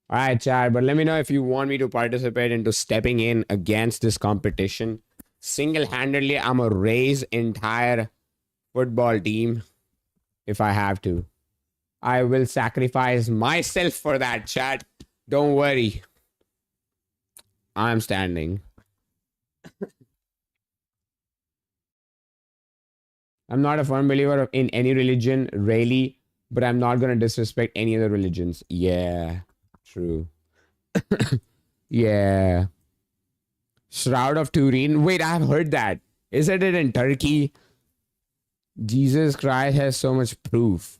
All right, Chad, but let me know if you want me to participate into stepping in against this competition. Single-handedly, I'm a raise entire football team if I have to. I will sacrifice myself for that, Chad. Don't worry. I'm standing. I'm not a firm believer in any religion, really, but I'm not going to disrespect any other religions. Yeah, true. Yeah. Shroud of Turin. Wait, I've heard that. Isn't it in Turkey? Jesus Christ has so much proof.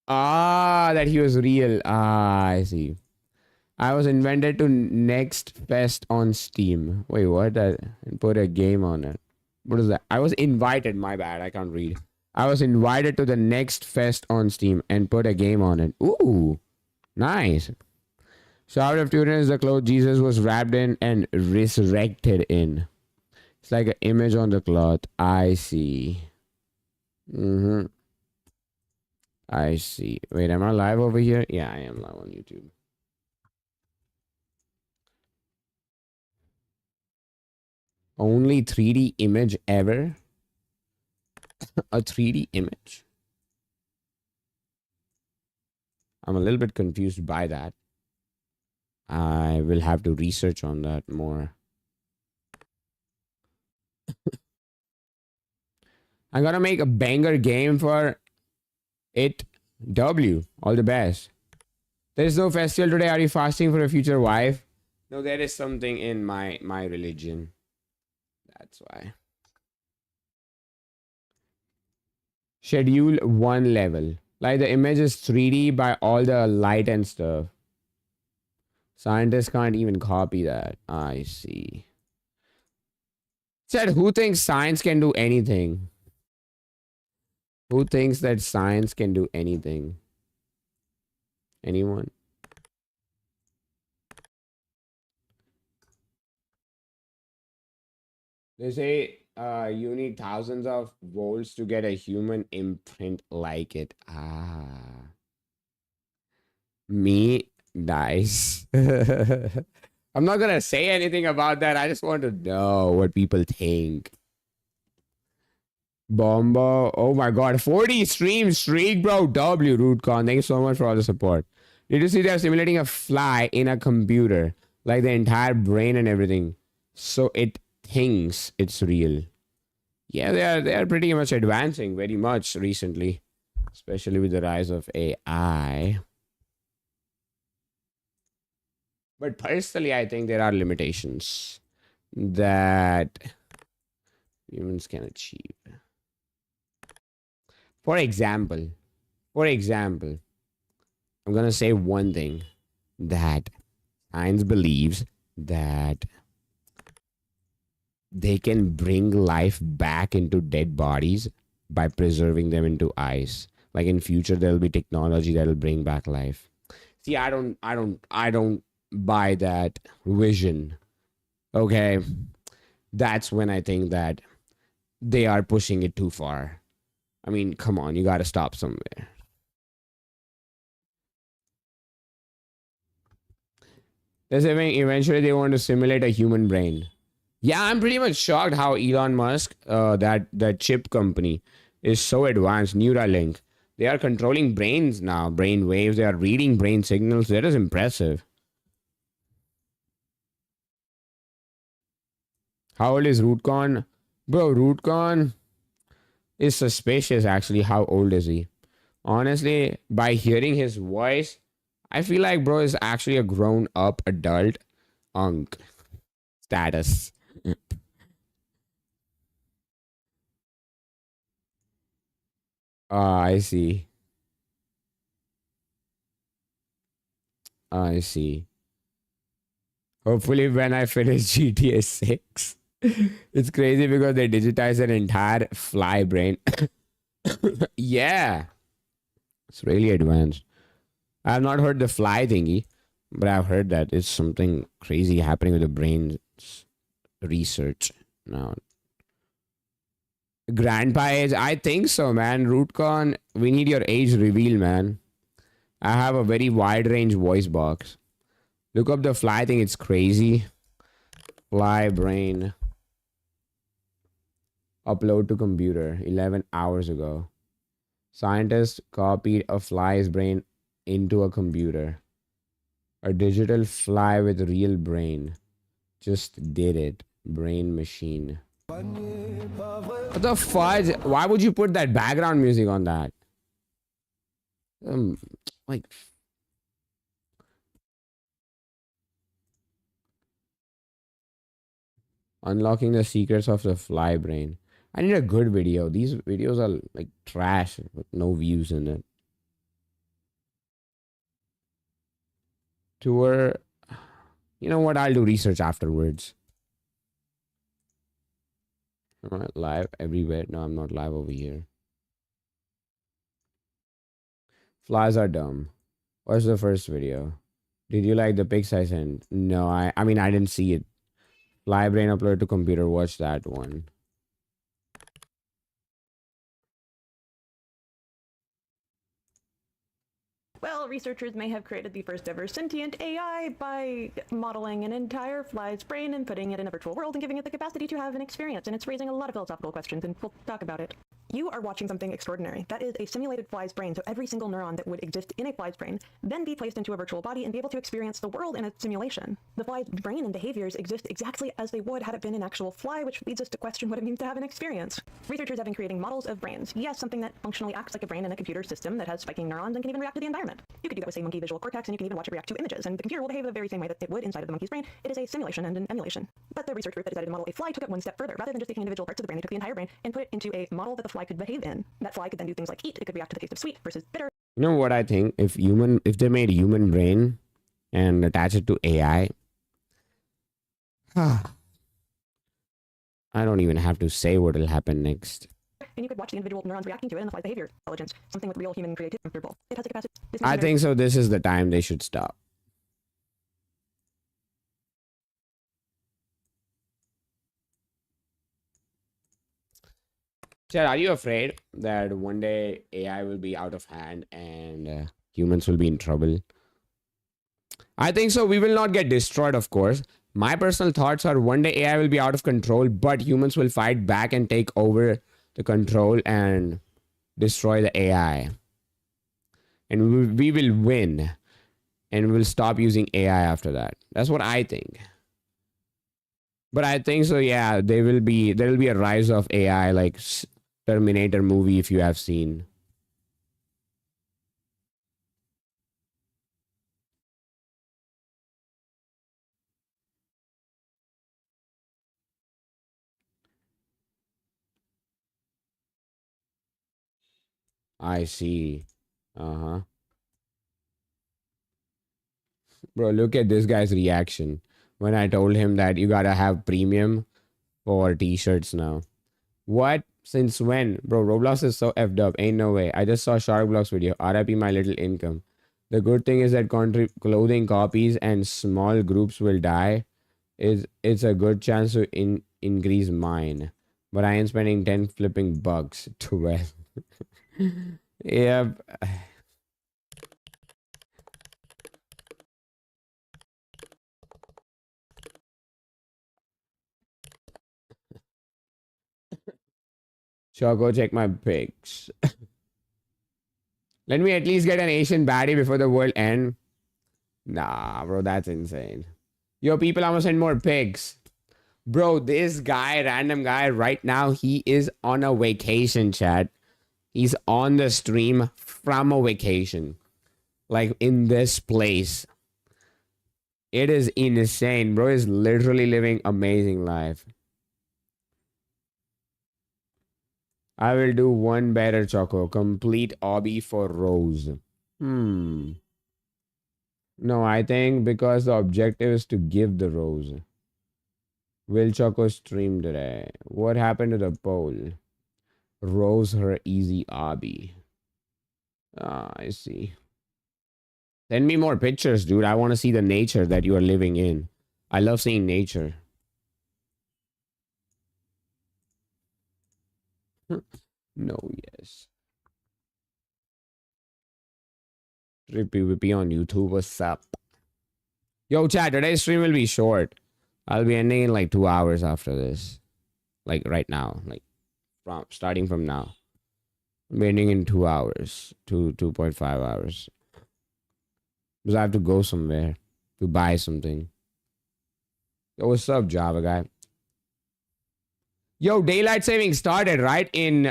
Ah, that he was real. Ah, I see. I was invited to Next Fest on Steam. Wait, what? I put a game on it. What is that? I was invited. My bad. I can't read. I was invited to the Next Fest on Steam and put a game on it. Ooh, nice. Shroud of Turin is the cloth Jesus was wrapped in and resurrected in. It's like an image on the cloth. I see. Mm-hmm. I see. Wait, am I live over here? Yeah, I am live on YouTube. Only 3D image ever? A 3D image? I'm a little bit confused by that. I will have to research on that more. I'm gonna make a banger game for it. W. All the best. There is no festival today. Are you fasting for a future wife? No, there is something in my religion. That's why. Schedule 1 level. Like the image is 3D by all the light and stuff. Scientists can't even copy that. I see. Said, who thinks science can do anything? Who thinks that science can do anything? Anyone? They say you need thousands of volts to get a human imprint like it. Ah. Me? Nice. I'm not gonna say anything about that. I just want to know what people think. Bomba. Oh my god. 40 stream streak, bro. W Rootcon. Thank you so much for all the support. Did you see they're simulating a fly in a computer? Like the entire brain and everything. So it thinks it's real. Yeah, they are pretty much advancing very much recently. Especially with the rise of AI. But personally, I think there are limitations that humans can achieve. For example, I'm gonna say one thing that science believes that they can bring life back into dead bodies by preserving them into ice. Like in future, there'll be technology that'll bring back life. See, I don't buy that vision. Okay, that's when I think that they are pushing it too far. I mean, come on, you got to stop somewhere. They're saying eventually they want to simulate a human brain. Yeah, I'm pretty much shocked how Elon Musk, that chip company, is so advanced. Neuralink, they are controlling brains now, brain waves. They are reading brain signals. That is impressive. How old is Rootcon? Bro, Rootcon is suspicious actually. How old is he? Honestly, by hearing his voice, I feel like bro is actually a grown up adult unk status. I see. I see. Hopefully, when I finish GTA 6, it's crazy because they digitize an entire fly brain. Yeah, it's really advanced. I have not heard the fly thingy, but I've heard that it's something crazy happening with the brain's research now. Grandpa age? I think so, man. Rootcon, we need your age reveal, man. I have a very wide range voice box. Look up the fly thing. It's crazy. Fly brain. Upload to computer 11 hours ago. Scientists copied a fly's brain into a computer. A digital fly with real brain. Just did it. Brain machine. What the fudge? Why would you put that background music on that? Like, unlocking the secrets of the fly brain. I need a good video. These videos are like trash with no views in it. Tour. You know what? I'll do research afterwards. Am I live everywhere? No, I'm not live over here. Flies are dumb. What's the first video? Did you like the pics I sent? No, I mean I didn't see it. Fly brain upload to computer. Watch that one. Well, researchers may have created the first ever sentient AI by modeling an entire fly's brain and putting it in a virtual world and giving it the capacity to have an experience, and it's raising a lot of philosophical questions, and we'll talk about it. You are watching something extraordinary. That is a simulated fly's brain, so every single neuron that would exist in a fly's brain then be placed into a virtual body and be able to experience the world in a simulation. The fly's brain and behaviors exist exactly as they would had it been an actual fly, which leads us to question what it means to have an experience. Researchers have been creating models of brains. Yes, something that functionally acts like a brain in a computer system that has spiking neurons and can even react to the environment. You could do that with, say, monkey visual cortex, and you can even watch it react to images, and the computer will behave the very same way that it would inside of the monkey's brain. It is a simulation and an emulation. But the research group that decided to model a fly took it one step further. Rather than just taking individual parts of the brain, they took the entire brain and put it into a model that the fly could behave in. That fly could then do things like eat. It could react to the taste of sweet versus bitter. You know what I think? If they made human brain and attach it to AI, I don't even have to say what will happen next. And you could watch the individual neurons reacting to it and the fly's behavior. Intelligence, something with real human creativity. It has the capacity. I think so. This is the time they should stop. Chad, are you afraid that one day AI will be out of hand and humans will be in trouble? I think so. We will not get destroyed, of course. My personal thoughts are one day AI will be out of control, but humans will fight back and take over the control and destroy the AI. And we will win. And we'll stop using AI after that. That's what I think. But I think so, yeah, there will be a rise of AI like Terminator movie, if you have seen. I see. Uh-huh. Bro, look at this guy's reaction when I told him that you gotta have premium for t-shirts now. What? Since when? Bro, Roblox is so effed up. Ain't no way. I just saw Shark Block's video. RIP my little income. The good thing is that clothing copies and small groups will die. It's a good chance to increase mine. But I ain't spending 10 flipping bucks. 12. Yep. Sure, go check my pics. Let me at least get an Asian baddie before the world end. Nah, bro, that's insane. Yo, people, I'm gonna send more pics. Bro, this guy, random guy, right now, he is on a vacation, chat. He's on the stream from a vacation. Like, in this place. It is insane. Bro is literally living amazing life. I will do one better, Choco. Complete obby for Rose. No, I think because the objective is to give the rose. Will Choco stream today? What happened to the poll? Rose her easy obby. Ah, I see. Send me more pictures, dude. I want to see the nature that you are living in. I love seeing nature. No, yes. Trippy Whippy on YouTube. What's up? Yo, chat, today's stream will be short. I'll be ending in like 2 hours after this. Like right now. Like starting from now. I'm ending in 2 hours. 2.5 hours. Because I have to go somewhere to buy something. Yo, what's up, Java guy? Yo, daylight saving started, right? In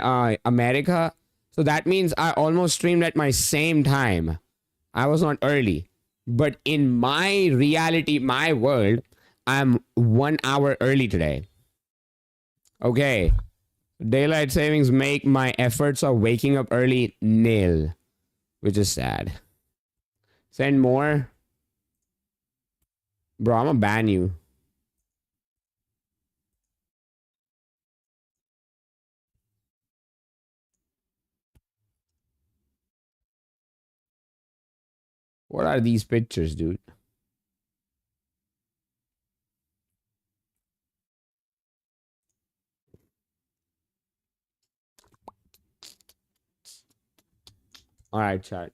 America. So that means I almost streamed at my same time. I was not early. But in my reality, my world, I'm 1 hour early today. Okay. Daylight savings make my efforts of waking up early nil, which is sad. Send more. Bro, I'm gonna ban you. What are these pictures, dude? All right, chat.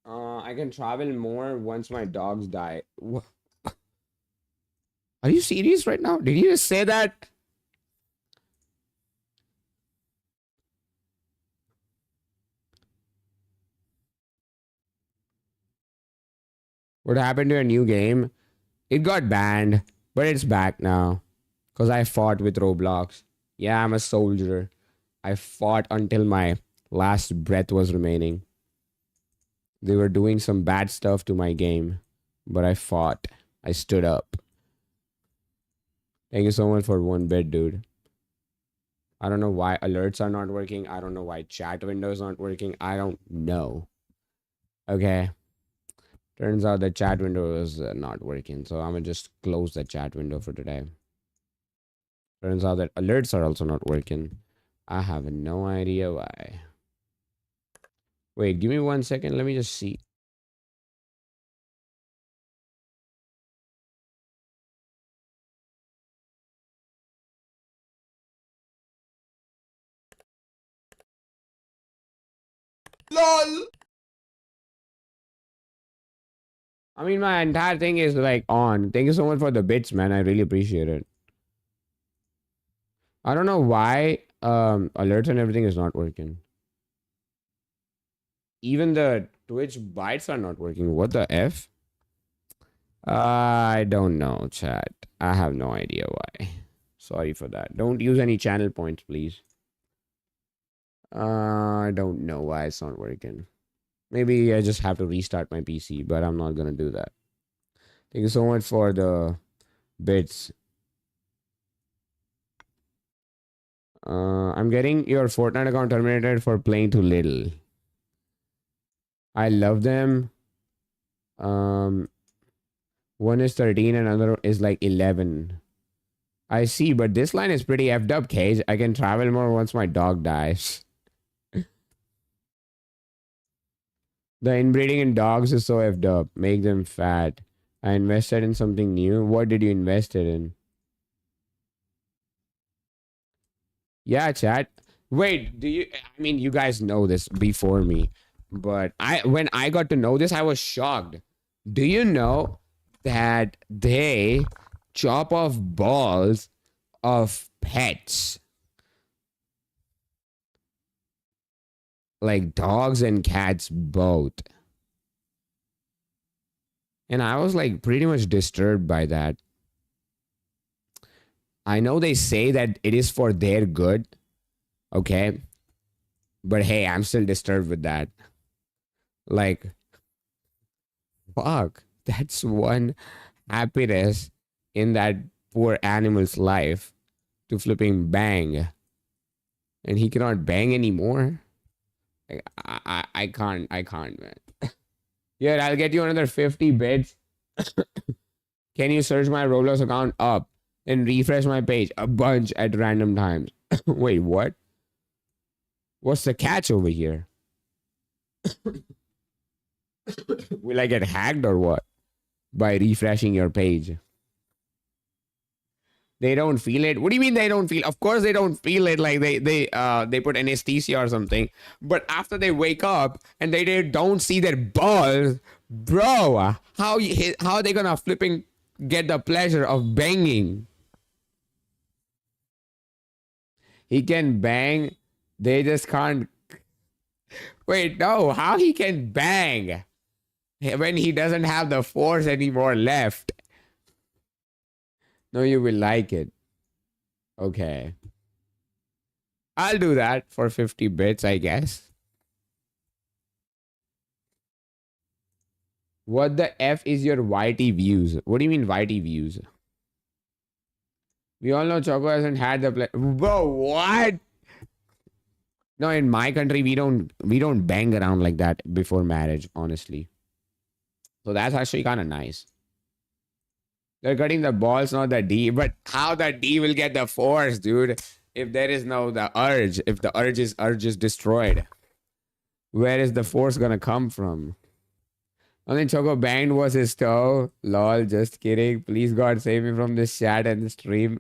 I can travel more once my dogs die. Are you serious right now? Did you just say that? What happened to a new game? It got banned, but it's back now. Because I fought with Roblox. Yeah, I'm a soldier. I fought until my last breath was remaining. They were doing some bad stuff to my game, but I fought. I stood up. Thank you so much for 1 bit, dude. I don't know why alerts are not working. I don't know why chat window is not working. I don't know. Okay. Turns out the chat window is not working. So I'm going to just close the chat window for today. Turns out that alerts are also not working. I have no idea why. Wait, give me 1 second. Let me just see. LOL. I mean, my entire thing is like on. Thank you so much for the bits, man. I really appreciate it. I don't know why alerts and everything is not working. Even the Twitch bytes are not working. What the F? I don't know, chat. I have no idea why. Sorry for that. Don't use any channel points, please. I don't know why it's not working. Maybe I just have to restart my PC, but I'm not gonna do that. Thank you so much for the bits. I'm getting your Fortnite account terminated for playing too little. I love them. One is 13 and another is like 11. I see, but this line is pretty effed up, Cage. I can travel more once my dog dies. The inbreeding in dogs is so effed up. Make them fat. I invested in something new. What did you invest it in? Yeah, chat. Wait, do you? I mean, you guys know this before me, but when I got to know this, I was shocked. Do you know that they chop off balls of pets, like dogs and cats both? And I was like pretty much disturbed by that. I know they say that it is for their good, okay? But hey, I'm still disturbed with that. Like, fuck, that's one happiness in that poor animal's life to flipping bang. And he cannot bang anymore. Like, I can't, man. Yeah, I'll get you another 50 bits. Can you search my Roblox account up and refresh my page a bunch at random times? Wait, what? What's the catch over here? Will I get hacked or what? By refreshing your page. They don't feel it. What do you mean they don't feel? Of course they don't feel it. Like they put anesthesia or something. But after they wake up and they don't see their balls Bro, how are they gonna flipping get the pleasure of banging? He can bang. They just can't. Wait, no. How he can bang when he doesn't have the force anymore left? No, you will like it. Okay. I'll do that for 50 bits, I guess. What the F is your YT views? What do you mean YT views? We all know Choco hasn't had the play. Bro, what? No, in my country we don't bang around like that before marriage, honestly. So that's actually kind of nice. They're cutting the balls, not the D. But how the D will get the force, dude? If there is no the urge, if the urge is destroyed, where is the force gonna come from? Only Choco banged was his toe. Lol, just kidding. Please God save me from this chat and stream.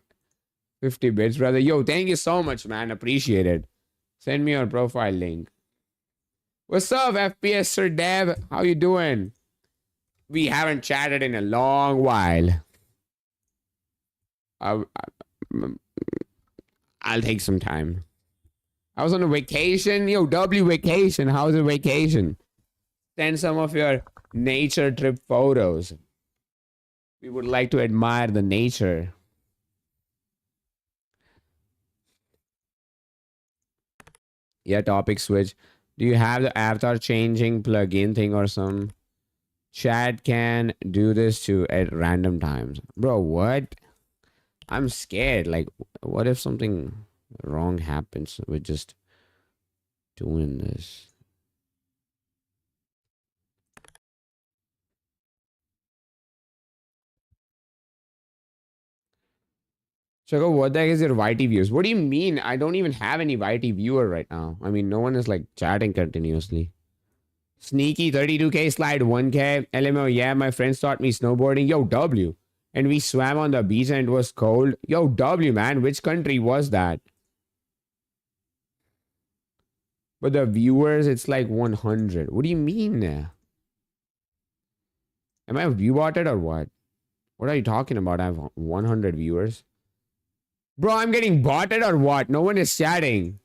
50 bits, brother. Yo, thank you so much, man. Appreciate it. Send me your profile link. What's up, FPS Sir Dev? How you doing? We haven't chatted in a long while. I'll take some time. I was on a vacation. Yo, W vacation. How's the vacation? Send some of your nature trip photos. We would like to admire the nature. Yeah, topic switch. Do you have the avatar changing plugin thing or some? Chat can do this too at random times. Bro, what? I'm scared. Like, what if something wrong happens with just doing this? Choco, what the heck is your YT views? What do you mean? I don't even have any YT viewer right now. I mean, no one is like chatting continuously. Sneaky 32K slide 1K. LMO, yeah, my friends taught me snowboarding. Yo, W. And we swam on the beach and it was cold. Yo, W, man. Which country was that? But the viewers, it's like 100. What do you mean? Am I view botted or what? What are you talking about? I have 100 viewers. Bro, I'm getting botted or what? No one is chatting.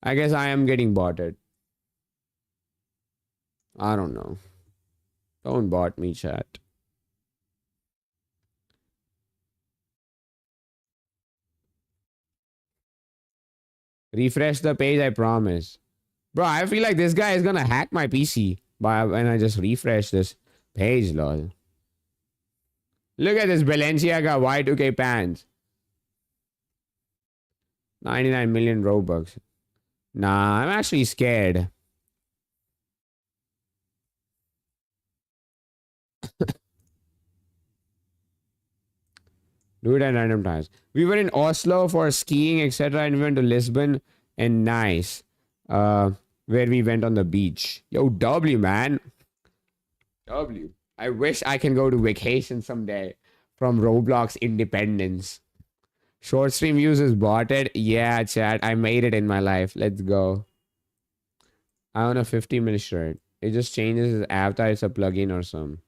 I guess I am getting botted. I don't know. Don't bot me, chat. Refresh the page, I promise. Bro, I feel like this guy is gonna hack my PC when I just refresh this page, lol. Look at this Balenciaga Y2K pants. 99 million Robux. Nah, I'm actually scared. Do it at random times. We were in Oslo for skiing, etc. And we went to Lisbon and Nice, where we went on the beach. Yo, W, man. W. I wish I can go to vacation someday from Roblox Independence. Short stream views is botted. Yeah, chat. I made it in my life. Let's go. I own a 50 mil shirt. It just changes his avatar. It's a plugin or some.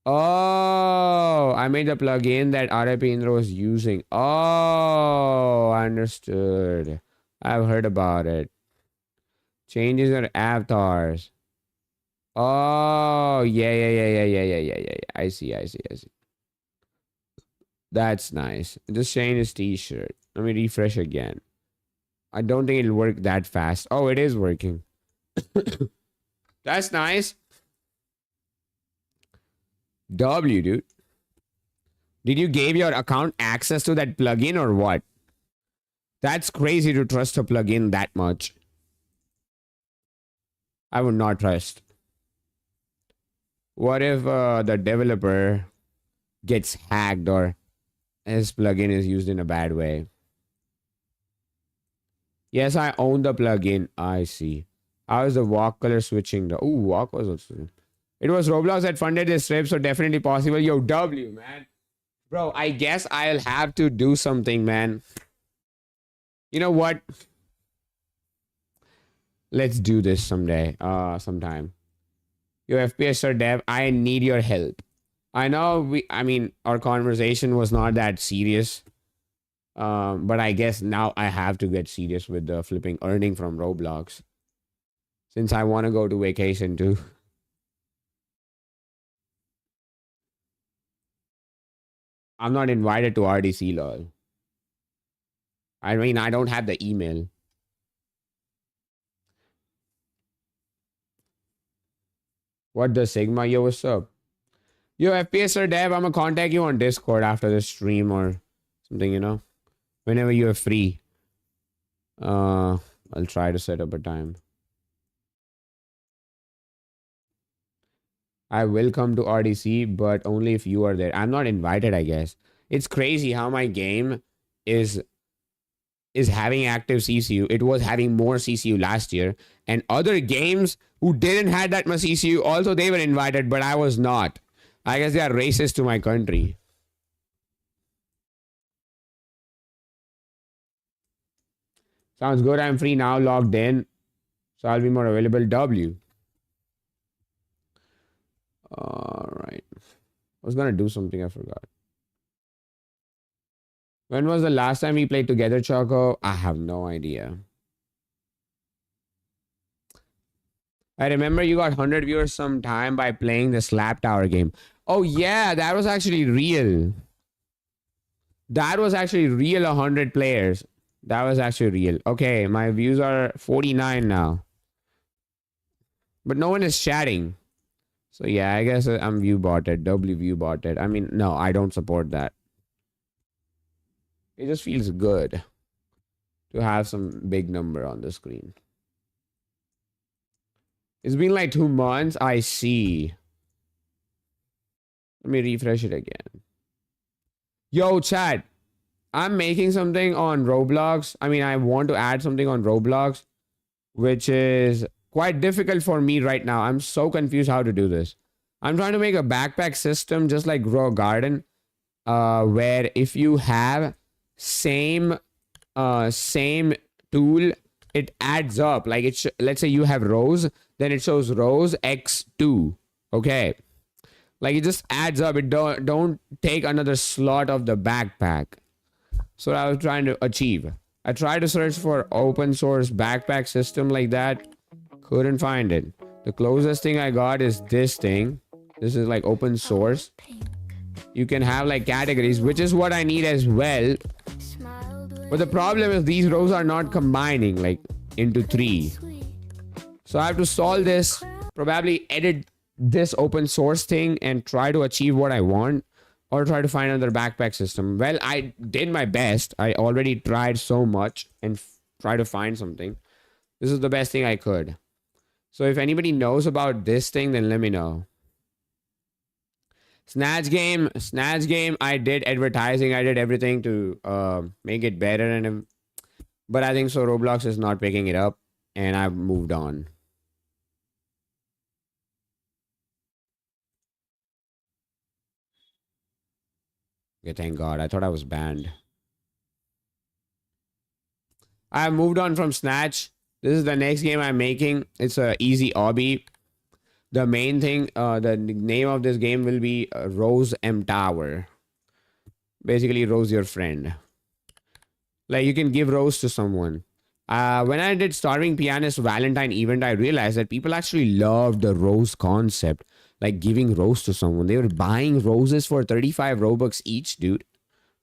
Oh, I made the plugin that RIP Indra was using. Oh, I understood. I've heard about it. Changes your avatars. Oh, yeah. I see. That's nice. Just change his t-shirt. Let me refresh again. I don't think it'll work that fast. Oh, it is working. That's nice. W, dude. Did you give your account access to that plugin or what? That's crazy to trust a plugin that much. I would not trust. What if the developer gets hacked or his plugin is used in a bad way? Yes, I own the plugin. I see. How is the walk color switching? Ooh, walk was also... It was Roblox that funded this trip, so definitely possible. Yo, W, man. Bro, I guess I'll have to do something, man. You know what? Let's do this someday. Sometime. Yo, FPS sir dev, I need your help. I know I mean, our conversation was not that serious. But I guess now I have to get serious with the flipping earning from Roblox. Since I want to go to vacation too. I'm not invited to RDC lol. I mean, I don't have the email. What the Sigma? Yo, what's up? Yo, FPS or dev, I'm gonna contact you on Discord after the stream or something, you know? Whenever you're free. I'll try to set up a time. I will come to RDC, but only if you are there. I'm not invited, I guess. It's crazy how my game is having active CCU. It was having more CCU last year. And other games who didn't have that much CCU, also they were invited, but I was not. I guess they are racist to my country. Sounds good. I'm free now, logged in. So I'll be more available. W. Alright. I was gonna do something, I forgot. When was the last time we played together, Choco? I have no idea. I remember you got 100 viewers sometime by playing the Slap Tower game. Oh yeah, that was actually real. That was actually real 100 players. That was actually real. Okay, my views are 49 now. But no one is chatting. So yeah, I guess I'm view botted. W view botted. I mean, no, I don't support that. It just feels good to have some big number on the screen. It's been like 2 months. I see. Let me refresh it again. Yo, chat. I'm making something on Roblox. I mean, I want to add something on Roblox, which is quite difficult for me right now. I'm so confused how to do this. I'm trying to make a backpack system just like Grow a Garden, where if you have same tool, it adds up. Like let's say you have rows, then it shows rows x2. Okay. Like it just adds up. It don't take another slot of the backpack. So I was trying to achieve. I tried to search for open source backpack system like that. Couldn't find it. The closest thing I got is this thing. This is like open source. You can have like categories, which is what I need as well. But the problem is these rows are not combining like into 3. So I have to solve this, probably edit this open source thing and try to achieve what I want. Or try to find another backpack system. Well, I did my best. I already tried so much and try to find something. This is the best thing I could. So if anybody knows about this thing, then let me know. Snatch game. I did advertising. I did everything to make it better. But I think so Roblox is not picking it up. And I've moved on. Okay, thank God. I thought I was banned. I have moved on from Snatch. This is the next game I'm making. It's a easy OBBY. The main thing, the name of this game will be Rose M Tower. Basically, Rose your friend. Like you can give Rose to someone. When I did Starving Pianist Valentine event, I realized that people actually loved the rose concept. Like giving rose to someone. They were buying roses for 35 Robux each, dude.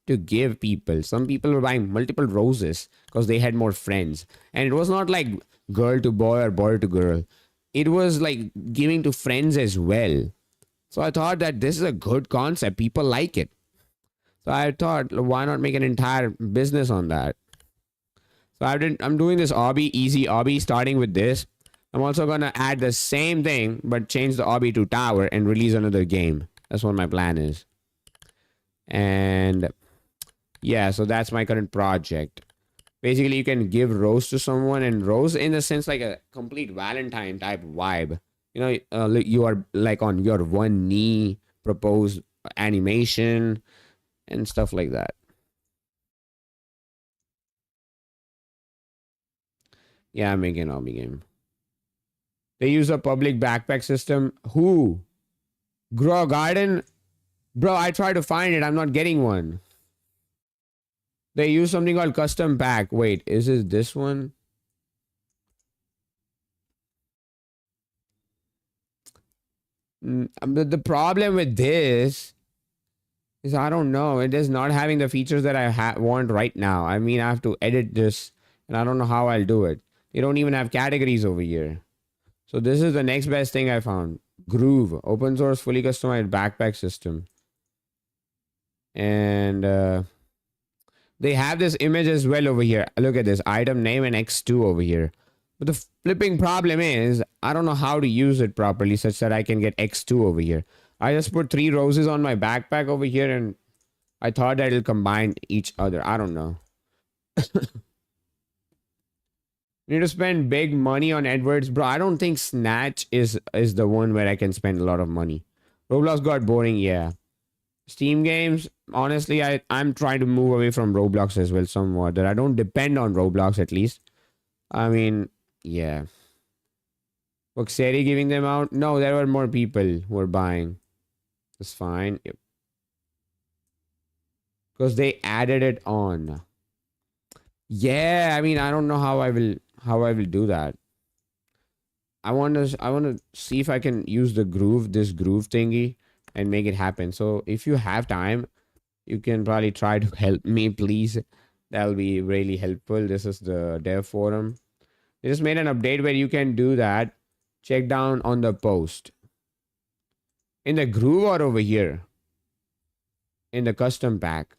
To give people. Some people were buying multiple roses because they had more friends. And it was not like girl to boy or boy to girl. It was like giving to friends as well. So I thought that this is a good concept. People like it. So I thought, why not make an entire business on that? So I'm doing this OBBY, easy OBBY, starting with this. I'm also going to add the same thing, but change the OBBY to Tower and release another game. That's what my plan is. And yeah, so that's my current project. Basically, you can give rose to someone, and rose in the sense like a complete Valentine type vibe. You know, you are like on your one knee, propose animation and stuff like that. Yeah, I'm making an OBBY game. They use a public backpack system. Who? Grow a garden? Bro, I try to find it. I'm not getting one. They use something called custom pack. Wait, is it this one? But the problem with this is I don't know. It is not having the features that I want right now. I mean, I have to edit this, and I don't know how I'll do it. They don't even have categories over here. So this is the next best thing I found. Groove, open source, fully customized backpack system. And they have this image as well over here. Look at this, item name and X2 over here. But the flipping problem is, I don't know how to use it properly such that I can get X2 over here. I just put 3 roses on my backpack over here and I thought that it'll combine each other. I don't know. You need to spend big money on AdWords. Bro, I don't think Snatch is the one where I can spend a lot of money. Roblox got boring, yeah. Steam games, honestly, I'm trying to move away from Roblox as well somewhat. That I don't depend on Roblox at least. I mean, yeah. Voxeri giving them out? No, there were more people who were buying. It's fine. Yep. Because they added it on. Yeah, I mean, I don't know how I will do that. I want to see if I can use this groove thingy and make it happen. So if you have time, you can probably try to help me, please. That'll be really helpful. This is the dev forum. They just made an update where you can do that. Check down on the post. In the groove or over here? In the custom pack.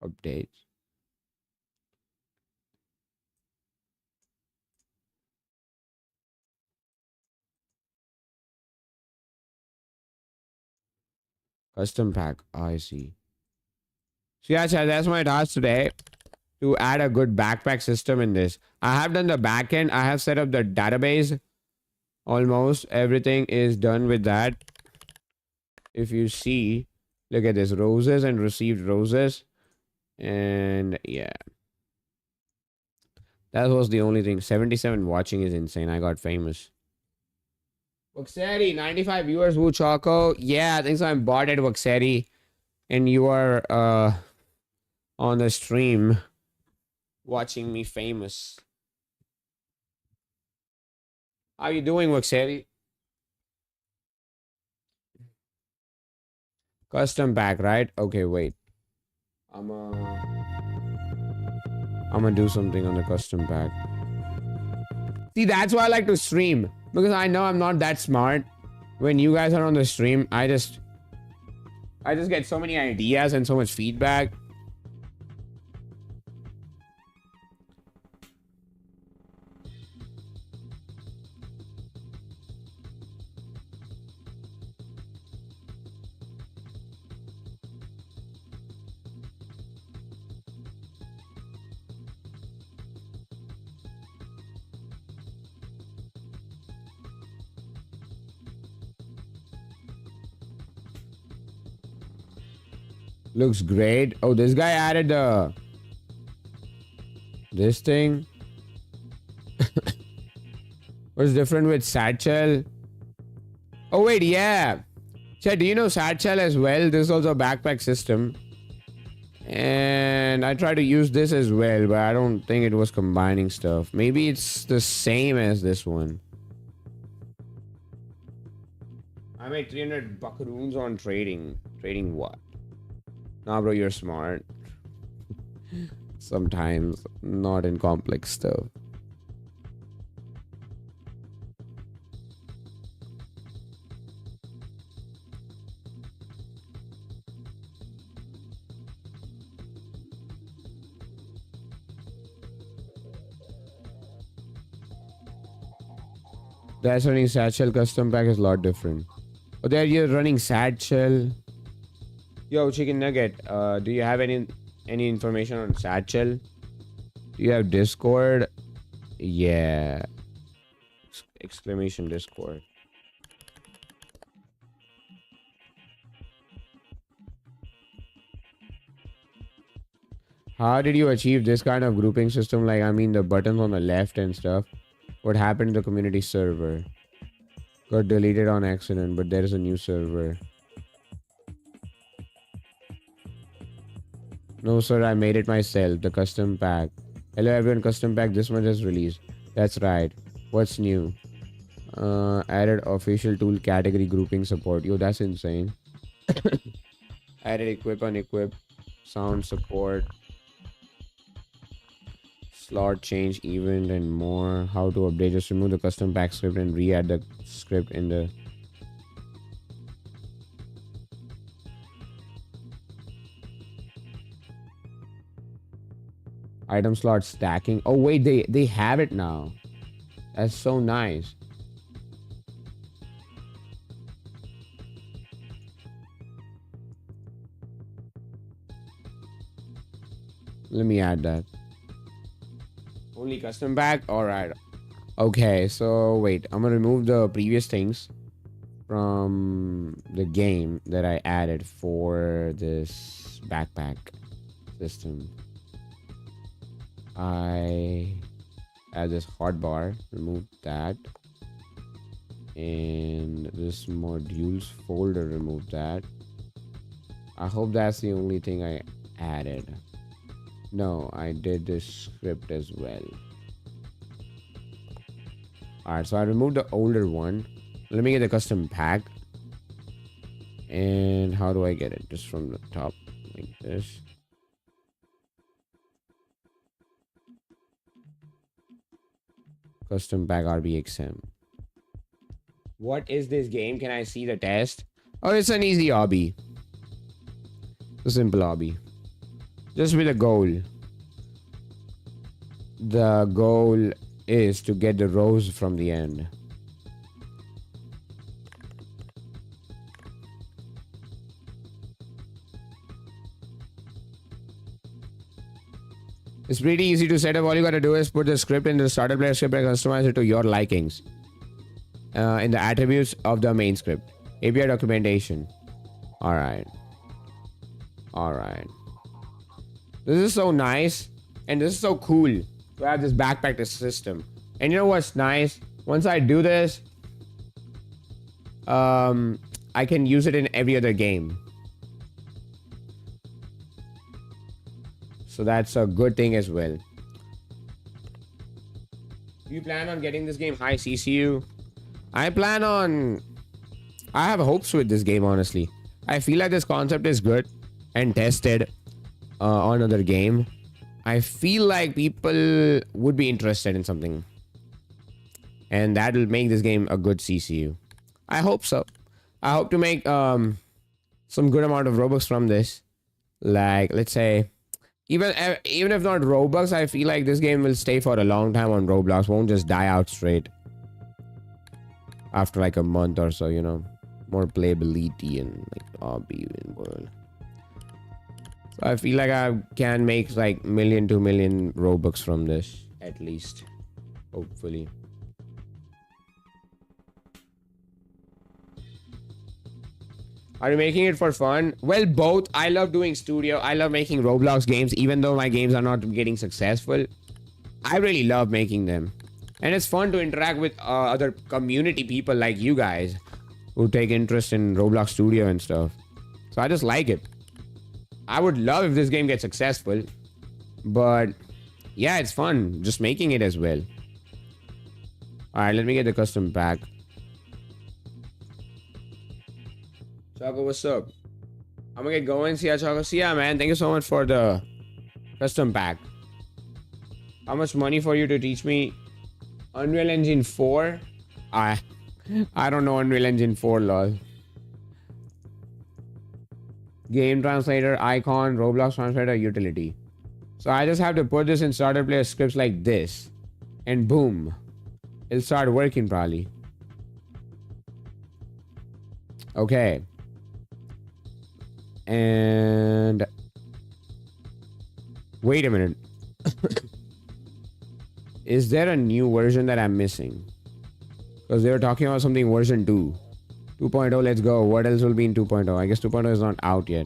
Updates. Custom pack. Oh, I see. So yeah, Chad, that's my task today. To add a good backpack system in this. I have done the backend. I have set up the database. Almost everything is done with that. If you see, look at this. Roses and received roses. And yeah. That was the only thing. 77 watching is insane. I got famous. Voxeri, 95 viewers. Woo Choco. Yeah, I think so. I'm bought at Voxeri. And you are on the stream watching me famous. How you doing, Voxeri? Custom pack, right? Okay, wait. I'm gonna do something on the custom pack. See, that's why I like to stream. Because I know I'm not that smart. When you guys are on the stream, I just get so many ideas and so much feedback. Looks great. Oh, this guy added this thing. What's different with Satchel? Oh, wait, yeah. Chad, do you know Satchel as well? This is also a backpack system. And I tried to use this as well, but I don't think it was combining stuff. Maybe it's the same as this one. I made 300 buckaroons on trading. Trading what? Nah, bro, you're smart. Sometimes, not in complex stuff. That's running Satchel custom pack is a lot different. Oh, there you're running Satchel. Yo, Chicken Nugget, do you have any information on Satchel? Do you have Discord? Yeah. Exclamation Discord. How did you achieve this kind of grouping system? Like, I mean, the buttons on the left and stuff. What happened to the community server? Got deleted on accident, but there is a new server. No, sir, I made it myself. The custom pack. Hello, everyone. Custom pack this much is released. That's right. What's new? Added official tool category grouping support. Yo, that's insane. Added equip, unequip, sound support, slot change event, and more. How to update? Just remove the custom pack script and re-add the script in the item slot stacking. Oh wait, they have it now. That's so nice. Let me add that. Only custom pack? Alright. Okay, so wait. I'm gonna remove the previous things from the game that I added for this backpack system. I add this hotbar. Remove that. And this modules folder. Remove that. I hope that's the only thing I added. No, I did this script as well. Alright, so I removed the older one. Let me get the custom pack. And how do I get it? Just from the top, like this. Custom pack RBXM. What is this game? Can I see the test? Oh, it's an easy obby. A simple obby. Just with a goal. The goal is to get the rose from the end. It's pretty easy to set up. All you gotta do is put the script in the starter player script and customize it to your likings. In the attributes of the main script. API documentation. Alright. Alright. This is so nice. And this is so cool to have this backpack system. And you know what's nice? Once I do this, I can use it in every other game. So that's a good thing as well. You plan on getting this game high CCU? I have hopes with this game, honestly. I feel like this concept is good and tested on another game. I feel like people would be interested in something. And that will make this game a good CCU. I hope so. I hope to make some good amount of Robux from this. Like, let's say, even if not Robux, I feel like this game will stay for a long time on Roblox. Won't just die out straight. After like a month or so, you know. More playability and like obby and world. So I feel like I can make like 1 million, 2 million Robux from this. At least. Hopefully. Are you making it for fun? Well, both. I love doing studio. I love making Roblox games. Even though my games are not getting successful. I really love making them. And it's fun to interact with other community people like you guys. Who take interest in Roblox Studio and stuff. So I just like it. I would love if this game gets successful. But yeah, it's fun just making it as well. Alright, let me get the custom pack. Choco, what's up? I'm gonna get going. See ya, Choco. See ya, man. Thank you so much for the custom pack. How much money for you to teach me Unreal Engine 4? I don't know Unreal Engine 4, lol. Game translator, icon, Roblox translator, utility. So I just have to put this in starter player scripts like this. And boom. It'll start working probably. Okay. And... wait a minute. Is there a new version that I'm missing? Because they were talking about something version 2. 2.0, let's go. What else will be in 2.0? I guess 2.0 is not out yet.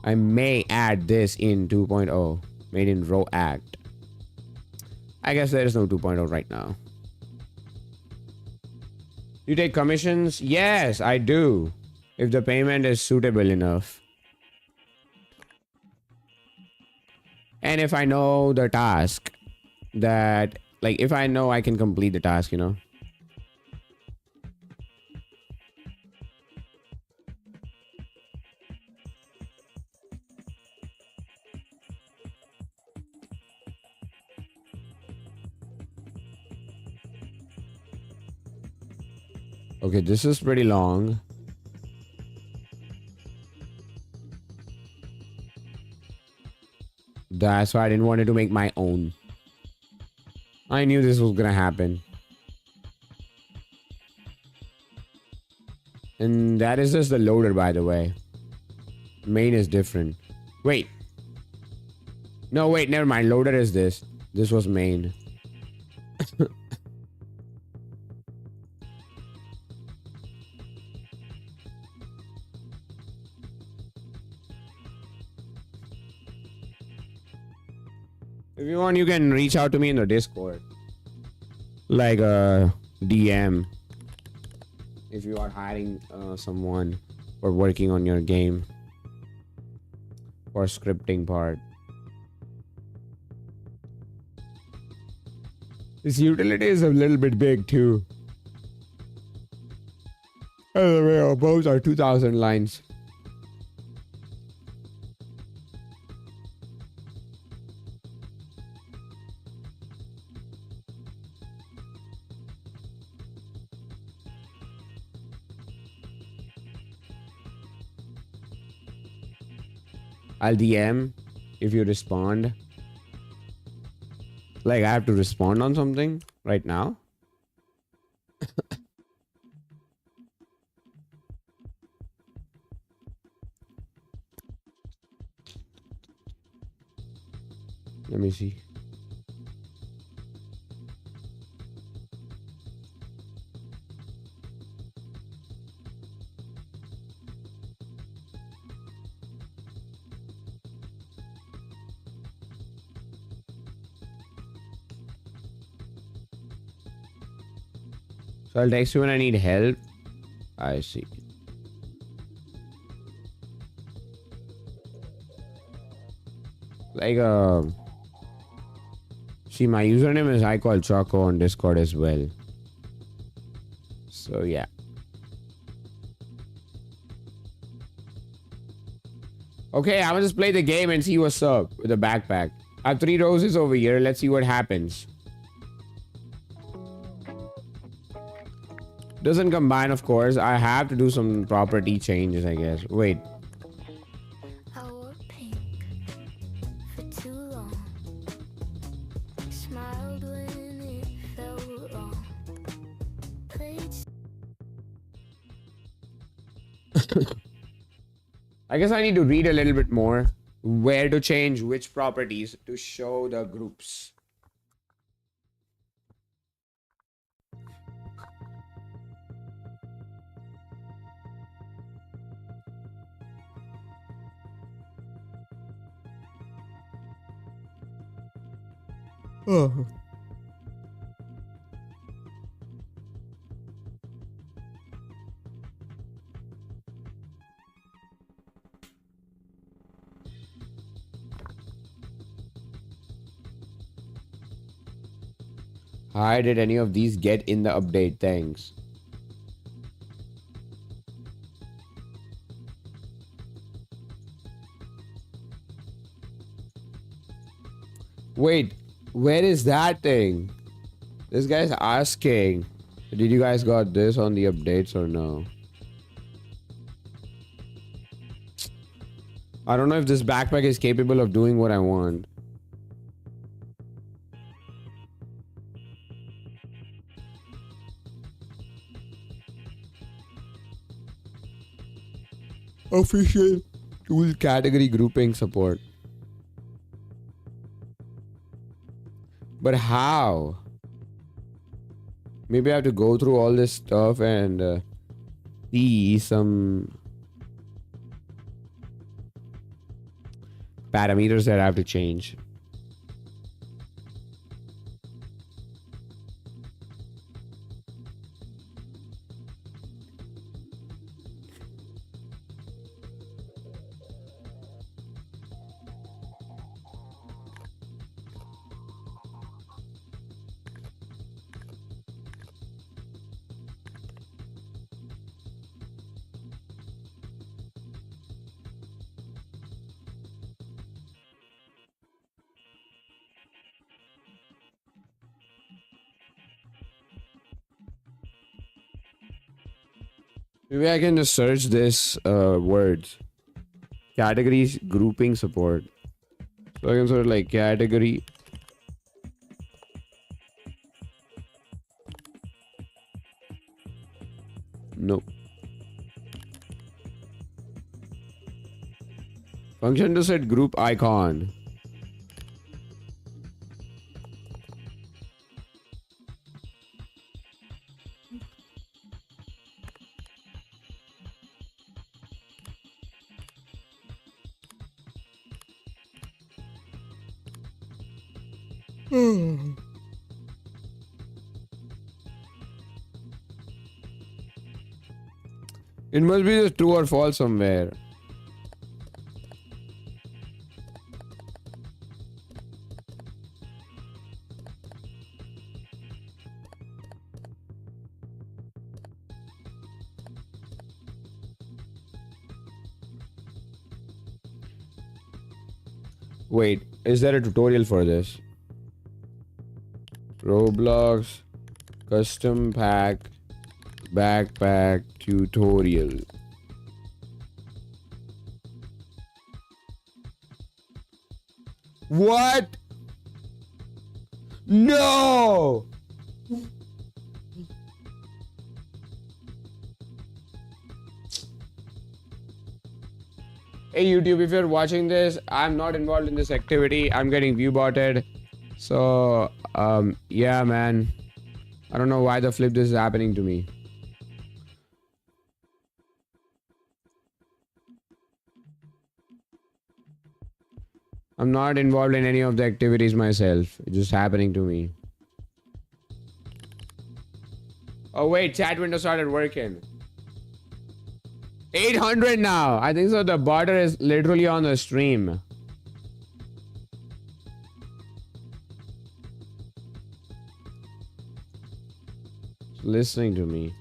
I may add this in 2.0. Made in Row Act. I guess there is no 2.0 right now. You take commissions? Yes, I do. If the payment is suitable enough. And if I know the task that, like, if I know I can complete the task, you know. Okay, this is pretty long. That's why I didn't want to make my own. I knew this was gonna happen. And that is just the loader, by the way. Main is different. Wait. No, wait, never mind. Loader is this. This was main. If you want, you can reach out to me in the Discord. Like a DM. If you are hiring someone or working on your game. Or scripting part. This utility is a little bit big too. Both are 2,000 lines. I'll DM if you respond. Like, I have to respond on something right now. Let me see. So I'll text you when I need help. I see. Like, see, my username is I call Choco on Discord as well. So yeah. Okay, I'm gonna just play the game and see what's up with the backpack. I have 3 roses over here. Let's see what happens. Doesn't combine, of course. I have to do some property changes, I guess. Wait. I wore pink for too long. Smiled when it felt wrong. Played I guess I need to read a little bit more. Where to change which properties to show the groups. Oh. Hi, did any of these get in the update? Thanks. Wait, where is that thing? This guy's asking. Did you guys got this on the updates or no? I don't know if this backpack is capable of doing what I want. Official tool category grouping support. But how? Maybe I have to go through all this stuff and see some parameters that I have to change. Maybe I can just search this words. Categories, grouping, support. So I can sort of like category. No. Function to set group icon. It must be just true or false somewhere. Wait, is there a tutorial for this? Roblox custom pack backpack tutorial. What? No! Hey YouTube, if you're watching this, I'm not involved in this activity. I'm getting viewbotted. So, yeah, man. I don't know why the flip this is happening to me. I'm not involved in any of the activities myself. It's just happening to me. Oh wait, chat window started working. 800 now. I think so. The border is literally on the stream. It's listening to me.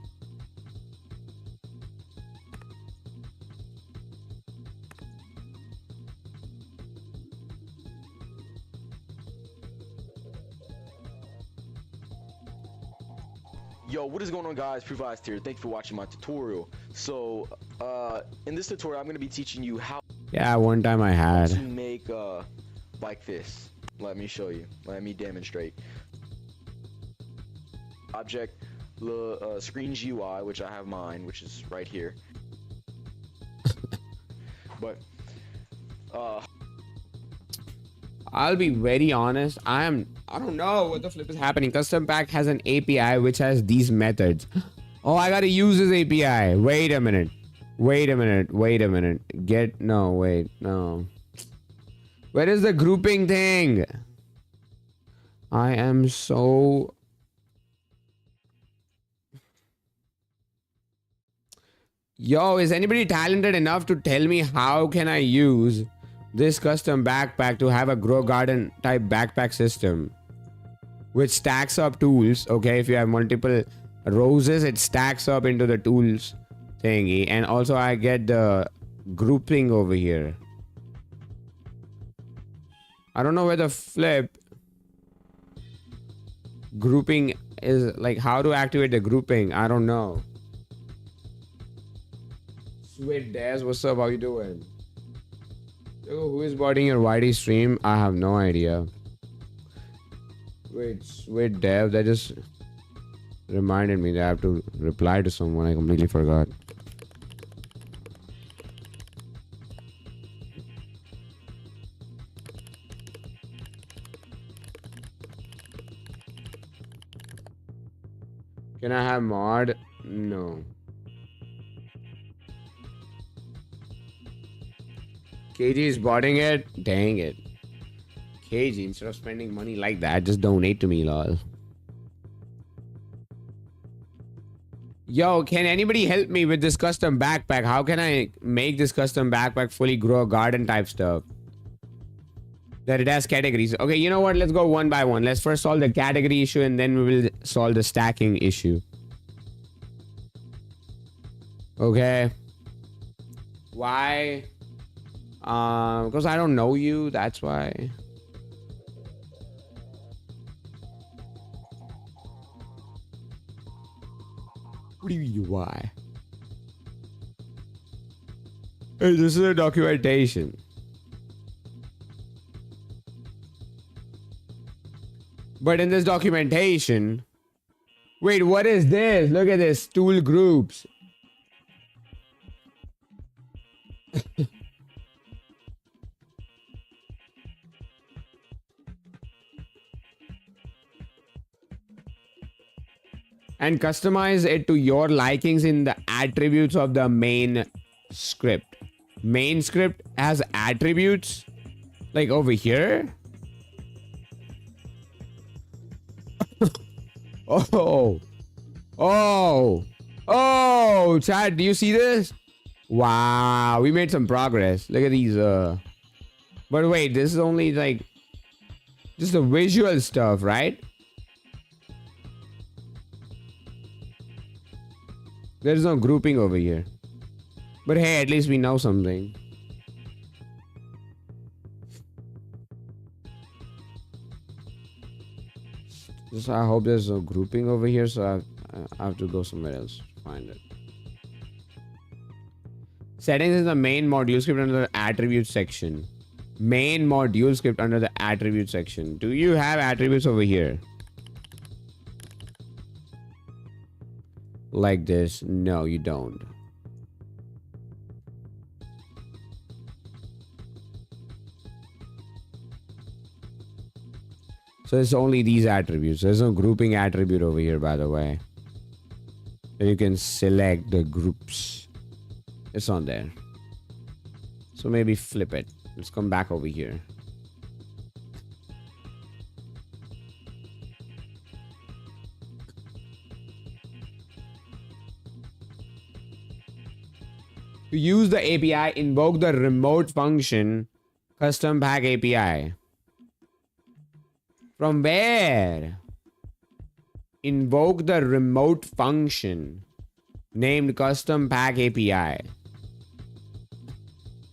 Yo, what is going on, guys? Provised here. Thank you for watching my tutorial. So, in this tutorial, I'm going to be teaching you how Yeah, one time I had. to make like this. Let me show you. Let me demonstrate. Object, screen's UI, which I have mine, which is right here. But I'll be very honest. I don't know what the flip is happening. Custom pack has an API which has these methods. Oh, I gotta use this API. Wait a minute. Wait a minute. Wait a minute. No, wait. No. Where is the grouping thing? I am so... Yo, is anybody talented enough to tell me how can I use this custom backpack to have a grow garden type backpack system which stacks up tools? Okay, if you have multiple roses, it stacks up into the tools thingy, and also I get the grouping over here. I don't know where the flip grouping is, like how to activate the grouping. I don't know. Sweet Daz, what's up? How you doing? Yo, who is boarding your YD stream? I have no idea. Wait, Sweet Dev, that just reminded me that I have to reply to someone. I completely forgot. Can I have mod? No. KG is botting it? Dang it. KG, instead of spending money like that, just donate to me, lol. Yo, can anybody help me with this custom backpack? How can I make this custom backpack fully grow garden type stuff? That it has categories. Okay, you know what? Let's go one by one. Let's first solve the category issue and then we will solve the stacking issue. Okay. Why? Because I don't know you, that's why. What do you mean, why? Hey, this is a documentation. But in this documentation, wait, what is this? Look at this, tool groups. And customize it to your likings in the attributes of the main script. Main script has attributes like over here. Oh, oh, Chad, do you see this? Wow, we made some progress. Look at these. But wait, this is only like just the visual stuff, right? There is no grouping over here. But hey, at least we know something. Just I hope there's no grouping over here, so I have to go somewhere else to find it. Settings is the main module script under the attribute section. Main module script under the attribute section. Do you have attributes over here? Like this? No, you don't. So it's only these attributes. There's no grouping attribute over here, by the way. So you can select the groups. It's not there. So maybe flip it. Let's come back over here. To use the API, invoke the remote function custom pack API. From where? Invoke the remote function named custom pack API.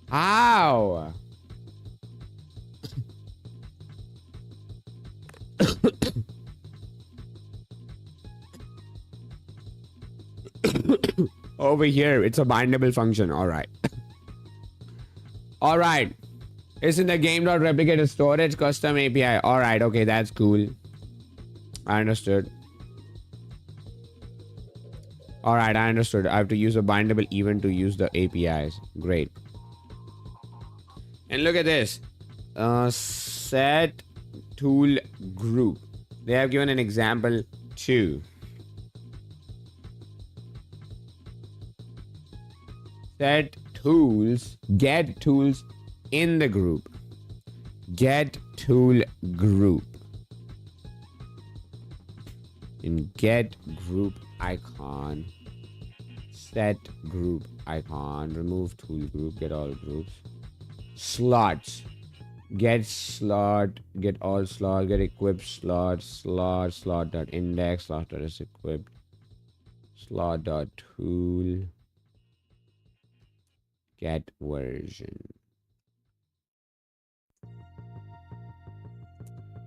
How? Over here, it's a bindable function. All right. All right. It's in the game.replicated storage custom API. All right. Okay, that's cool. I understood. All right, I understood. I have to use a bindable event to use the APIs. Great. And look at this. Set tool group. They have given an example too. Set tools, get tools in the group. Get tool group. In get group icon. Set group icon. Remove tool group. Get all groups. Slots. Get slot. Get all slot. Get equipped slot. Slot. Slot dot index. Slot dot is equipped. Slot dot tool. Get version.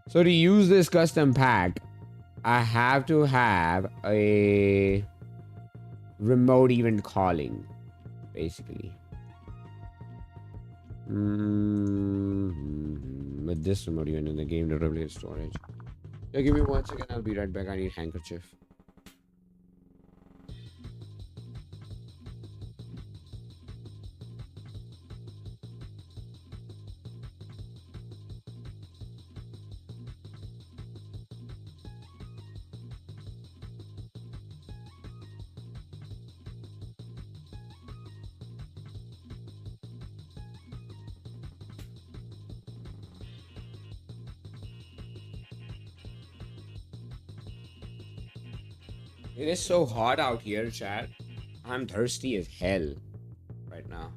So to use this custom pack, I have to have a remote event calling, basically. With this remote event in the game to replace storage. Yeah, give me 1 second. I'll be right back. I need handkerchief. It is so hot out here, chat. I'm thirsty as hell right now.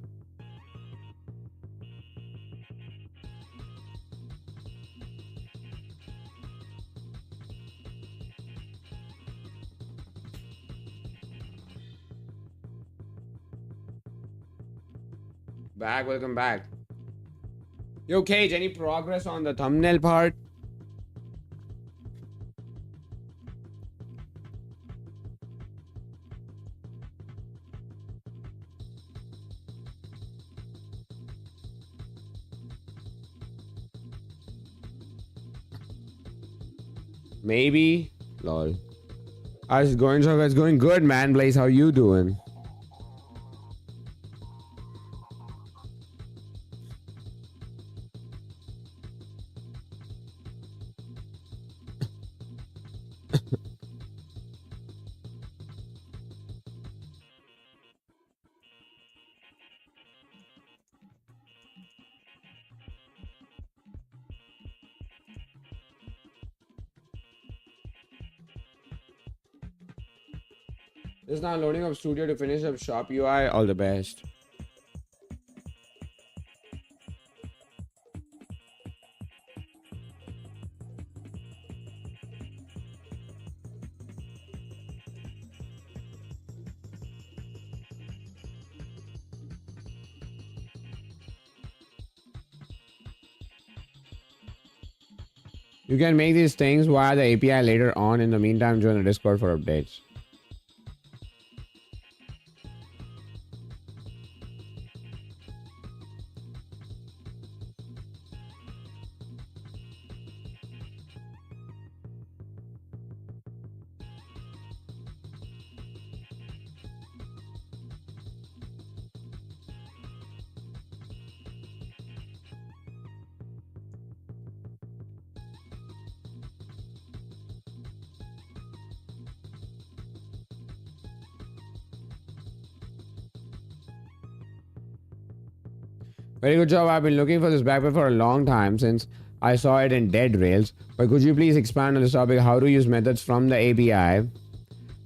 Back, welcome back. Yo, Cage, any progress on the thumbnail part? Maybe. Lol. How's it going, so it's going good, man. Blaze, how you doing? Just now loading up studio to finish up shop UI. All the best. You can make these things via the API later on. In the meantime, join the Discord for updates. Very good job. I've been looking for this backpack for a long time since I saw it in Dead Rails. But could you please expand on this topic? How to use methods from the API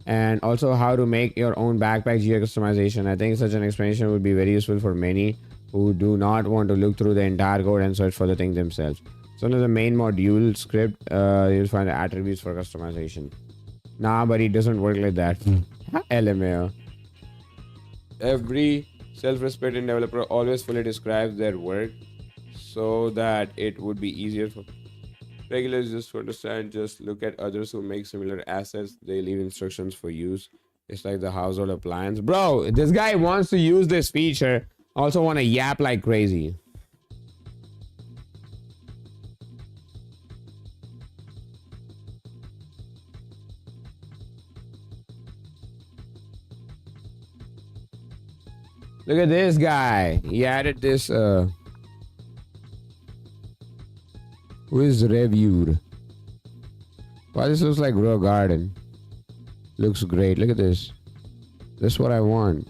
and also how to make your own backpack GUI customization. I think such an explanation would be very useful for many who do not want to look through the entire code and search for the thing themselves. So under the main module script, you'll find the attributes for customization. Nah, but it doesn't work like that. LMAO. Every self-respecting developer always fully describes their work so that it would be easier for regular users to understand. Just look at others who make similar assets. They leave instructions for use. It's like the household appliance. Bro, this guy wants to use this feature. Also want to yap like crazy. Look at this guy. He added this who is reviewed. Wow, this looks like Grow Garden. Looks great. Look at this. This is what I want.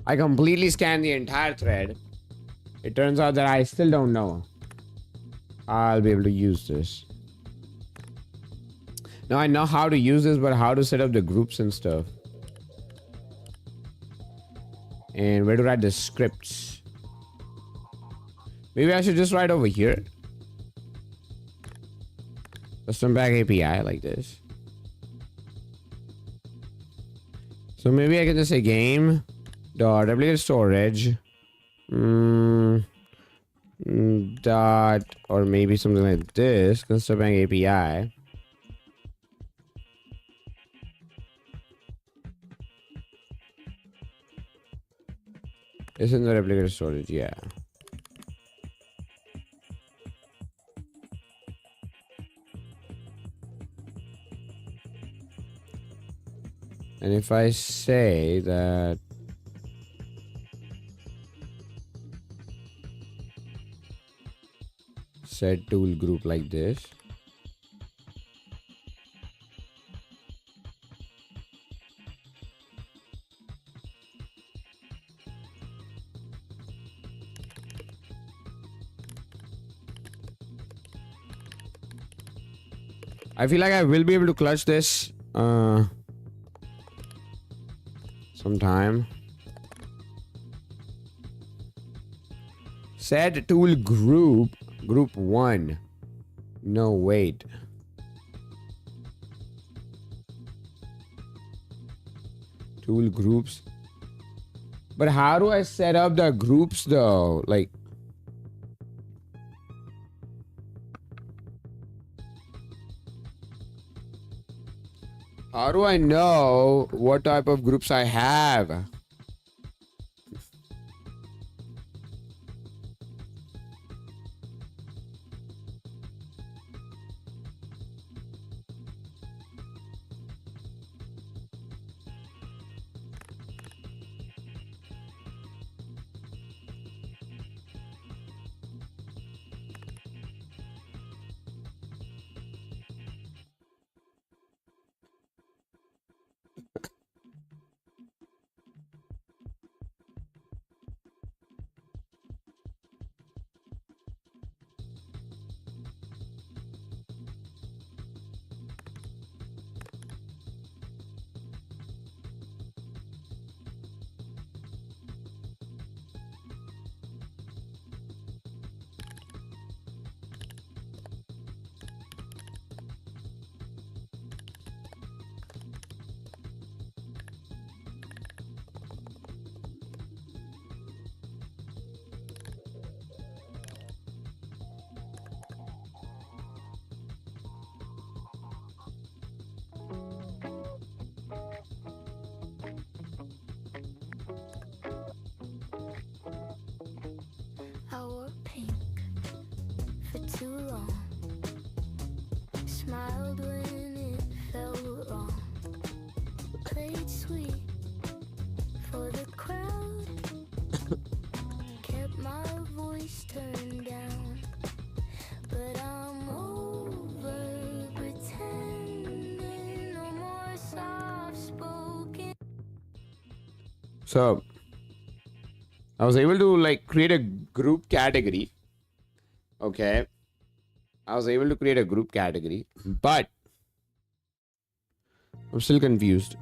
I completely scanned the entire thread. It turns out that I still don't know. I'll be able to use this. Now I know how to use this, but how to set up the groups and stuff. And where to write the scripts. Maybe I should just write over here. Custom back API like this. So maybe I can just say game dot replicate storage dot, or maybe something like this, custom bank API. Isn't the replicate storage? Yeah. And if I say that set tool group like this, I feel like I will be able to clutch this sometime. Set tool group 1. No, wait. Tool groups. But how do I set up the groups though? Like, how do I know what type of groups I have? I wore pink for too long. Smiled when it felt wrong. Played sweet for the crowd. Kept my voice turned down. But I'm over pretending. No more soft spoken. So I was able to like create a group category. Okay. I was able to create a group category, but I'm still confused.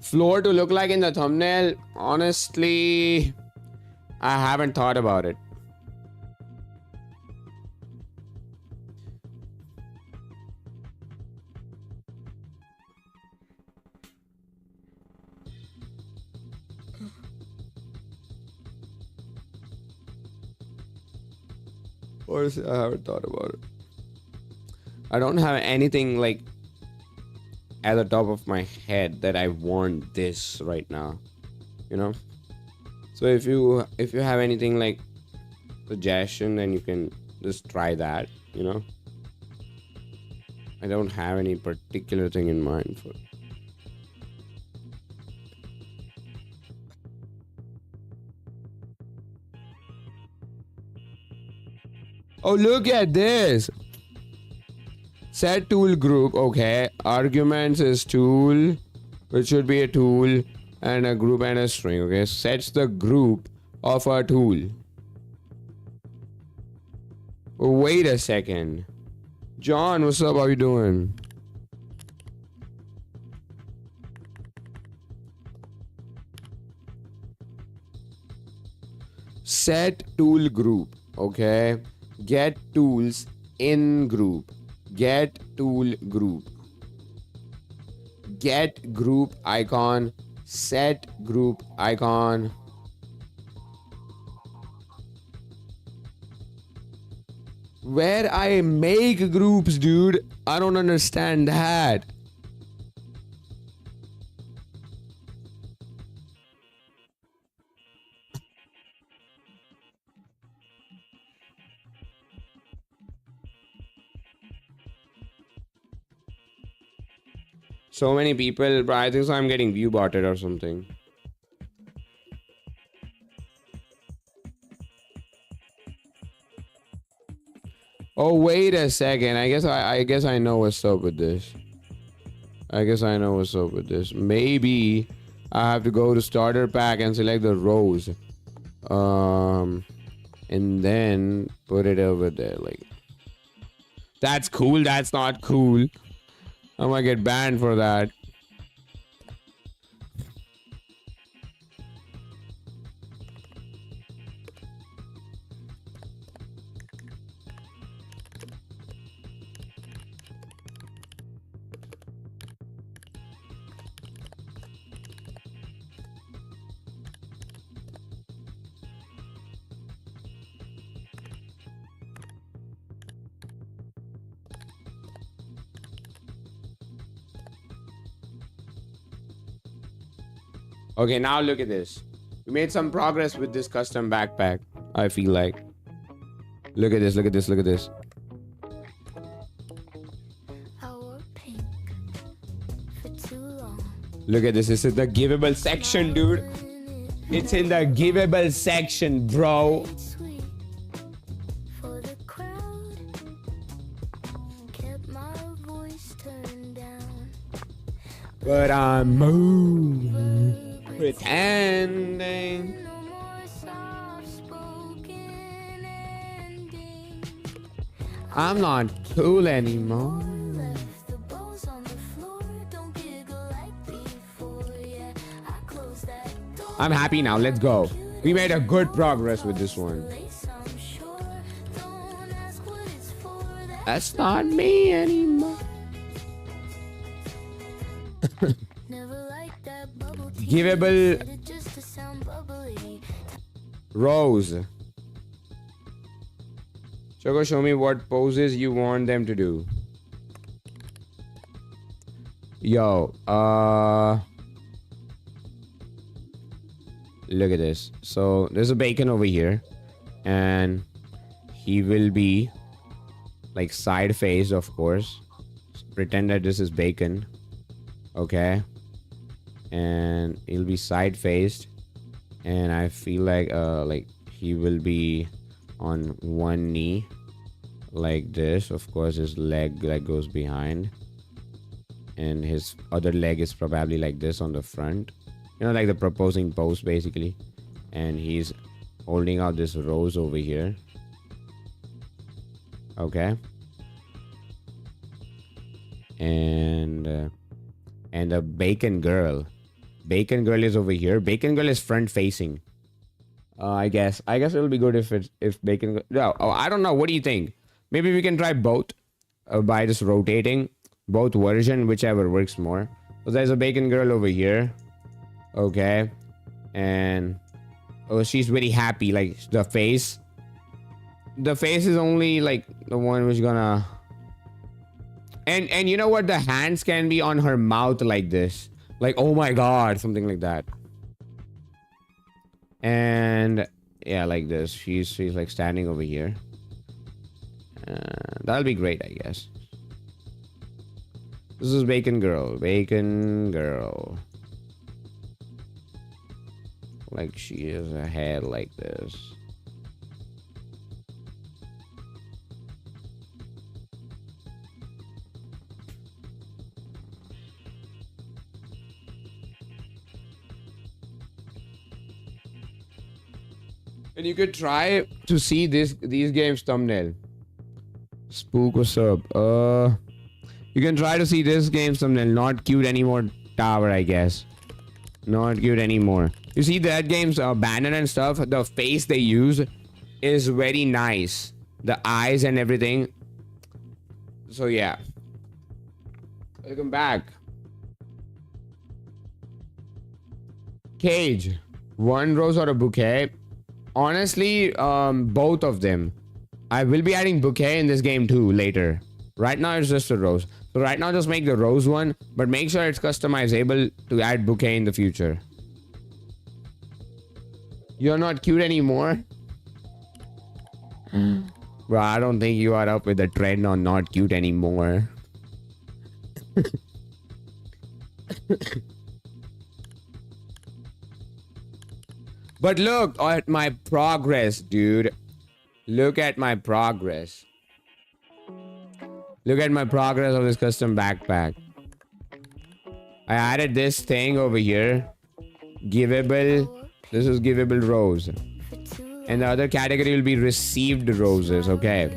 Floor to look like in the thumbnail. Honestly, I haven't thought about it. Honestly, I haven't thought about it. I don't have anything like at the top of my head that I want this right now, you know. So if you have anything like suggestion, then you can just try that, you know. I don't have any particular thing in mind for it. Oh, look at this. Set tool group. Okay. Arguments is tool, which should be a tool and a group and a string. Okay. Sets the group of a tool. Wait a second. John, what's up? How you doing? Set tool group. Okay. Get tools in group. Get tool group. Get group icon. Set group icon. Where I make groups, dude. I don't understand that. So many people, but I think so I'm getting view botted or something. Oh, wait a second. I guess I know what's up with this. Maybe I have to go to starter pack and select the rows. And then put it over there. Like, that's cool. That's not cool. I might get banned for that. Okay, now look at this. We made some progress with this custom backpack, I feel like. Look at this, look at this, look at this. Our pink for too long. Look at this. This is the giveable section, dude. It's in the giveable section, bro. Sweet for the crowd. Kept my voice turned down. But I'm moving, pretending. No more soft-spoken ending. I'm not cool anymore. Left the balls on the floor. Don't giggle like before. Yeah, I closed that door. I'm happy now. Let's go. We made a good progress with this one. Lace, I'm sure. Don't ask what it's for. That's not me anymore. Never liked that bubble tea. Giveable Said it just to sound bubbly. rows. Choco, show me what poses you want them to do. Yo, look at this. So there's a bacon over here, and he will be like side faced, of course. Pretend that this is bacon, okay? And he'll be side faced, and I feel like he will be on one knee like this. Of course, his leg like goes behind, and his other leg is probably like this on the front, you know, like the proposing pose basically. And he's holding out this rose over here, okay? And the bacon girl is over here. Bacon girl is front facing. I guess it'll be good if bacon. No, I don't know. What do you think? Maybe we can try both by just rotating both version, whichever works more. So there's a bacon girl over here, okay, and oh, she's very happy. Like the face is only like the one which gonna. And you know what? The hands can be on her mouth like this, like oh my god, something like that. And yeah, like this. She's like standing over here. That'll be great, I guess. This is bacon girl. Like she has a head like this. And you could try to see these games thumbnail. Spook, what's up? You can try to see this game's thumbnail. Not cute anymore tower, I guess. Not cute anymore. You see that game's banner and stuff? The face they use is very nice. The eyes and everything. So yeah. Welcome back. Cage. One rose or a bouquet? Honestly, both of them. I will be adding bouquet in this game too later. Right now it's just a rose. So right now just make the rose one, but make sure it's customizable to add bouquet in the future. You're not cute anymore? Bro, I don't think you are up with the trend on not cute anymore. But look at my progress, dude. Look at my progress. Look at my progress of this custom backpack. I added this thing over here. Giveable. This is giveable rose. And the other category will be received roses, okay?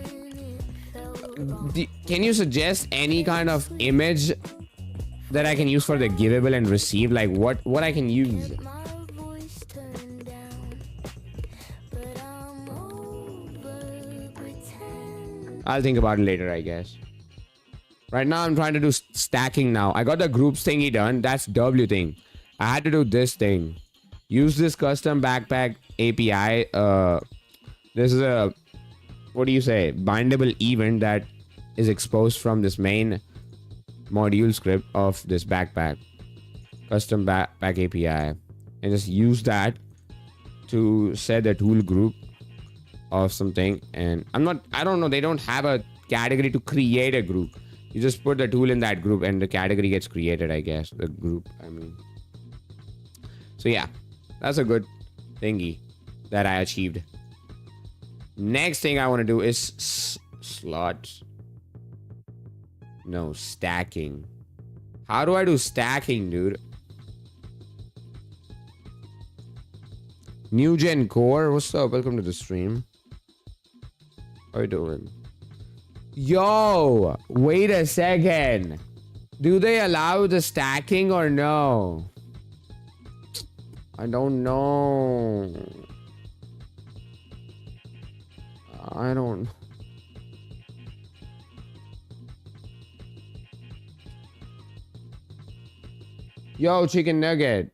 Can you suggest any kind of image that I can use for the giveable and receive? Like what I can use? I'll think about it later, I guess. Right now, I'm trying to do stacking now. I got the groups thingy done. That's W thing. I had to do this thing. Use this custom backpack API. This is a, what do you say? Bindable event that is exposed from this main module script of this backpack. Custom backpack API. And just use that to set the tool group of something. And I don't know, they don't have a category to create a group. You just put the tool in that group and the category gets created, I guess. The group, I mean. So yeah, that's a good thingy that I achieved. Next thing I want to do is slots. No, stacking. How do I do stacking, dude? New Gen Core, what's up? Welcome to the stream. How you doing? Yo, wait a second. Do they allow the stacking or no? I don't know. I don't. Yo, chicken nugget.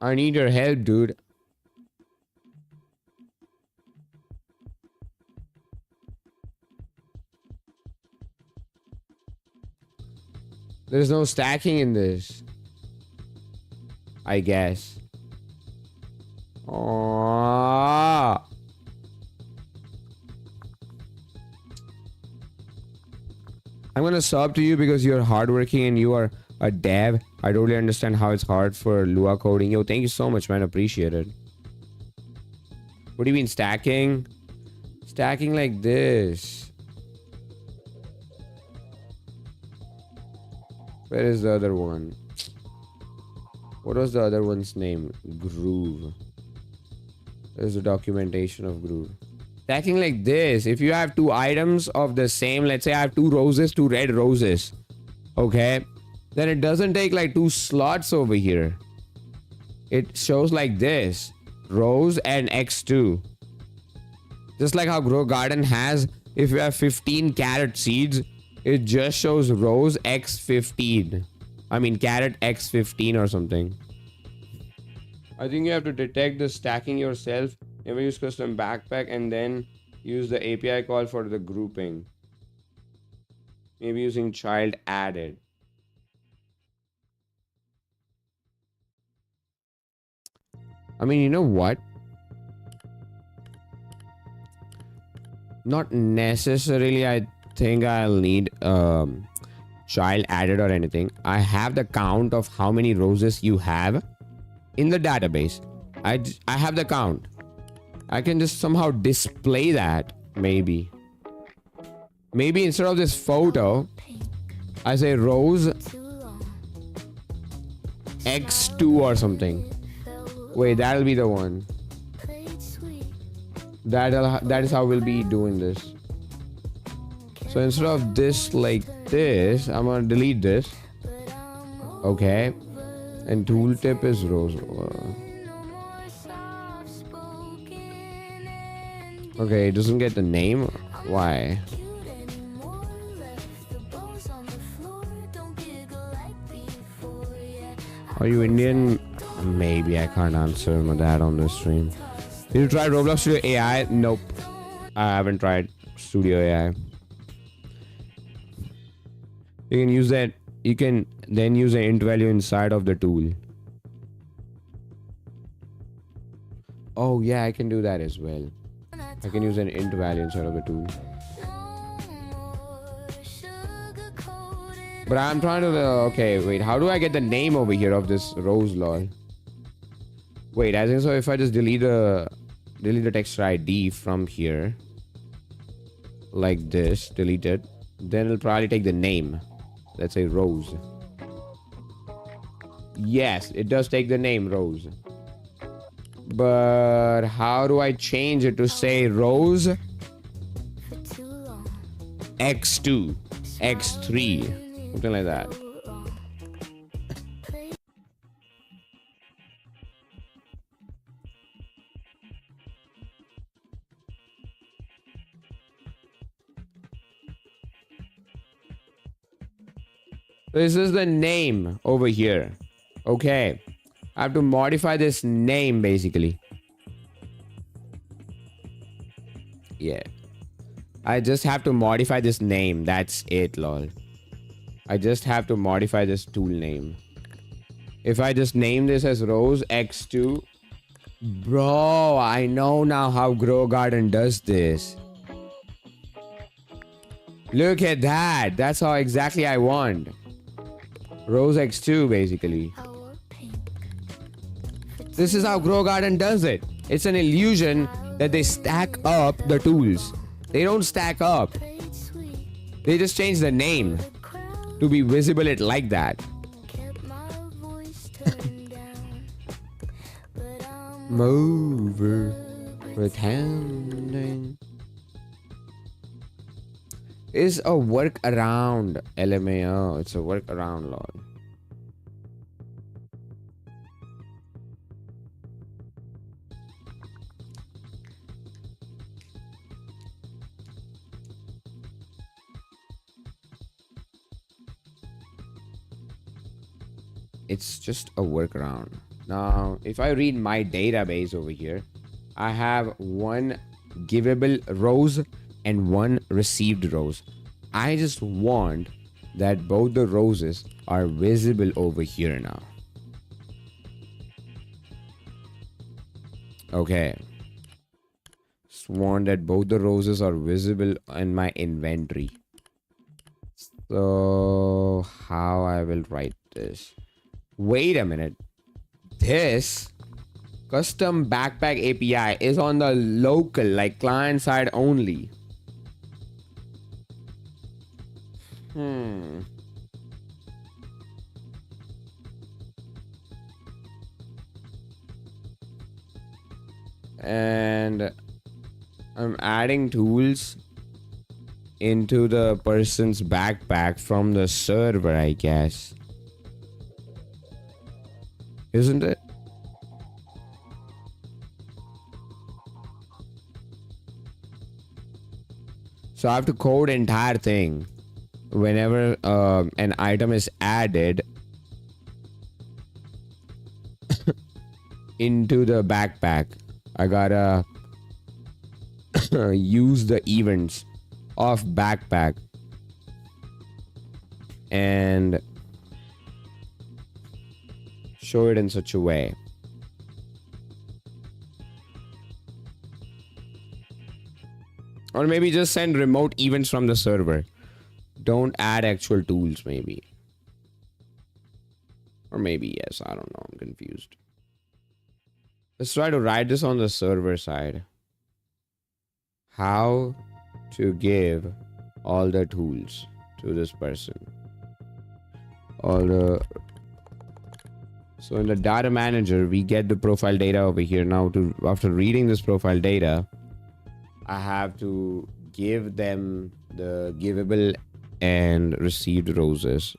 I need your help, dude. There's no stacking in this. I guess. Oh. I'm gonna sub to you because you're hardworking and you are a dev. I totally understand how it's hard for Lua coding. Yo, thank you so much, man. Appreciate it. What do you mean stacking? Stacking like this. Where is the other one? What was the other one's name? Groove. There's the documentation of Groove. Stacking like this. If you have two items of the same, let's say I have two roses, two red roses. Okay. Then it doesn't take like two slots over here. It shows like this. Rose and X2. Just like how Grow Garden has, if you have 15 carrot seeds, it just shows rose X15. I mean carrot X15 or something. I think you have to detect the stacking yourself. Never use custom backpack and then use the API call for the grouping. Maybe using child added. I mean, you know what? Not necessarily I think I'll need child added or anything. I have the count of how many roses you have in the database. I have the count. I can just somehow display that. Maybe instead of this photo, I say rose X2 or something. Wait, that'll be the one. That is how we'll be doing this. So instead of this like this, I'm gonna delete this. Okay. And tooltip is rose. Okay, it doesn't get the name. Why? Are you Indian? Maybe. I can't answer that on this stream. Did you try Roblox Studio AI? Nope. I haven't tried Studio AI. You can use that. You can then use an int value inside of the tool. Oh yeah, I can do that as well. I can use an int value inside of the tool. But I'm trying to... okay, wait. How do I get the name over here of this rose lol? Wait, I think so. If I just delete the text ID from here, like this, delete it, then it'll probably take the name. Let's say Rose. Yes, it does take the name Rose. But how do I change it to say Rose X2, X3, something like that? This is the name over here. Okay. I have to modify this name basically. Yeah. I just have to modify this name. That's it, lol. I just have to modify this tool name. If I just name this as Rose X2. Bro, I know now how Grow Garden does this. Look at that. That's how exactly I want. Rose X2 basically. This is how Grow Garden does it. It's an illusion that they stack up the tools. They don't stack up. They just change the name to be visible it like that. Mover pretending is a workaround. LMAO. It's a workaround, lol. It's just a workaround. Now, if I read my database over here, I have one givable rose and one received rose. I just want that both the roses are visible over here now. Okay. Just want that both the roses are visible in my inventory. So, how I will write this? Wait a minute. This custom backpack API is on the local, like client side only. And I'm adding tools into the person's backpack from the server, I guess. Isn't it? So I have to code entire thing whenever an item is added into the backpack. I gotta use the events of backpack and show it in such a way. Or maybe just send remote events from the server. Don't add actual tools, maybe. Or maybe yes, I don't know, I'm confused. Let's try to write this on the server side. How to give all the tools to this person. So in the data manager, we get the profile data over here. Now after reading this profile data, I have to give them the givable and received roses.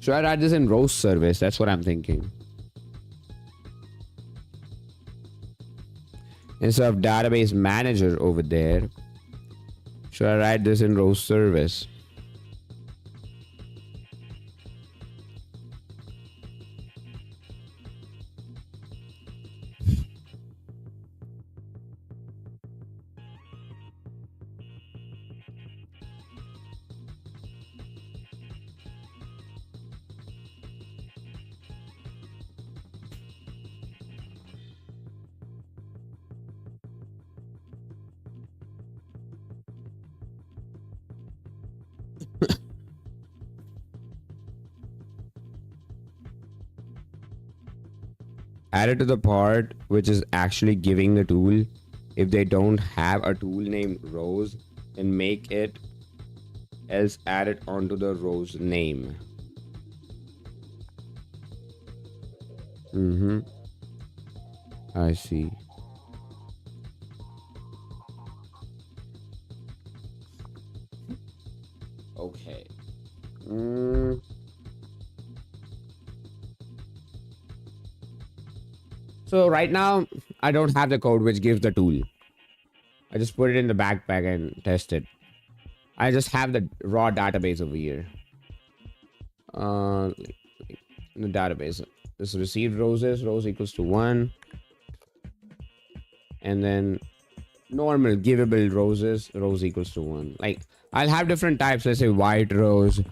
Should I write this in rose service? That's what I'm thinking. Instead of database manager over there, should I write this in rose service? Add it to the part which is actually giving the tool. If they don't have a tool named rose, then make it, else add it onto the rose name. I see. Okay. So right now, I don't have the code which gives the tool. I just put it in the backpack and test it. I just have the raw database over here. The database. This received roses, rose equals to 1. And then normal givable roses, rose equals to 1. Like, I'll have different types. Let's say white rose,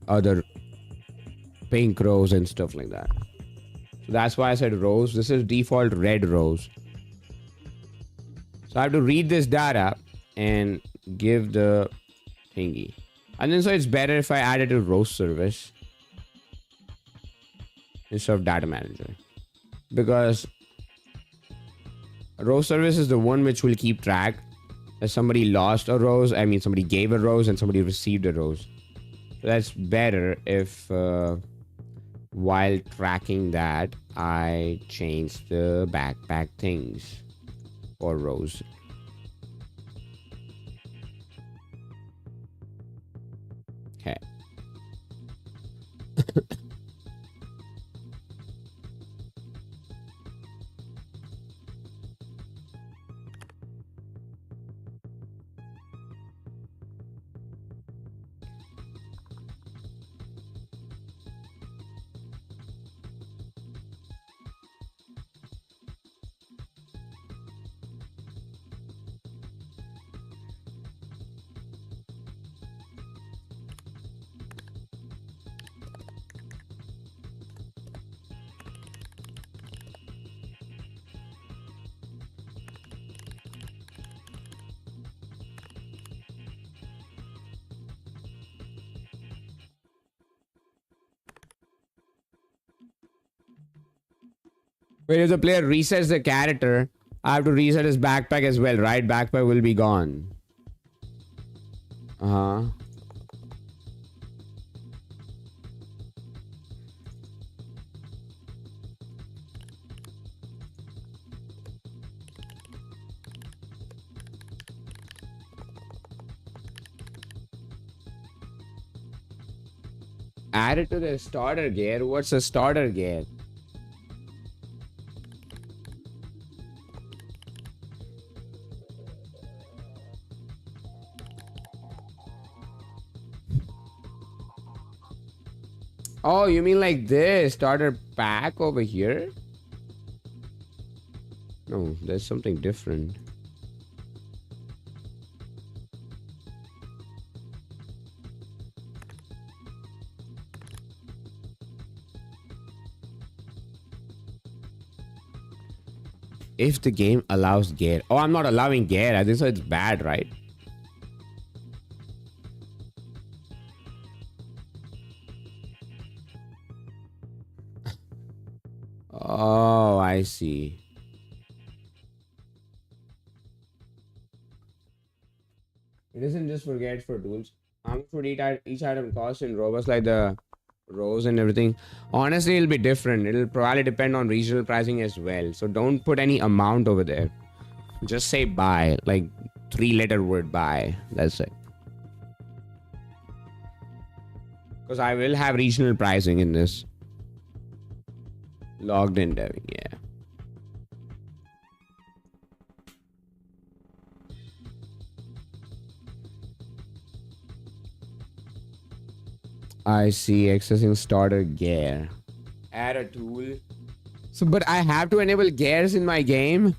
other pink rose, and stuff like that. So that's why I said rose. This is default red rose. So I have to read this data and give the thingy. And then so it's better if I add it to rose service instead of data manager. Because rose service is the one which will keep track. If somebody lost a rose, I mean somebody gave a rose and somebody received a rose. So that's better if while tracking that, I change the backpack things for rose. Okay. Wait, if the player resets the character, I have to reset his backpack as well, right? Backpack will be gone. Add it to the starter gear. What's a starter gear? Oh, you mean like this starter pack over here? No, there's something different. If the game allows gear. Oh, I'm not allowing gear. I think so it's bad, right? Oh, I see. It isn't just for gets for tools. How much would each item cost in Robust, like the rows and everything? Honestly, it'll be different. It'll probably depend on regional pricing as well. So don't put any amount over there. Just say buy, like 3-letter word buy. That's it. Because I will have regional pricing in this. Logged in deving, yeah. I see. Accessing starter gear. Add a tool. So, but I have to enable gears in my game?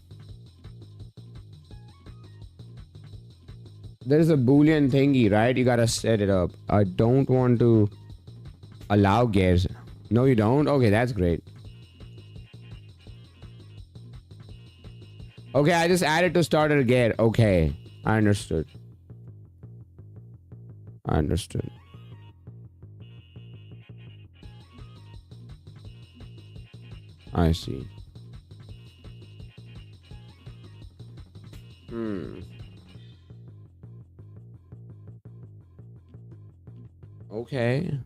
There's a boolean thingy, right? You gotta set it up. I don't want to allow gears. No, you don't? Okay, that's great. Okay, I just added to starter gear. Okay, I understood. I understood. I see. Okay.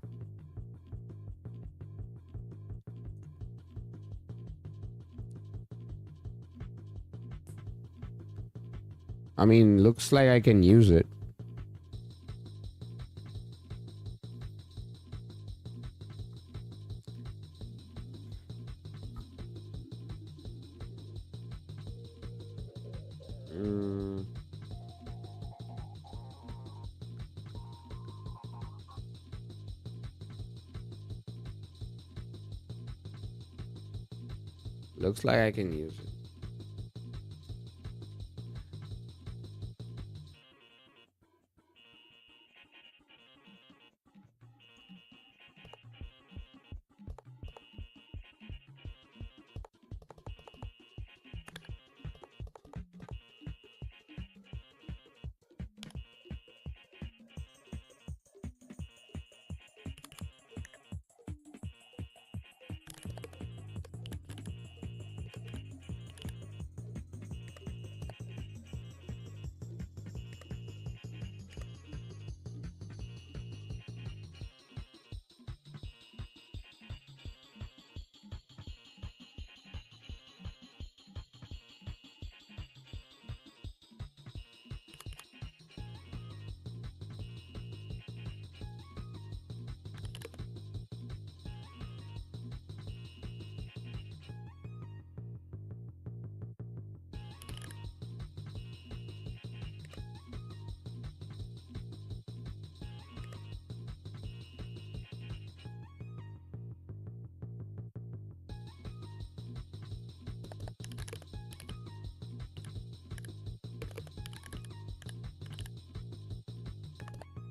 I mean, looks like I can use it. Looks like I can use it.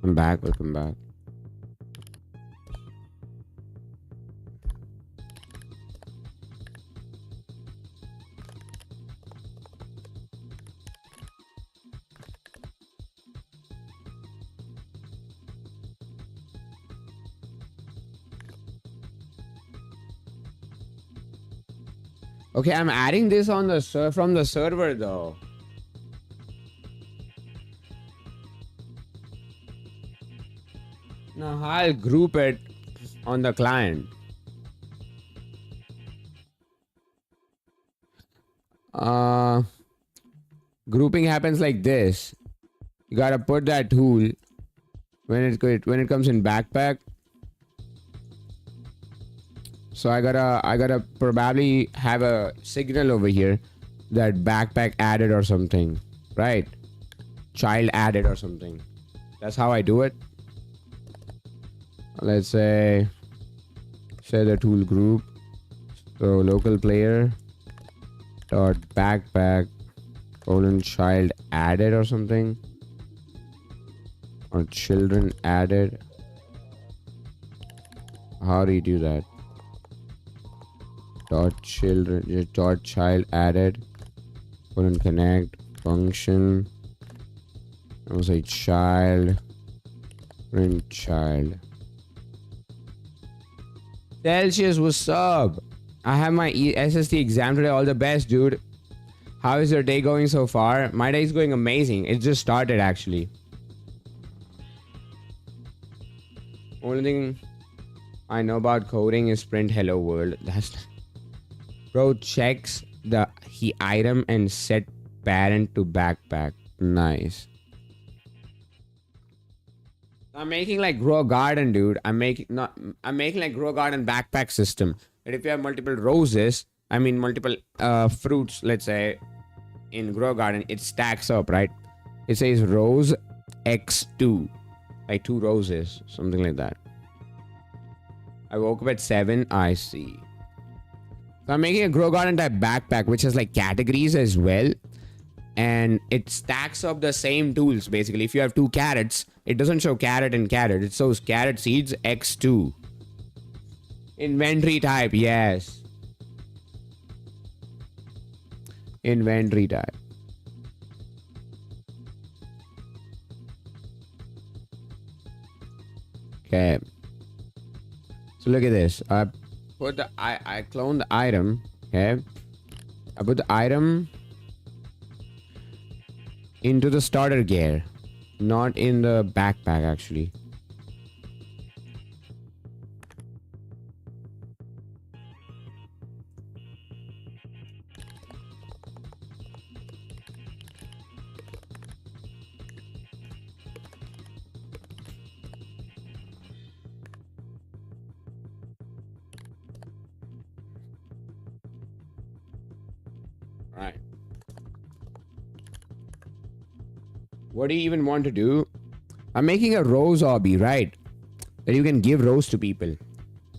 I'm back. Welcome back. Okay, I'm adding this on the from the server though. Now I'll group it on the client. Grouping happens like this. You gotta put that tool when it comes in backpack. So I gotta probably have a signal over here that backpack added or something, right? Child added or something. That's how I do it. Let's say the tool group. So local player dot backpack colon child added or something, or children added. How do you do that? Dot children dot child added colon connect function. I was say child print child. Celsius, what's up? I have my SST exam today. All the best, dude. How is your day going so far? My day is going amazing. It just started actually. Only thing I know about coding is print hello world. That's bro checks the item and set parent to backpack. Nice. I'm making like grow a garden, dude. I'm making like grow a garden backpack system. And if you have multiple roses, I mean multiple fruits, let's say in grow garden, it stacks up, right? It says rose x2, like 2 roses, something like that. I woke up at 7. I see. So I'm making a grow garden type backpack, which has like categories as well. And it stacks up the same tools, basically. If you have 2 carrots, it doesn't show carrot and carrot. It shows carrot seeds x2. Inventory type, yes. Inventory type. Okay. So look at this. I cloned the item. Okay. I put the item into the starter gear, not in the backpack actually. Right. What do you even want to do? I'm making a rose obby, right? That you can give rose to people.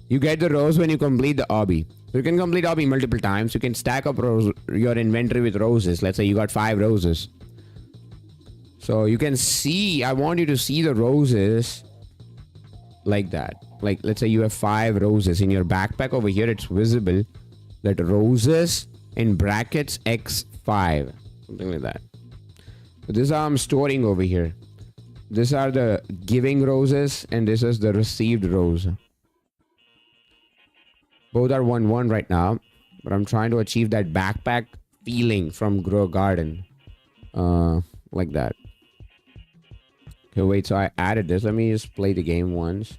You get the rose when you complete the obby. So you can complete obby multiple times. You can stack up your inventory with roses. Let's say you got 5 roses. So you can see, I want you to see the roses like that. Like, let's say you have 5 roses in your backpack over here. It's visible that roses in brackets x5. Something like that. So this is how I'm storing over here. These are the giving roses and this is the received rose. Both are 1-1 right now. But I'm trying to achieve that backpack feeling from Grow Garden. Like that. Okay, wait, so I added this. Let me just play the game once.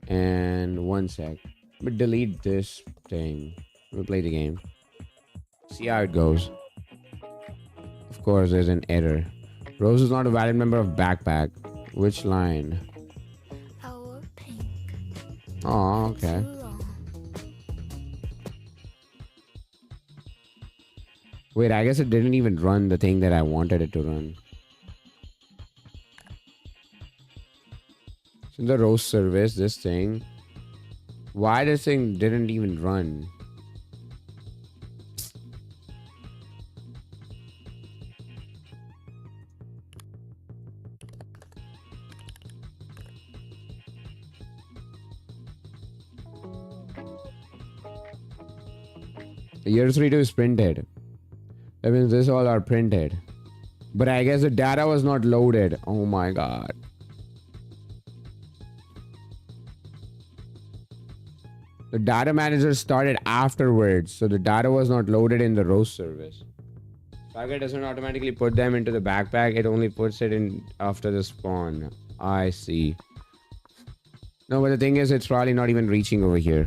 And 1 sec. But delete this thing. Let me play the game. See how it goes. Of course, there's an error. Rose is not a valid member of backpack. Which line? Our pink. Oh, okay. Wait, I guess it didn't even run the thing that I wanted it to run. So in the rose service, this thing. Why this thing didn't even run? The year 32 is printed. That means this all are printed. But I guess the data was not loaded. Oh my god. The data manager started afterwards. So the data was not loaded in the roast service. Swagger doesn't automatically put them into the backpack. It only puts it in after the spawn. I see. No, but the thing is, it's probably not even reaching over here.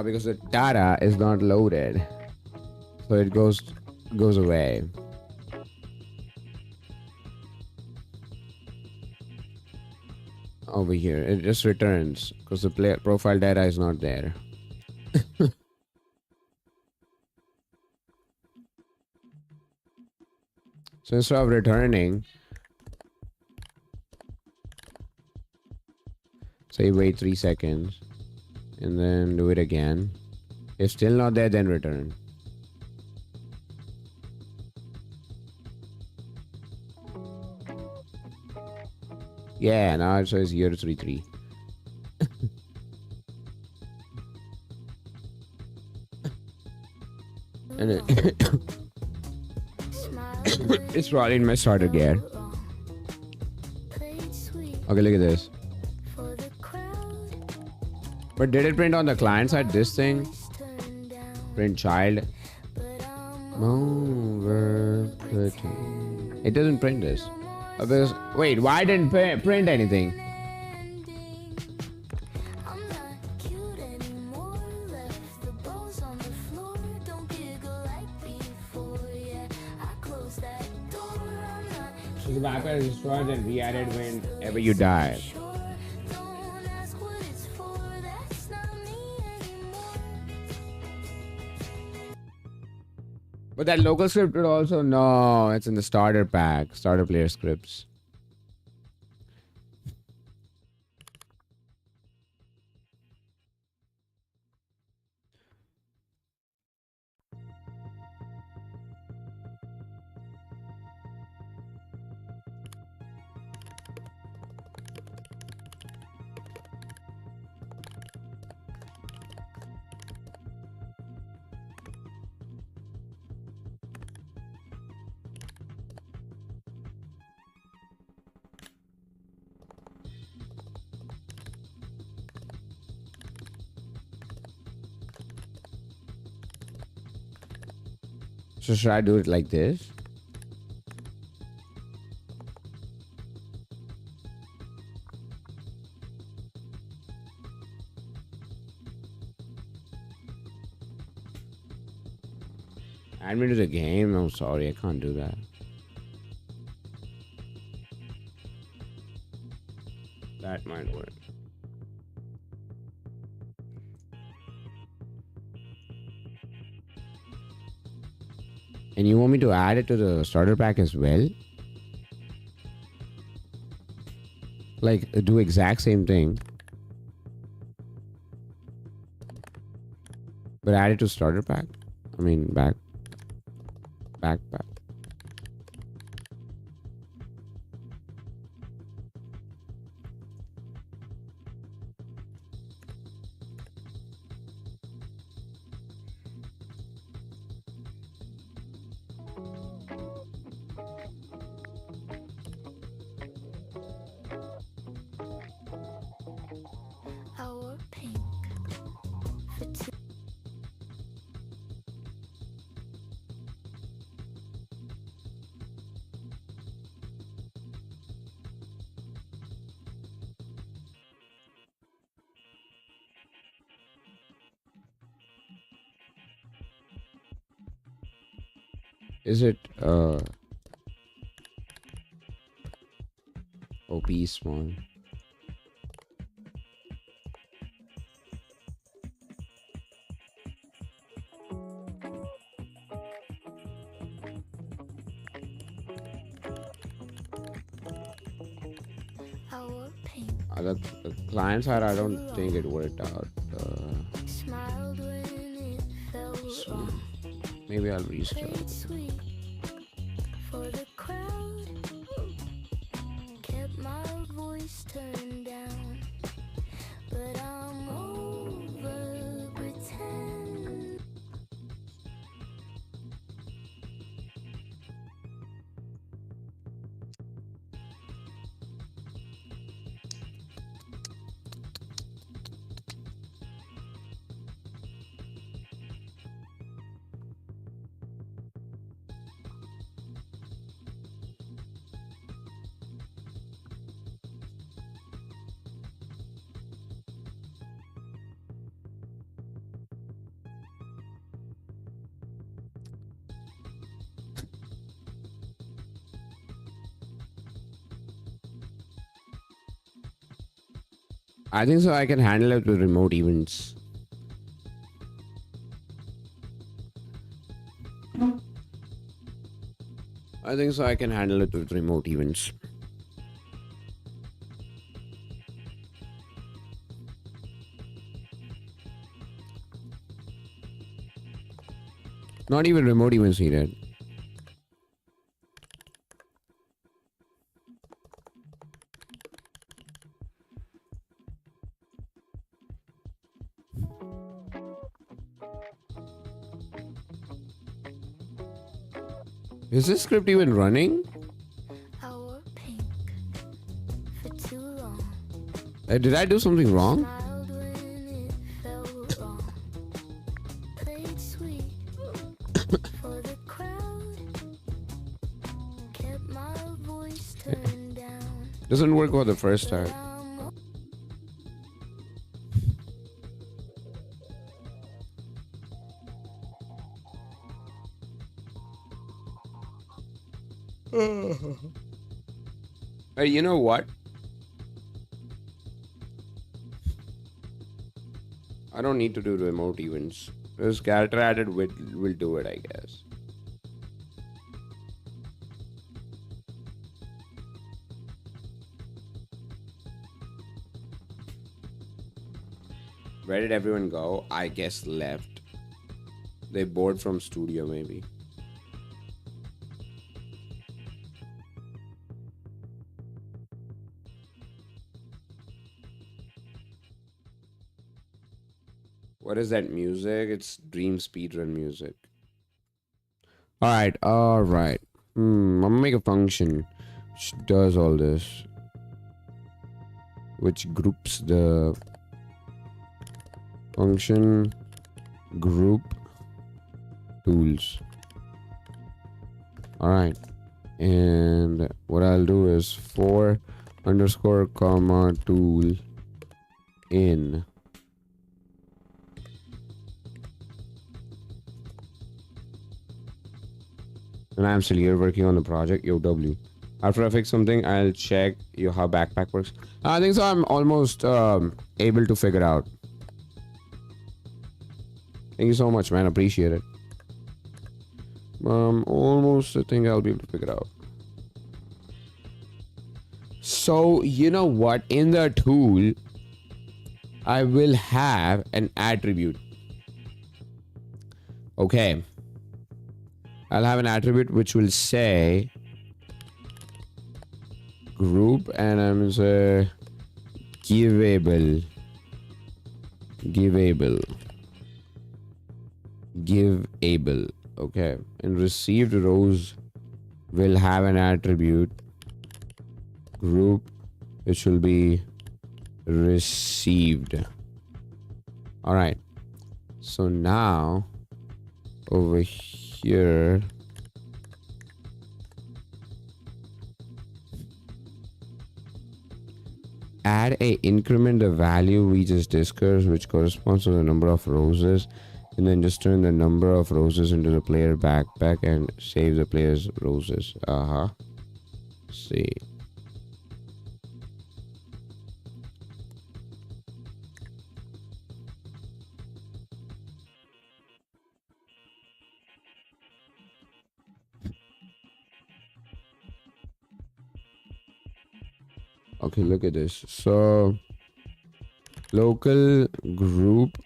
Because the data is not loaded, so it goes away. Over here, it just returns because the player profile data is not there. So instead of returning, say wait 3 seconds. And then do it again. If still not there, then return. Yeah, now it says year 33. And it's probably in my starter gear. Okay, look at this. But did it print on the client side, this thing? Print child. Over 13. It doesn't print this. Wait, why didn't print anything? I'm not cute anymore. Left the balls on the floor. Don't giggle like before. Yeah, I closed that door. I'm not So the backpack is destroyed and re-added whenever you die. sure. Don't ask what it's for. That's not me anymore. But that local script would also no, it's in the starter pack, starter player scripts. So should I do it like this? Add me to the game? I'm sorry, I can't do that. That might work. And you want me to add it to the starter pack as well? Like, do exact same thing. But add it to starter pack? I mean, backpack. I wore pink for two. Is it OP small? I wore pink. The client side, I don't think it worked out. Smiled when it felt wrong. Maybe I'll restart. Played sweet for the crowd. Kept my voice turned down. But I'm over pretend. I think so. I can handle it with remote events. I think so. I can handle it with remote events. Not even remote events needed. Is this script even running? I wore pink for too long. Did I do something wrong? Smiled when it felt wrong. Played sweet for the Doesn't work for the first time. Hey, you know what? I don't need to do remote events. This character added will do it, I guess. Where did everyone go? I guess left. They bored from studio maybe. What is that music? It's Dream Speedrun music. Alright. I'm gonna make a function which does all this. Which groups the function group tools. Alright. And what I'll do is for underscore comma tool in. And I'm still here working on the project. Yo, W. After I fix something, I'll check how backpack works. I think so. I'm almost able to figure out. Thank you so much, man. Appreciate it. Almost, I think I'll be able to figure it out. So, you know what? In the tool, I will have an attribute. Okay. I'll have an attribute which will say group, and I'm going to say giveable. Okay. And received rows will have an attribute group which will be received. All right. So now over here, add a increment the value we just discussed which corresponds to the number of roses, and then just turn the number of roses into the player backpack and save the player's roses. See. Okay, look at this. So local group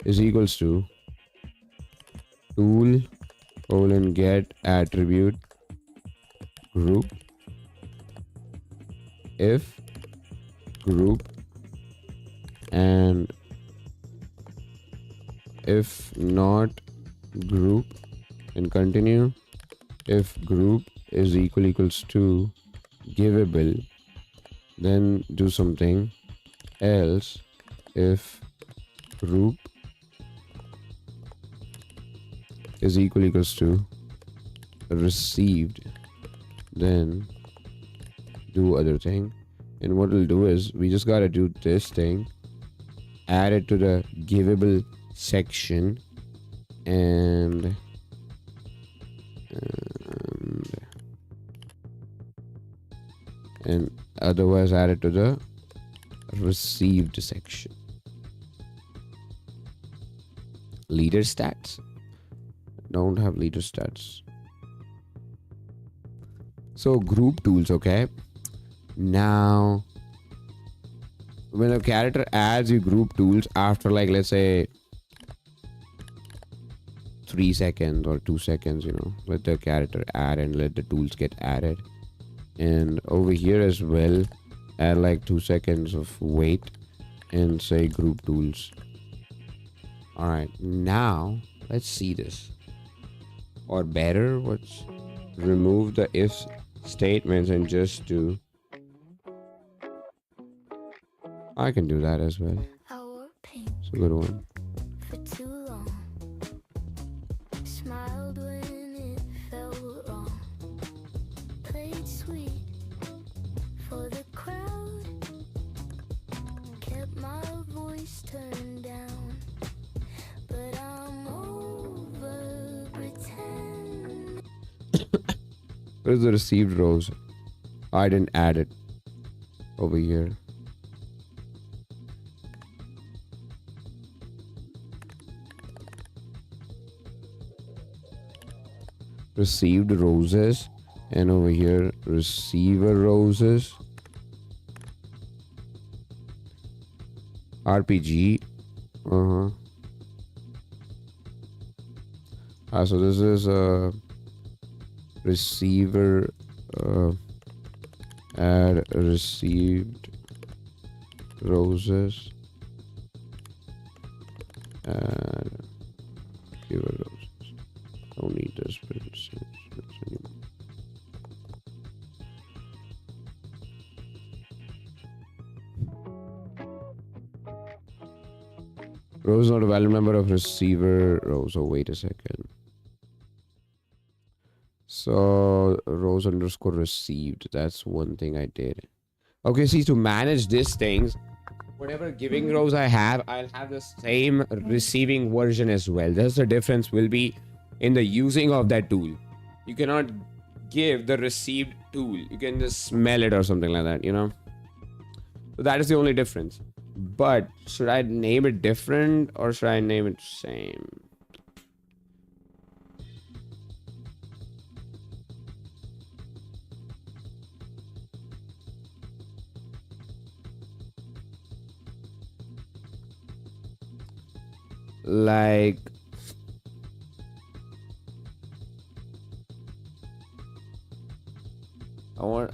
is equals to tool :get attribute group if group, and if not group, and continue if group is equals to giveable, then do something else if group is equals to received, then do other thing. And what we'll do is we just gotta do this thing, add it to the giveable section, and otherwise add it to the received section. Leader stats. Don't have leader stats. So group tools, okay. Now when a character adds you group tools after, like, let's say 3 seconds or 2 seconds, you know, let the character add and let the tools get added. And over here as well, add like 2 seconds of wait and say group tools. All right, now let's see this. Or better, let's remove the if statements and just do. I can do that as well. It's a good one. For too long, smiled when it felt wrong, played sweet Where's the received rows? I didn't add it over here. Received roses, and over here receiver roses. RPG. So this is a receiver. Add received roses. Add receiver roses. Don't need this anymore. Rose not a valid member of receiver rows. Oh, wait a second. So rows underscore received. That's one thing I did. Okay, see, to manage these things, whatever giving rows I have, I'll have the same receiving version as well. That's the difference will be in the using of that tool. You cannot give the received tool. You can just smell it or something like that, you know? So that is the only difference. But should I name it different or should I name it same? Like,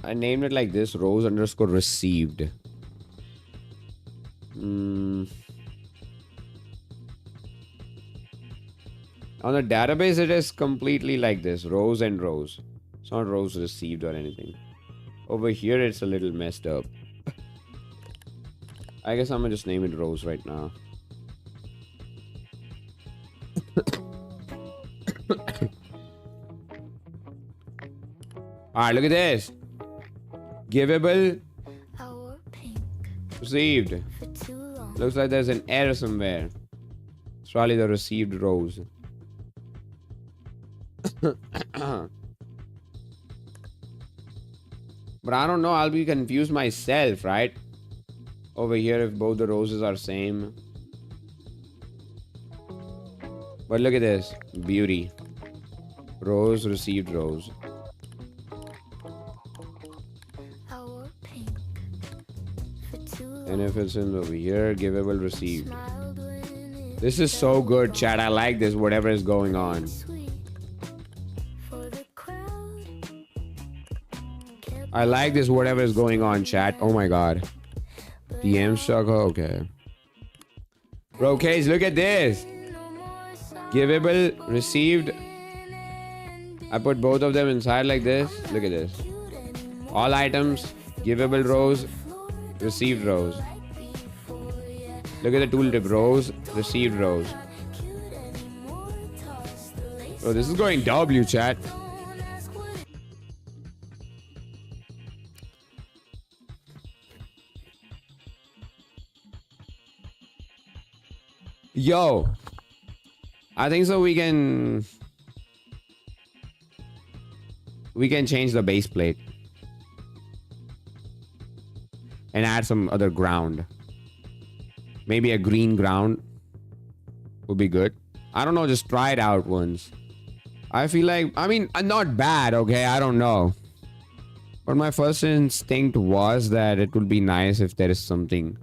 I named it like this, rows underscore received. On the database, it is completely like this, rows and rows. It's not rows received or anything. Over here, it's a little messed up. I guess I'm gonna just name it rows right now. Alright, look at this. Givable. Received. Looks like there's an error somewhere. It's probably the received rows. But I don't know. I'll be confused myself, right? Over here, if both the roses are same. But look at this. Beauty. Rows, received rows. And if it's in over here, givable received. This is so good, chat. I like this, whatever is going on. I like this, whatever is going on, chat. Oh my god. DM struggle, okay. Bro, Case, look at this. Givable, received. I put both of them inside like this. Look at this. All items, givable rows, received rows. Look at the tooltip. Rows, received rows. Oh, this is going W, chat. Yo. I think so we can change the base plate. And add some other ground. Maybe a green ground would be good. I don't know, just try it out once. I feel like, I mean, not bad, okay? I don't know. But my first instinct was that it would be nice if there is something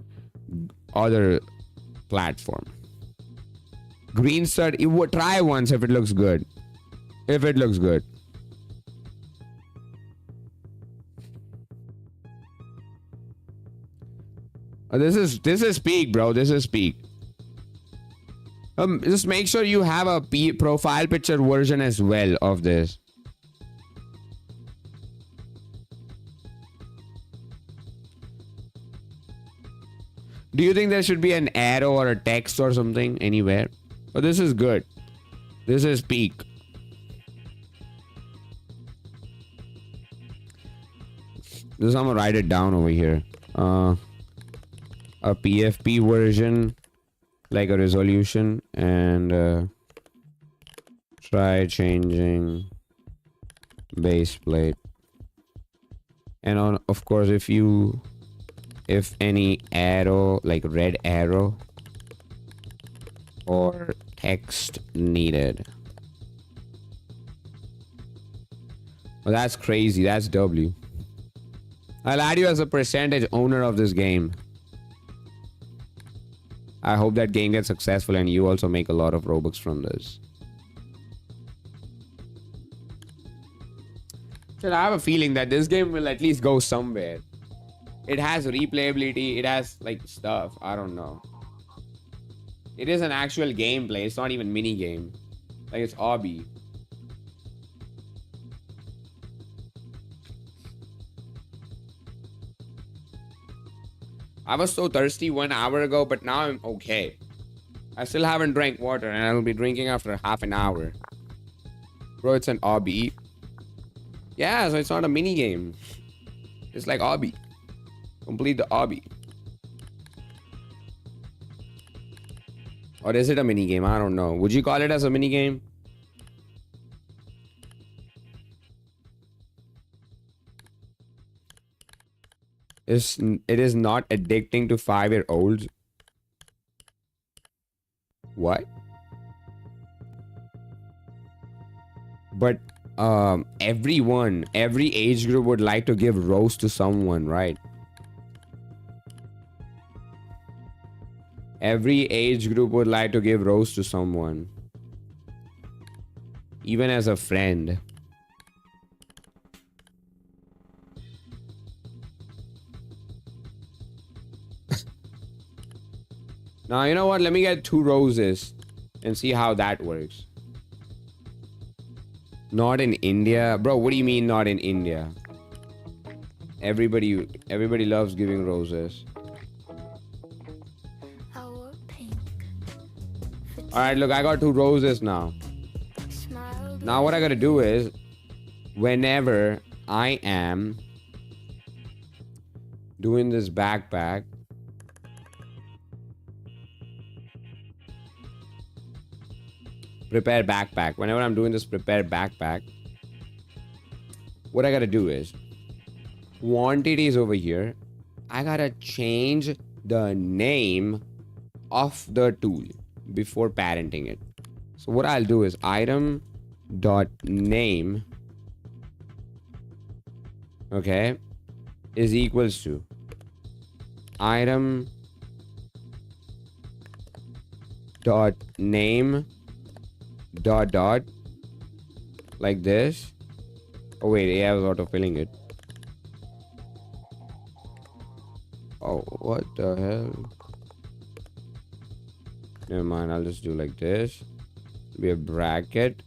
other platform. Green stud, it would try once if it looks good. If it looks good. This is peak, bro. This is peak. Just make sure you have a profile picture version as well of this. Do you think there should be an arrow or a text or something anywhere? Oh, this is good. This is peak. This I'm gonna write it down over here. A PFP version, like a resolution, and try changing base plate. And on, of course, if any arrow, like red arrow or text needed. Well, that's crazy. That's W. I'll add you as a percentage owner of this game. I hope that game gets successful and you also make a lot of Robux from this. So I have a feeling that this game will at least go somewhere. It has replayability. It has like stuff. I don't know. It is an actual gameplay. It's not even mini game. Like it's OBBY. I was so thirsty 1 hour ago, but now I'm okay. I still haven't drank water and I'll be drinking after half an hour. Bro, it's an OBBY. Yeah, so it's not a mini game. It's like OBBY. Complete the OBBY. Or is it a mini game? I don't know. Would you call it as a mini game? It is not addicting to 5-year-olds. What? But every age group would like to give rose to someone, right? Every age group would like to give rose to someone. Even as a friend. Now, you know what? Let me get 2 roses and see how that works. Not in India. Bro, what do you mean not in India? Everybody loves giving roses. Alright, look, I got 2 roses now. Now what I gotta do is, whenever I am doing this backpack, prepare backpack. Whenever I'm doing this prepare backpack, what I gotta do is, quantities over here, I gotta change the name of the tool before parenting it. So what I'll do is item dot name, okay, is equals to item dot name dot like this. Oh wait, AI was auto-filling it. Oh, what the hell? Never mind, I'll just do like this. Be a bracket.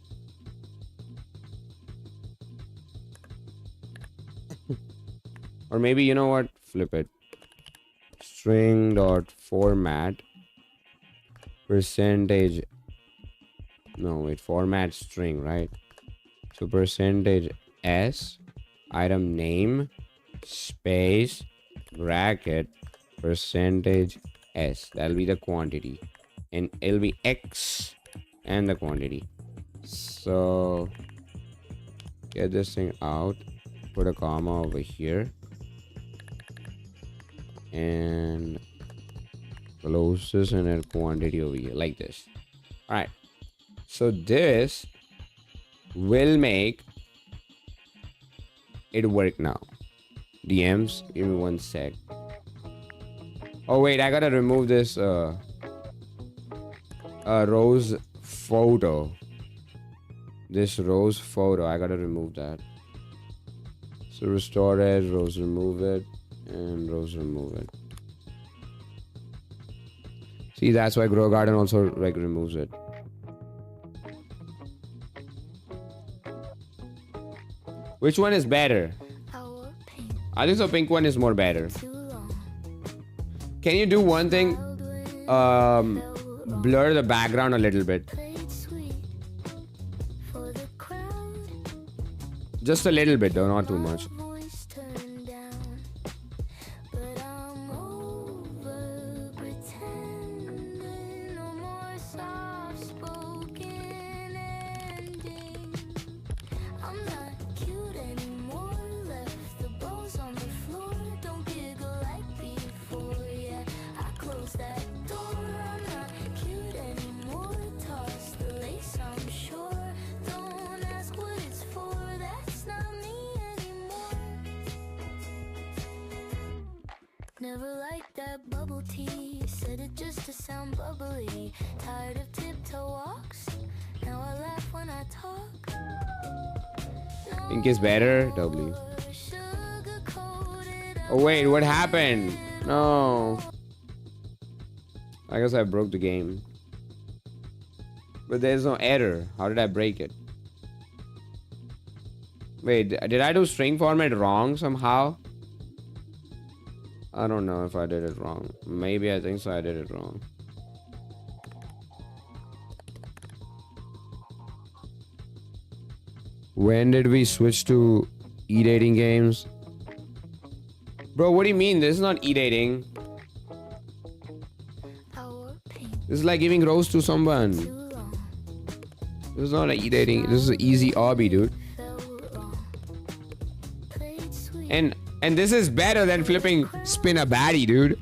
Or maybe, you know what? Flip it. String dot format percentage. No, wait, format string, right? So percentage S, item name, space, bracket, percentage S. That'll be the quantity. And it'll be X and the quantity. So get this thing out, put a comma over here, and close this and a quantity over here, like this. Alright. So this will make it work now. DMs, give me 1 sec. Oh wait, I gotta remove this rose photo. This rose photo, I gotta remove that. So restore as rose, remove it, and rose, remove it. See, that's why Grow Garden also like removes it. Which one is better? I think the pink one is more better. Can you do one thing? Blur the background a little bit. Just a little bit though, not too much. never liked that bubble tea. Said it just to sound bubbly. Tired of tiptoe walks. Now I laugh when I talk. Pink is better. W. Oh wait, what happened? No. I guess I broke the game. But there's no error. How did I break it? Wait, did I do string format wrong somehow? I don't know if I did it wrong. Maybe I think so I did it wrong. When did we switch to e-dating games? Bro, what do you mean? This is not e-dating. This is like giving rose to someone. This is not an e-dating. This is an easy obby, dude. And this is better than flipping spin a baddie, dude.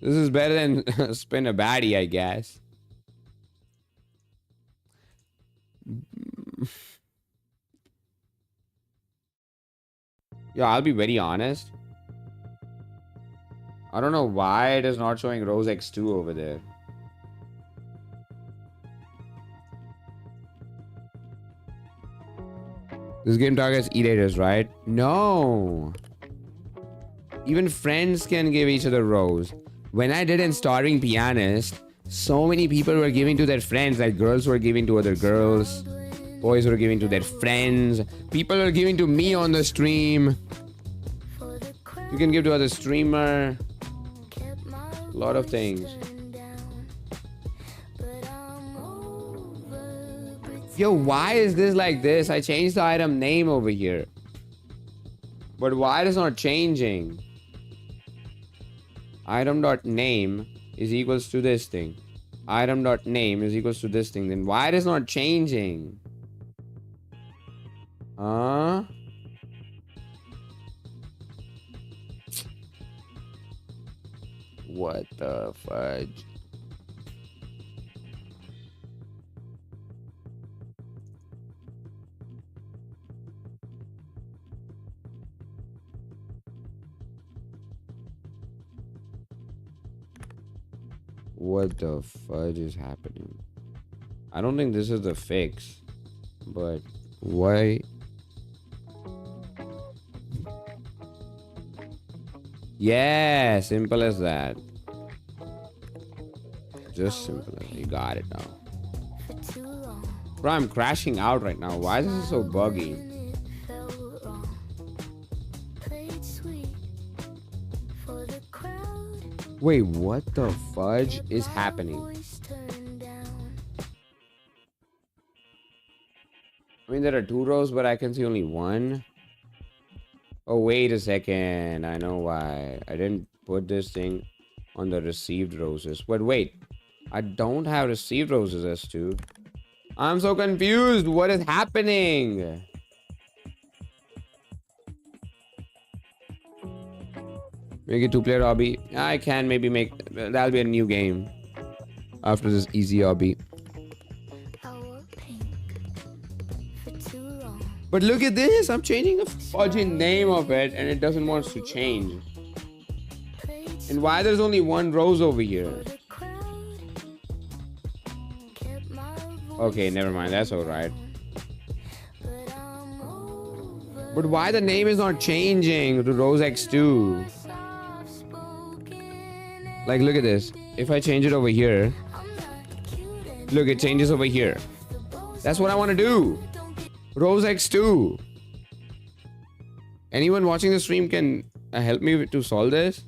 This is better than spin a baddie, I guess. Yeah, I'll be very honest. I don't know why it is not showing Rose X2 over there. This game targets e-daters, right? No. Even friends can give each other rose. When I did in starring pianist, so many people were giving to their friends. Like girls were giving to other girls. Boys were giving to their friends. People were giving to me on the stream. You can give to other streamer. A lot of things. Yo, why is this like this? I changed the item name over here. But why is it not changing? Item.name is equals to this thing. Item.name is equals to this thing. Then why it is not changing? Huh? What the fudge? What the fudge is happening? I don't think this is the fix. But why? Yeah, simple as that. Just simple as you got it now. Bro, I'm crashing out right now. Why is this so buggy? Wait, what the fudge is happening? I mean, there are two rows, but I can see only one. Oh, wait a second. I know why. I didn't put this thing on the received roses. But wait. I don't have received roses as two. I'm so confused. What is happening? Make it two-player obby. I can maybe make... That'll be a new game. After this easy obby. But look at this. I'm changing the fudging name of it. And it doesn't want to change. And why there's only one rose over here? Okay, never mind. That's alright. But why the name is not changing to Rose X2? Like, look at this. If I change it over here. Look, it changes over here. That's what I want to do. Rose X2. Anyone watching the stream can help me to solve this?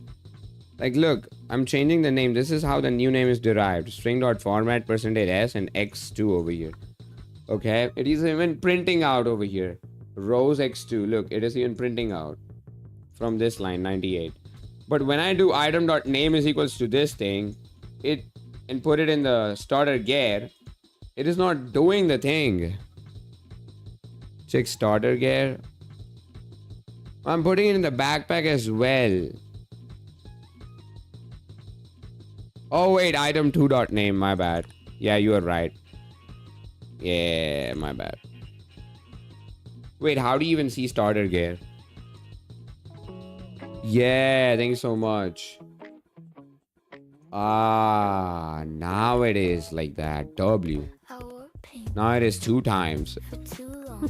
Like, look, I'm changing the name. This is how the new name is derived. String.format %s and x2 over here. Okay, it is even printing out over here. Rose x2. Look, it is even printing out from this line 98. But when I do item.name is equals to this thing, it and put it in the starter gear, it is not doing the thing. Check starter gear. I'm putting it in the backpack as well. Oh wait, item 2 dot name. My bad. Yeah, you are right. Yeah, my bad. Wait, how do you even see starter gear? Yeah, thank you so much. Ah, now it is like that. W. Our pink Now it is 2 times. for too long.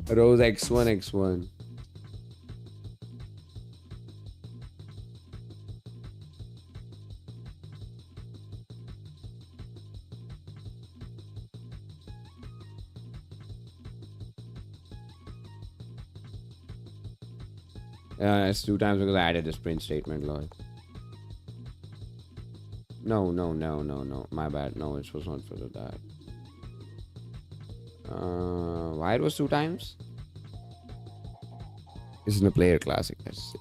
Rose X1, X1. It's 2 times because I added this print statement, Lord. No. My bad. No, it was not for that. Why it was 2 times? This is in the player classic. That's it.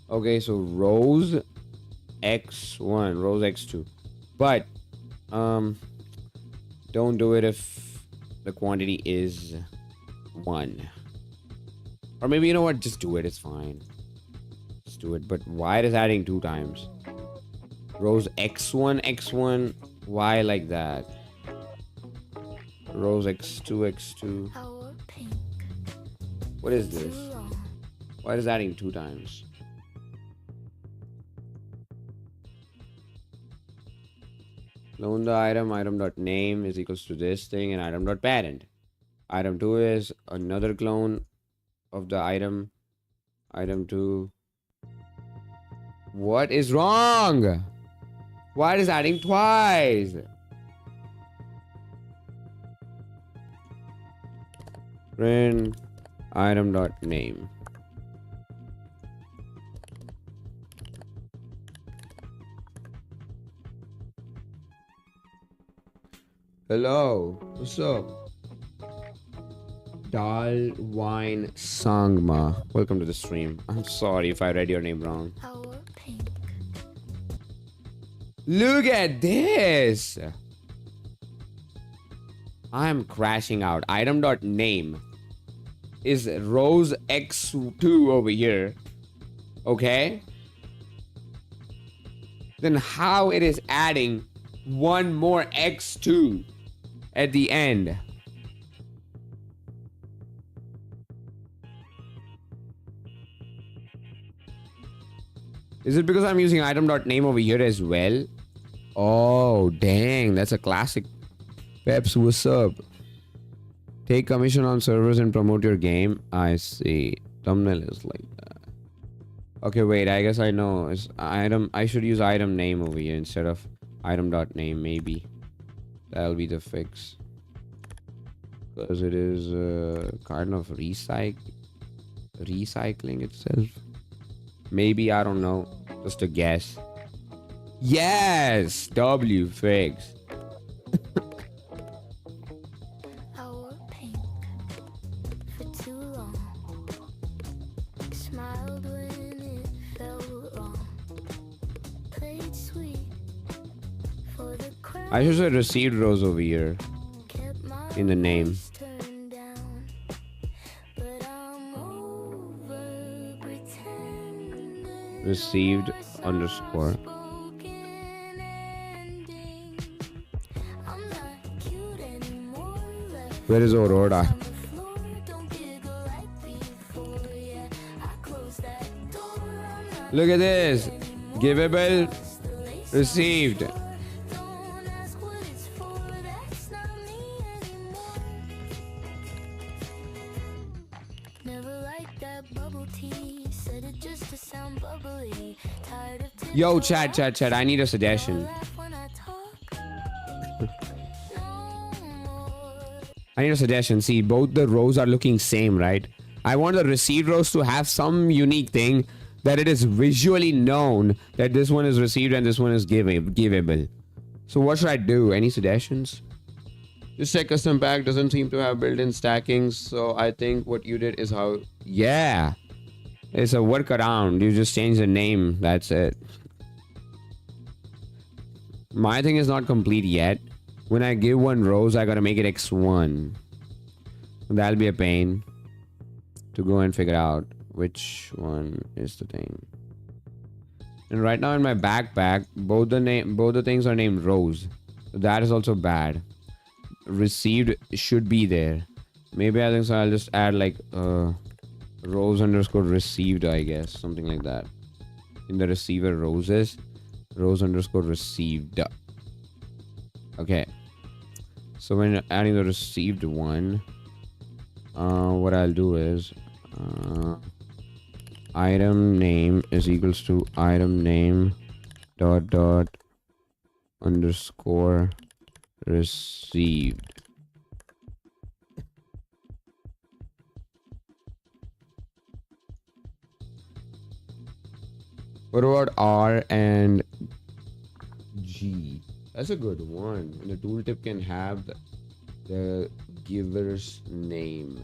Okay, so Rose X1, Rose X2. But don't do it if the quantity is 1. Or maybe, you know what, just do it, it's fine. Just do it. But why it is adding 2 times? Rose X1, X1. Why like that? Rose X2, X2. Our pink What is too this? long. Why is it adding 2 times? Clone the item dot name is equals to this thing, and item dot parent. Item 2 is another clone of the item. Item 2. What is wrong? Why is adding twice? Print item dot name. Hello, what's up? Dal Wine Sangma. Welcome to the stream. I'm sorry if I read your name wrong. Our pink Look at this. I'm crashing out. Item dot name is Rose X2 over here. Okay. Then how it is adding one more X2 at the end? Is it because I'm using item dot name over here as well? Oh, dang. That's a classic. Peps, what's up? Take commission on servers and promote your game. I see. Thumbnail is like that. Okay, wait. I guess I know. It's item. I should use item name over here instead of item dot name. Maybe that'll be the fix. Because it is kind of recycling itself. Maybe, I don't know. Just a guess. Yes! W fix. our pink for too long. Smiled when it felt wrong. Played sweet for the crowd. I should have received Rose over here Kept my in the name. voice turned down. But I'm over pretending. Received underscore. Spoken ending. I'm not cute anymore. Left Where is Aurora? on the floor. Don't giggle like before. Yeah, I closed that door. I'm not Look at this. Givable. just the lace Received. Don't ask what it's for. That's not me anymore. Never liked that bubble tea. Said it just to sound bubbly. Tired of Yo, chat. I need a suggestion. laugh when I talk. No more. I need a suggestion. See, both the rows are looking same, right? I want the received rows to have some unique thing that it is visually known that this one is received and this one is givable. So what should I do? Any suggestions? This set custom pack doesn't seem to have built-in stacking, so I think what you did is how... Yeah. It's a workaround. You just change the name. That's it. My thing is not complete yet. When I give one rose, I gotta make it X1. That'll be a pain to go and figure out which one is the thing. And right now in my backpack, both the things are named Rose. So that is also bad. Received should be there. Maybe I think so. I'll just add like Rose underscore received, I guess, something like that. In the receiver roses, Rose underscore received. Okay. So when adding the received one, what I'll do is item name is equals to item name dot underscore received. What about R and G? That's a good one. And the tooltip can have the giver's name.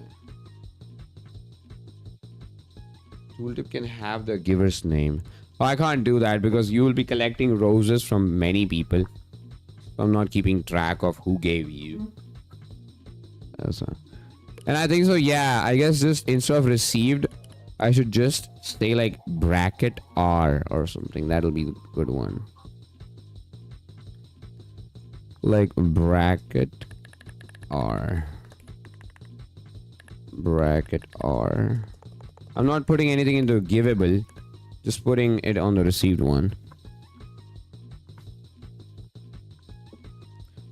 Tooltip can have the giver's name. Oh, I can't do that because you will be collecting roses from many people. So I'm not keeping track of who gave you. And I think so, yeah, I guess just instead of received, I should just say like bracket R or something. That'll be a good one. Like bracket R. Bracket R. I'm not putting anything into givable. Just putting it on the received one.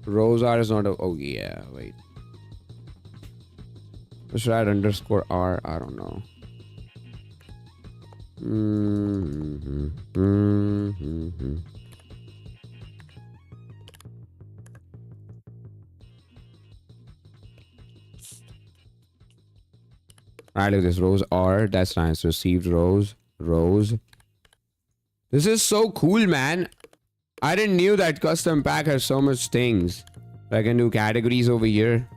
Rose R is not a... Oh yeah, wait. Should I add underscore R? I don't know. Alright, look at this. Rose R. That's nice. Received rose. Rose. This is so cool, man. I didn't knew that custom pack has so much things. I can do categories over here.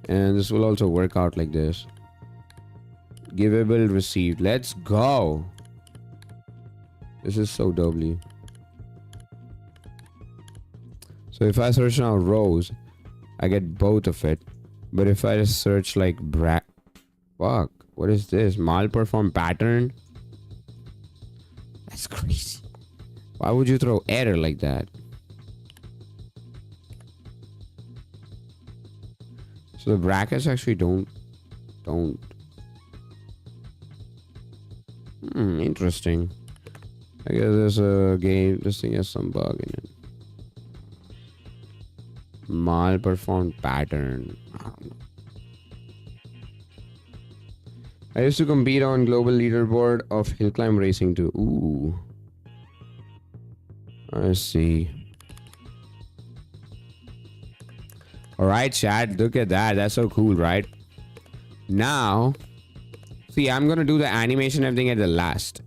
And this will also work out like this. Giveable received. Let's go. This is so doubly. So if I search now Rose, I get both of it. But if I just search like fuck, what is this? Malperform pattern? That's crazy. Why would you throw error like that? So the brackets actually don't. Interesting. I guess there's a game. This thing has some bug in it. Malperformed pattern. I used to compete on global leaderboard of hill climb racing too. Ooh. I see. Alright, chat. Look at that. That's so cool, right? Now, see, I'm gonna do the animation and everything at the last.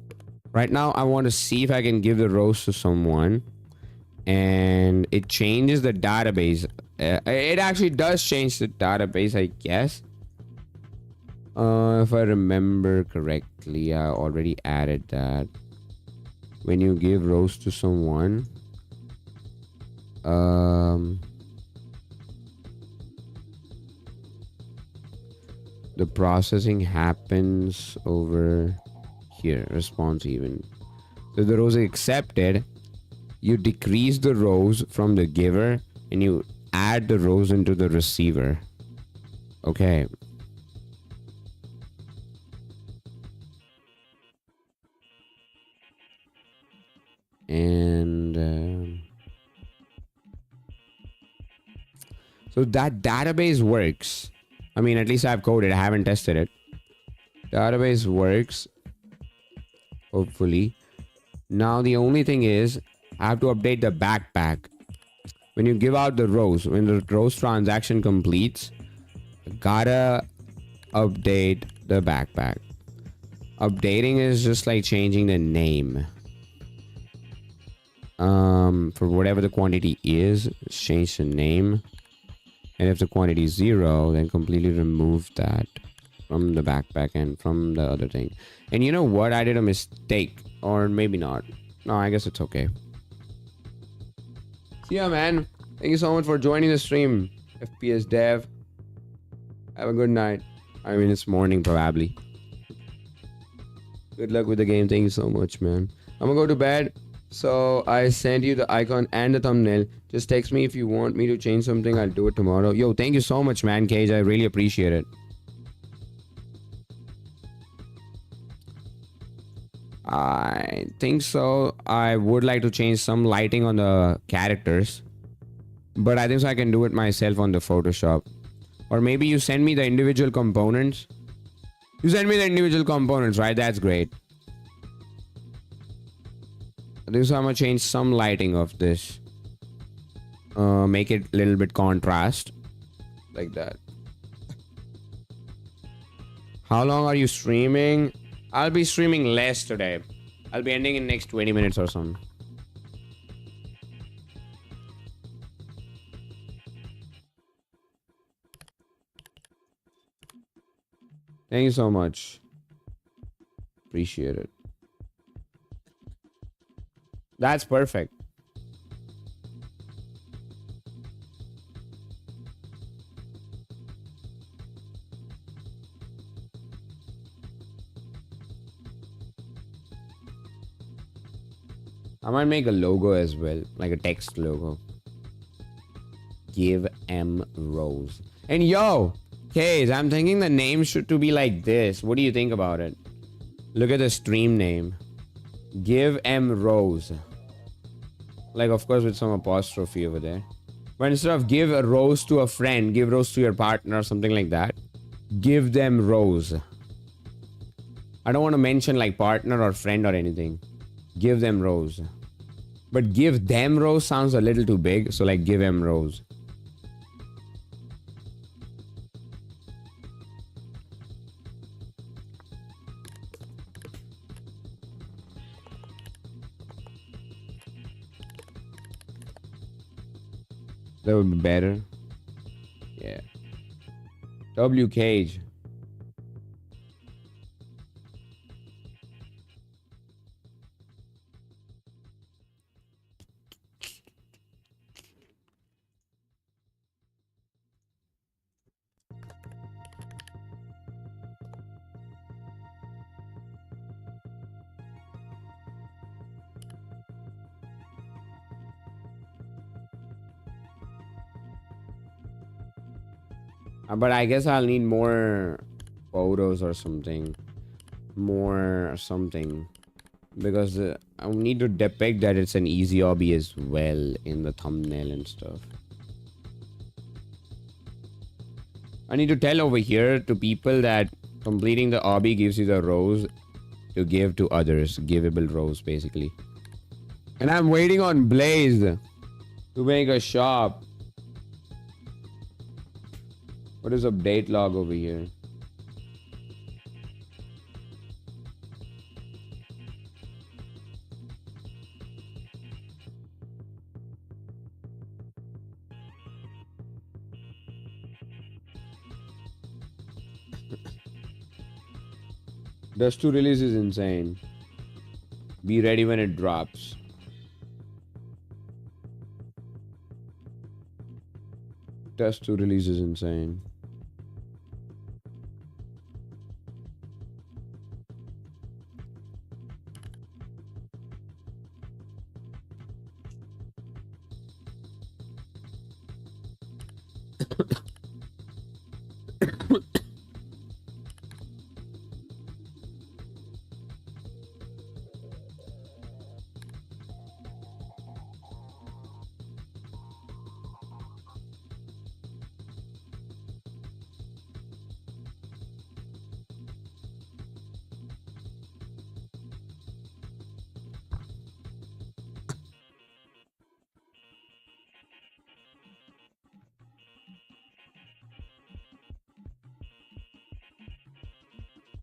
Right now, I want to see if I can give the rose to someone. And it changes the database. It actually does change the database, I guess. If I remember correctly, I already added that. When you give rose to someone, the processing happens over here. Response even. So the rose is accepted. You decrease the rows from the giver and you add the rows into the receiver. Okay. And so that database works. I mean, at least I've coded. I haven't tested it. Database works. Hopefully. Now the only thing is I have to update the backpack. When you give out the rows, when the rows transaction completes, gotta update the backpack. Updating is just like changing the name. For whatever the quantity is, change the name. And if the quantity is 0, then completely remove that from the backpack and from the other thing. And you know what? I did a mistake. Or maybe not. No, I guess it's okay. So yeah, man. Thank you so much for joining the stream. FPS Dev. Have a good night. I mean, it's morning probably. Good luck with the game. Thank you so much, man. I'm gonna go to bed. So I sent you the icon and the thumbnail. Just text me if you want me to change something. I'll do it tomorrow. Yo, thank you so much, man, Cage. I really appreciate it. I think so. I would like to change some lighting on the characters. But I think so I can do it myself on the Photoshop. Or maybe you send me the individual components. You send me the individual components, right? That's great. I think so I'm gonna change some lighting of this. Make it a little bit contrast. Like that. How long are you streaming? I'll be streaming less today. I'll be ending in next 20 minutes or something. Thank you so much. Appreciate it. That's perfect. I might make a logo as well, like a text logo. Give M Rose. And yo, Case, I'm thinking the name should to be like this. What do you think about it? Look at the stream name. Give M Rose. Like, of course, with some apostrophe over there. But instead of give a rose to a friend, give rose to your partner or something like that. Give them rose. I don't want to mention like partner or friend or anything. Give them rose. But give them rose sounds a little too big. So like give them rose. That would be better. Yeah. W Cage. But I guess I'll need more photos or something. More something. Because I need to depict that it's an easy obby as well in the thumbnail and stuff. I need to tell over here to people that completing the obby gives you the rose to give to others. Giveable rose, basically. And I'm waiting on Blaze to make a shop. What is update log over here? Dust to release is insane. Be ready when it drops. Dust to release is insane.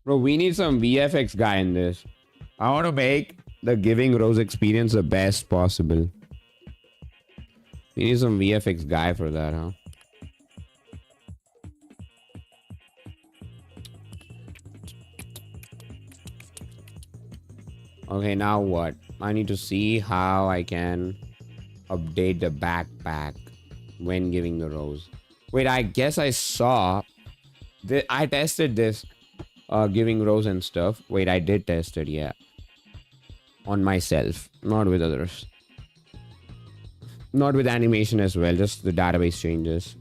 Bro, we need some VFX guy in this. I want to make the Giving Rose experience the best possible. We need some VFX guy for that, huh? Okay, now what? I need to see how I can update the backpack when giving the rose. Wait, I guess I saw... I tested this. Giving rose and stuff. Wait, I did test it, yeah. on myself, not with others. Not with animation as well, just the database changes.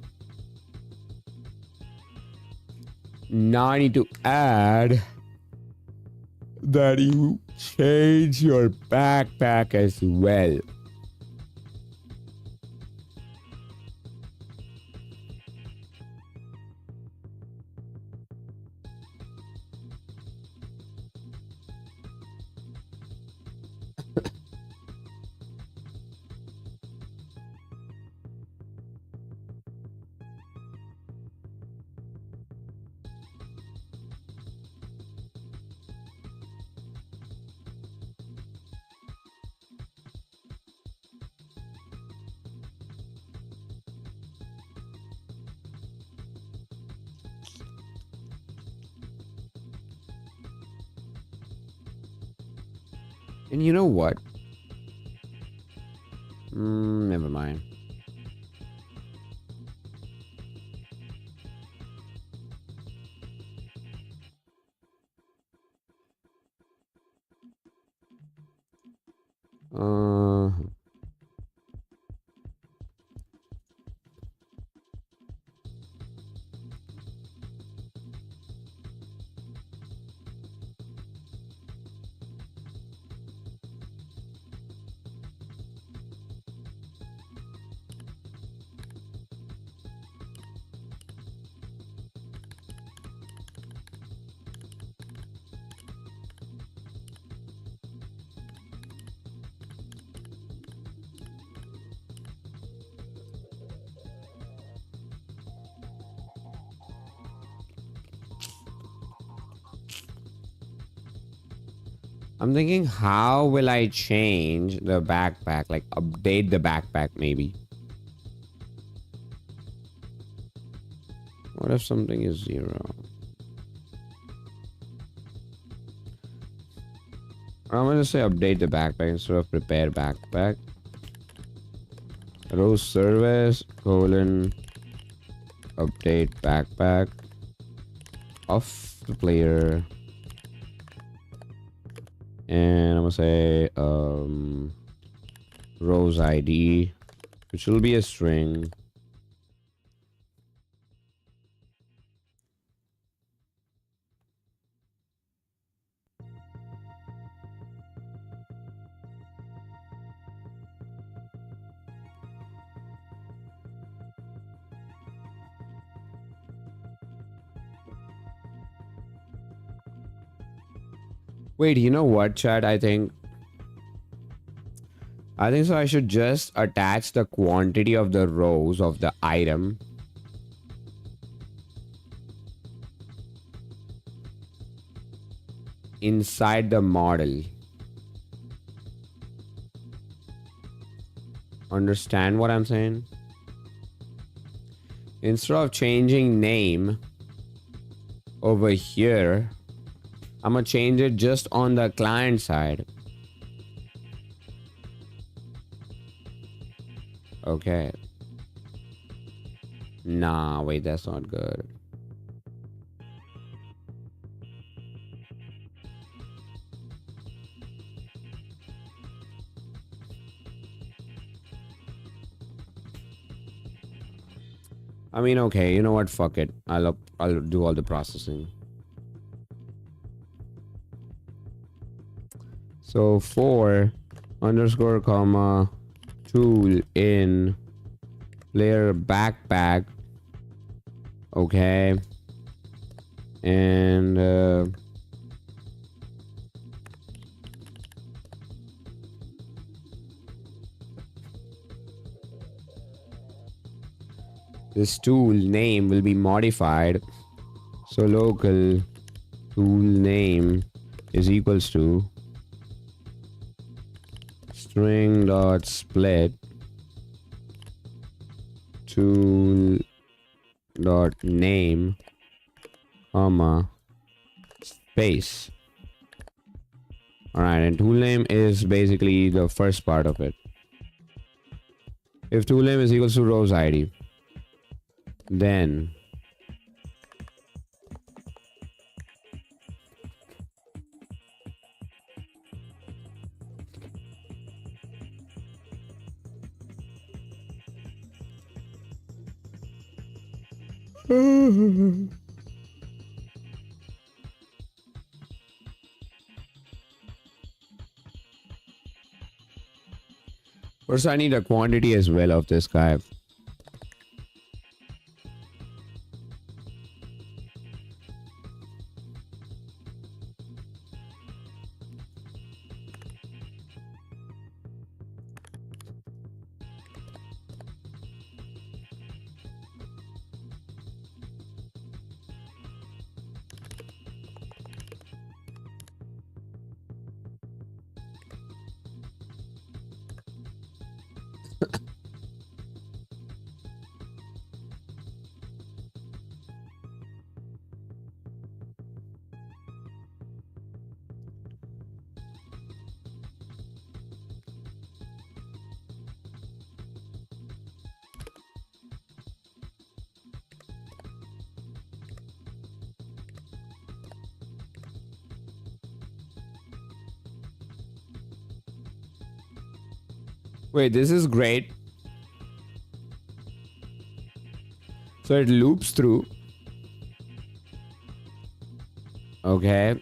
Now I need to add that you change your backpack as well. And you know what? Never mind. Uh, I'm thinking, how will I change the backpack? Like, update the backpack, maybe. What if something is 0? I'm gonna say update the backpack instead of prepare backpack. Row service colon update backpack of the player. And I'm gonna say rows ID, which will be a string. Wait, you know what, Chad? I think so I should just attach the quantity of the rows of the item inside the model. Understand what I'm saying? Instead of changing name over here, I'm gonna change it just on the client side. Okay. Nah, wait, that's not good. I mean, okay, you know what? Fuck it. I'll do all the processing. So for underscore comma tool in player backpack, okay, and this tool name will be modified. So local tool name is equals to string dot split tool dot name comma space. All right, and tool name is basically the first part of it. If tool name is equals to rows ID, then First, I need a quantity as well of this guy. Wait, this is great. So it loops through. Okay.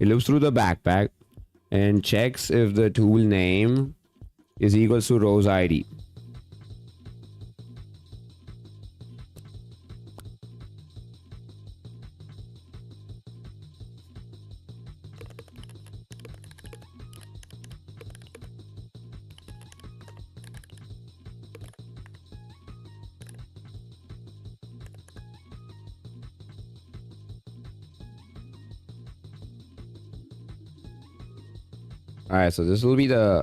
It loops through the backpack and checks if the tool name is equals to row's ID. Alright, so this will be the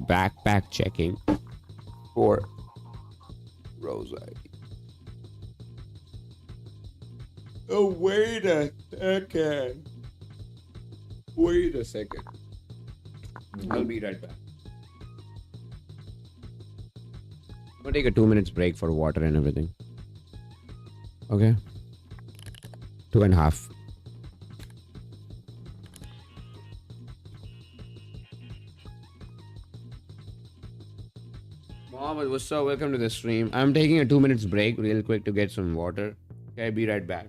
backpack checking for row's ID. Oh, wait a second. Wait a second. I'll be right back. I'm gonna take a 2 minutes break for water and everything. Okay. 2.5. Mohammed, what's up? Welcome to the stream. I'm taking a 2 minutes break real quick to get some water. Okay, be right back.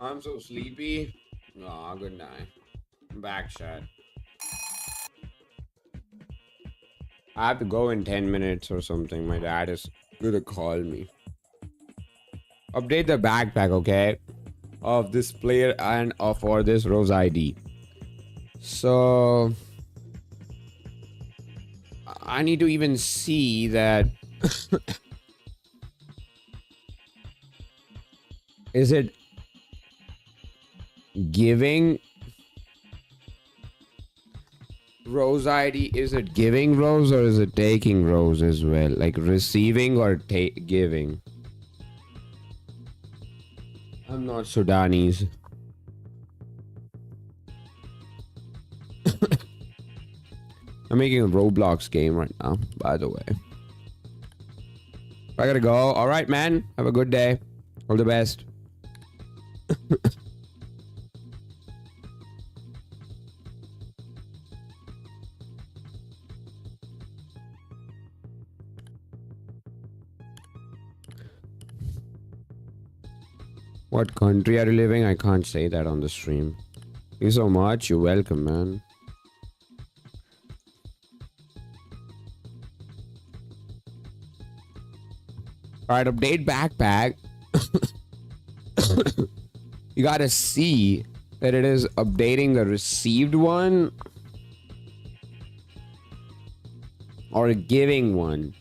I'm so sleepy. Aw, good night. Back chat. I have to go in 10 minutes or something. My dad is gonna call me. Update the backpack, okay? Of this player and for this Rose ID. So I need to even see that. Is it giving Rose ID? Is it giving Rose or is it taking Rose as well? Like receiving or giving? I'm not Sudanese. I'm making a Roblox game right now, by the way. I gotta go. All right, man. Have a good day. All the best. What country are you living? I can't say that on the stream. Thank you so much. You're welcome, man. Alright, update backpack. You gotta see that it is updating the received one or giving one.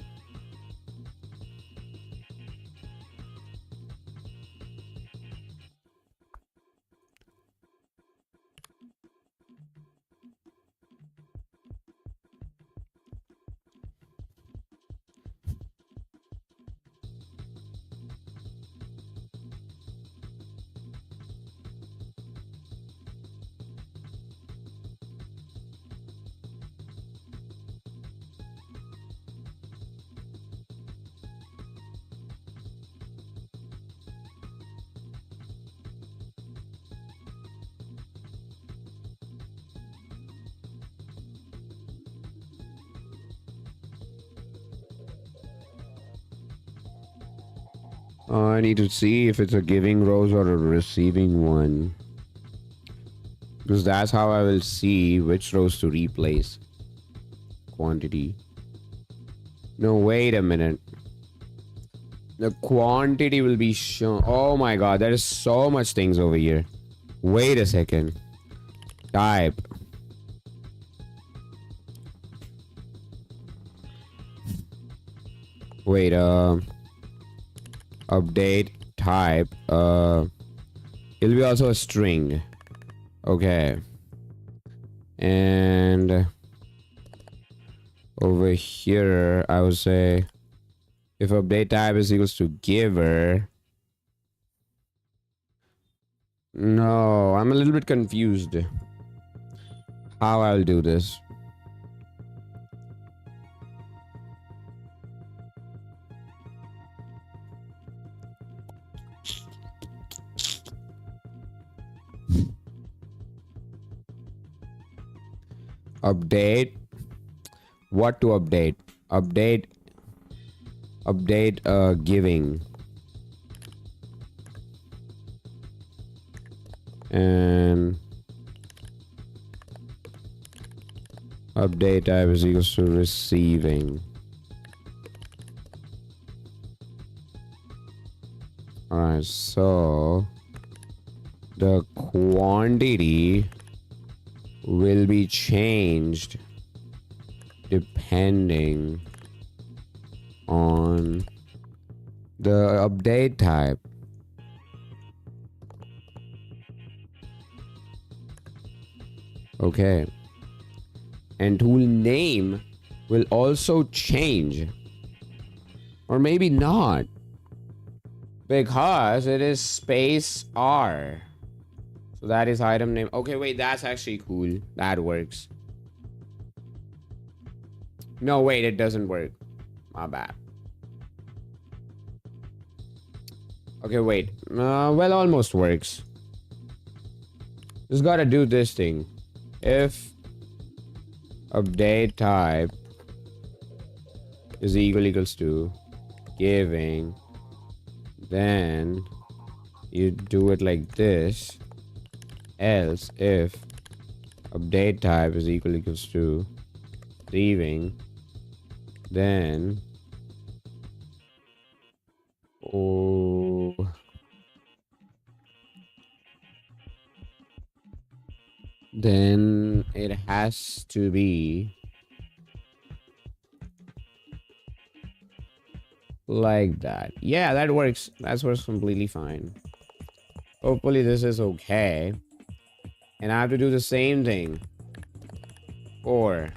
I need to see if it's a giving rose or a receiving one. Because that's how I will see which rose to replace. Quantity. No, wait a minute. The quantity will be shown. Oh my god, there is so much things over here. Wait a second. Type. Wait, update type. It'll be also a string. Okay. And over here, I would say if update type is equals to giver. No, I'm a little bit confused how I'll do this. Update. What to update? Update giving. And update type is equals to receiving. Alright, so the quantity will be changed depending on the update type. Okay. And tool name will also change. Or maybe not. Because it is space R. So that is item name. Okay, wait, that's actually cool. That works. No, wait, it doesn't work. My bad. Okay, wait. Well, almost works. Just gotta do this thing. If update type is equals to giving, then you do it like this. Else if update type is equals to receiving, then then it has to be like that. Yeah, that works. That works completely fine. Hopefully this is okay. And I have to do the same thing for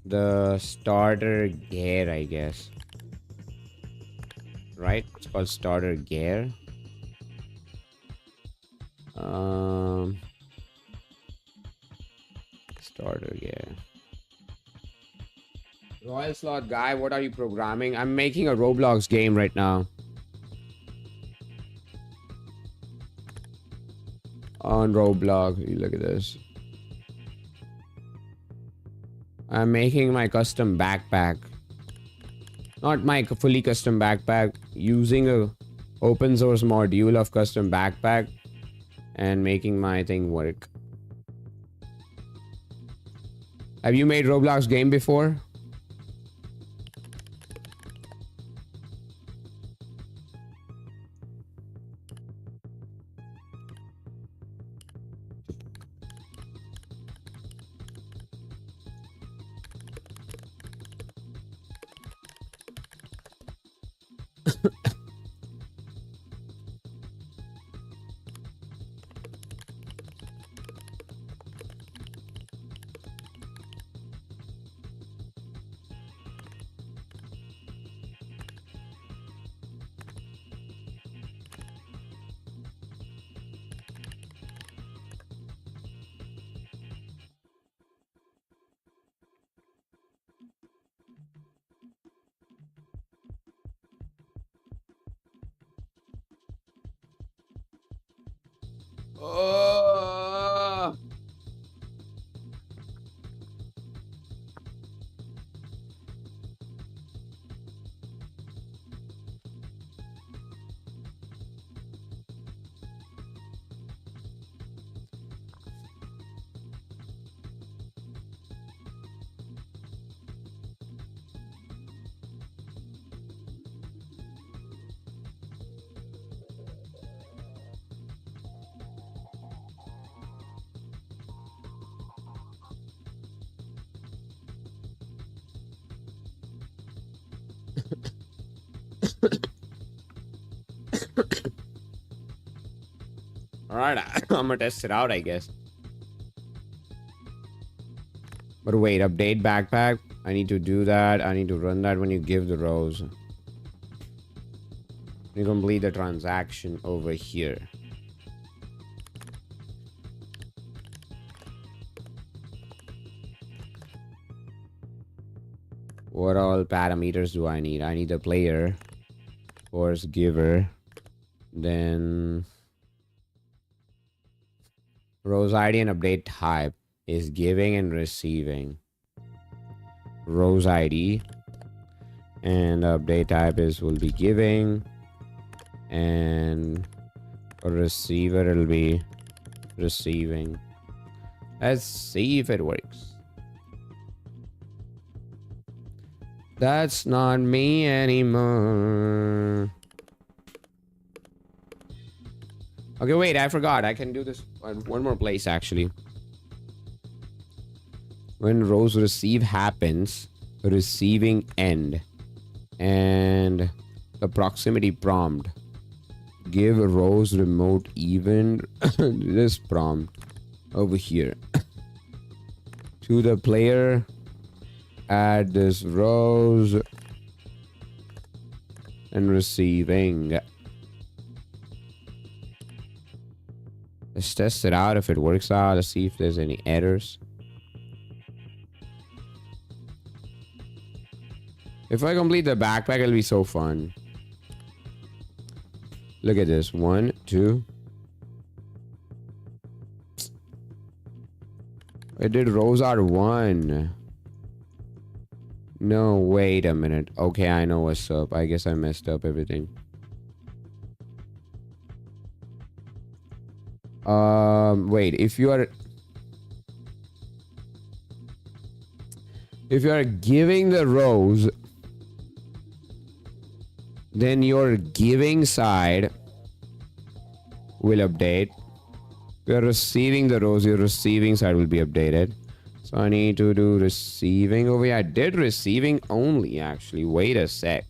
the starter gear, I guess. Right? It's called starter gear. Starter gear. Royal Slot Guy, what are you programming? I'm making a Roblox game right now. On Roblox, you look at this. I'm making my custom backpack. Not my fully custom backpack. Using a open source module of custom backpack and making my thing work. Have you made Roblox game before? Oh. Alright, I'm gonna test it out, I guess. But wait, update backpack. I need to do that. I need to run that when you give the rows. You complete the transaction over here. What all parameters do I need? I need the player, of course, giver, then rows ID and update type is giving and receiving. Rows ID and update type is will be giving, and a receiver will be receiving. Let's see if it works. That's not me anymore. Okay, wait, I forgot. I can do this one more place, actually. When rows receive happens, receiving end, and the proximity prompt. Give rows remote even this prompt over here. To the player, add this rows and receiving. Let's test it out if it works out. Let's see if there's any errors. If I complete the backpack, it'll be so fun. Look at this. 1, 2. I did rows are 1. No, wait a minute. Okay, I know what's up. I guess I messed up everything. Wait, if you are... If you are giving the rose, then your giving side will update. If you're receiving the rose, your receiving side will be updated. So I need to do receiving over here. I did receiving only, actually. Wait a sec.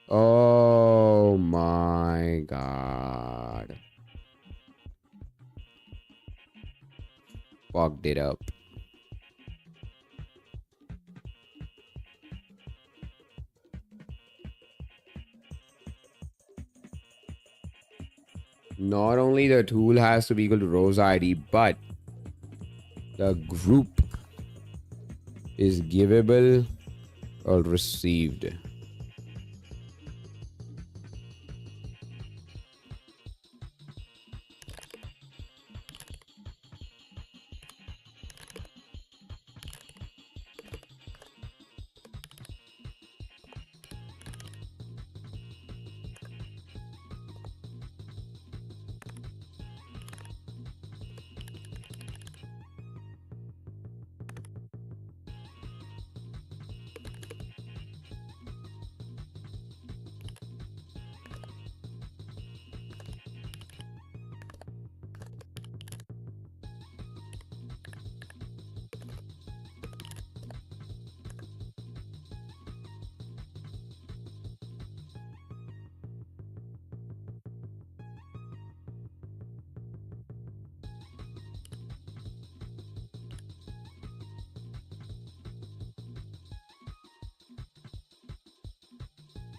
Oh my god. Fucked it up. Not only the tool has to be equal to rows ID, but the group is givable or received.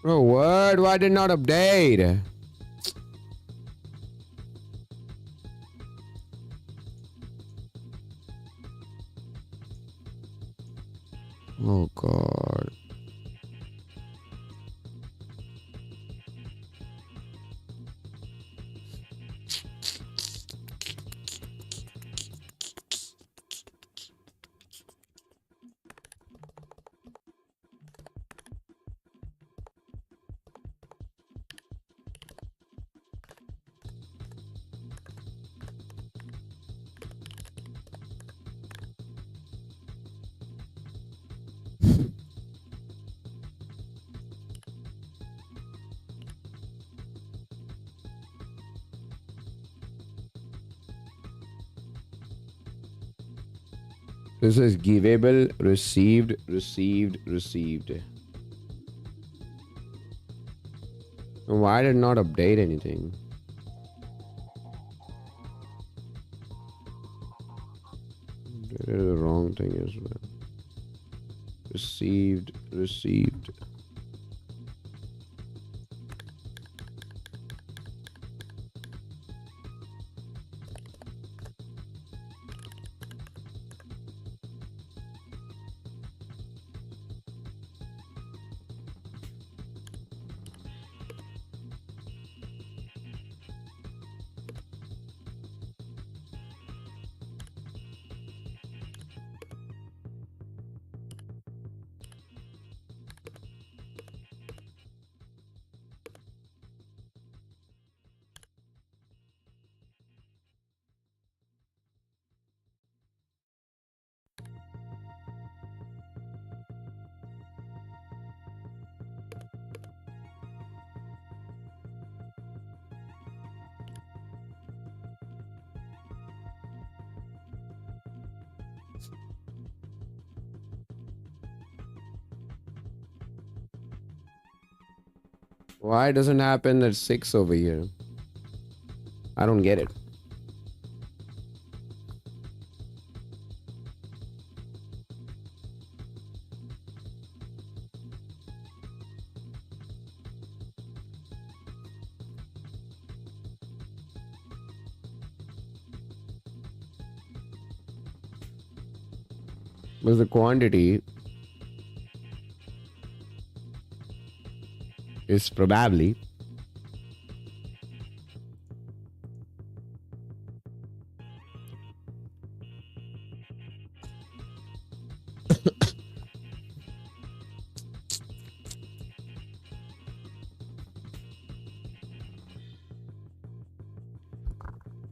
Oh, what? Why did not update? Oh, God. This is givable, received, received, received. Why did not update anything? Did the wrong thing as well. Received, received. Why doesn't happen at 6 over here? I don't get it. Was the quantity is probably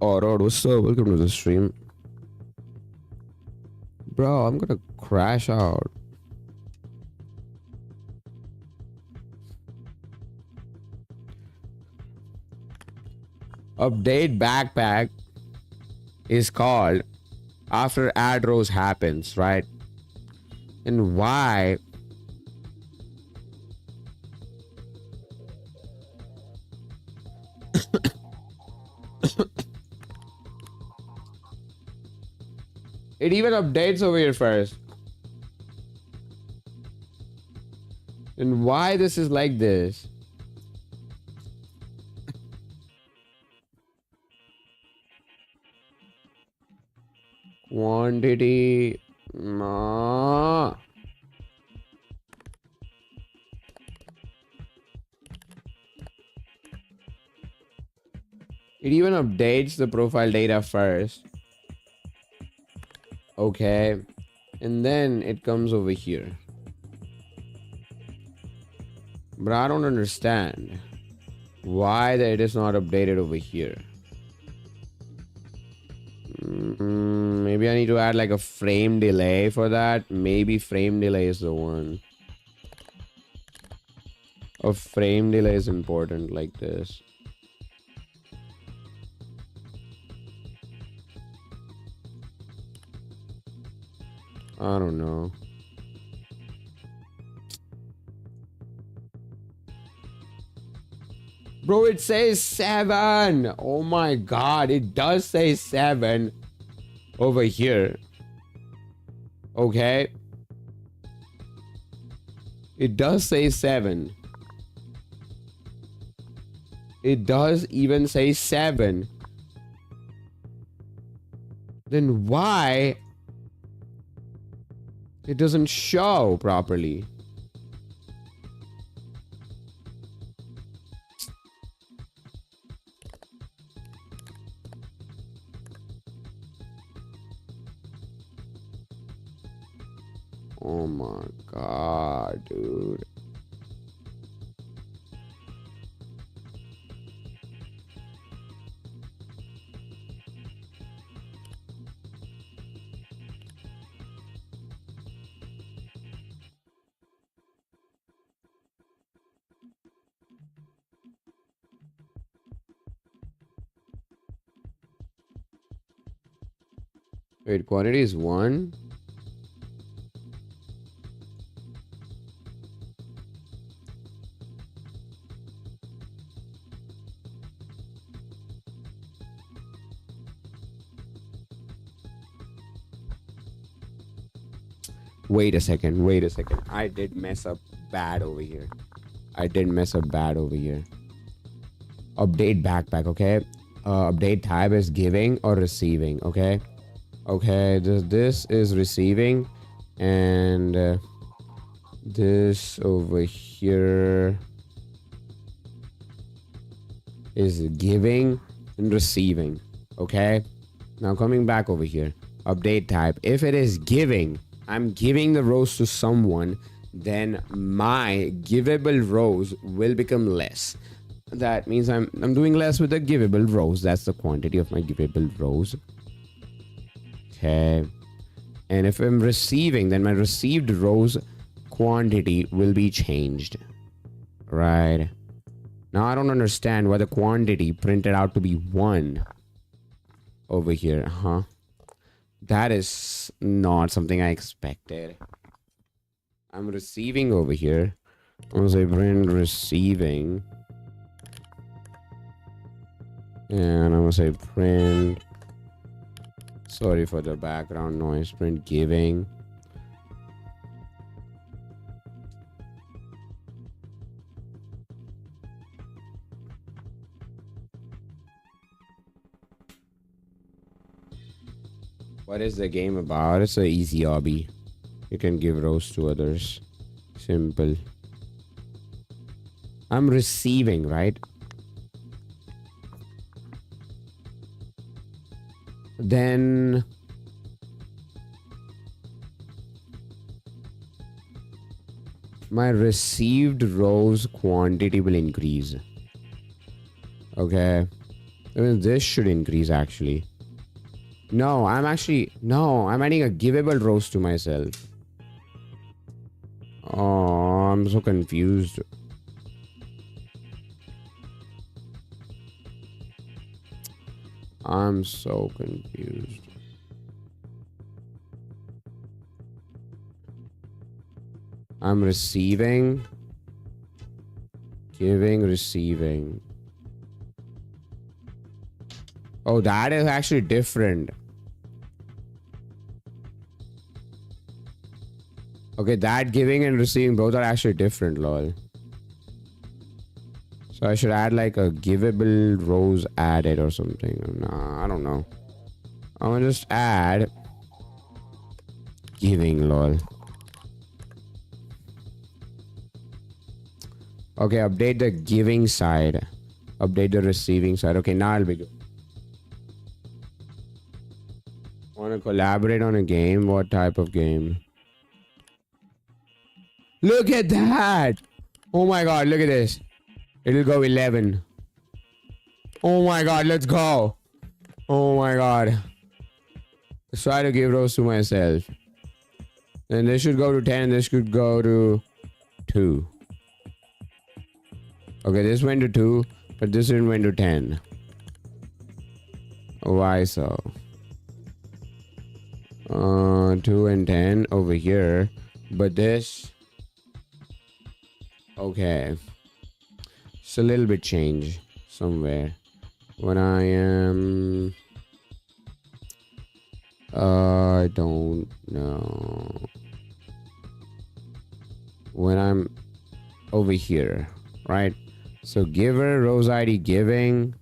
Alright, what's up? Welcome to the stream. Bro, I'm gonna crash out. Update backpack is called after add rows happens, right? And why? It even updates over here first. And why this is like this? Quantity. Nah. It even updates the profile data first. Okay. And then it comes over here. But I don't understand why that it is not updated over here. Maybe I need to add like a frame delay for that. Maybe frame delay is the one. A frame delay is important like this. I don't know. Bro, it says 7. Oh my god, it does say 7 over here. Okay. It does say 7. It does even say 7. Then why it doesn't show properly? Oh my god, dude. Wait, quantity is 1? Wait a second. I did mess up bad over here. Update backpack, okay? Update type is giving or receiving, okay? Okay, this is receiving, and this over here is giving and receiving, okay? Now coming back over here, update type. If it is giving, I'm giving the rows to someone, then my givable rows will become less. That means I'm doing less with the givable rows. That's the quantity of my givable rows. Okay. And if I'm receiving, then my received rows quantity will be changed. Right. Now I don't understand why the quantity printed out to be 1 over here, huh? That is not something I expected. I'm receiving over here. I'm gonna say print receiving. And I'm gonna say print. Sorry for the background noise. Print giving. What is the game about? It's an easy hobby. You can give rows to others. Simple. I'm receiving, right? Then my received rows quantity will increase. Okay. I mean, this should increase actually. No, I'm adding a givable rows to myself. Oh, I'm so confused. I'm so confused. I'm receiving, giving, receiving. Oh, that is actually different. Okay, that giving and receiving both are actually different, lol. So I should add like a givable rows added or something. Nah, I don't know. I'm gonna just add giving, lol. Okay, update the giving side. Update the receiving side. Okay, now I'll be good. Want to collaborate on a game? What type of game? Look at that! Oh my god, look at this. It'll go 11. Oh my god, let's go. Oh my god. Let's try to give rows to myself. Then this should go to 10. This should go to 2. Okay, this went to 2, but this one went to 10. Why so? 2 and 10 over here. But this... Okay. It's a little bit change somewhere. When I am... I don't know. When I'm over here, right? So giver, rows ID, giving.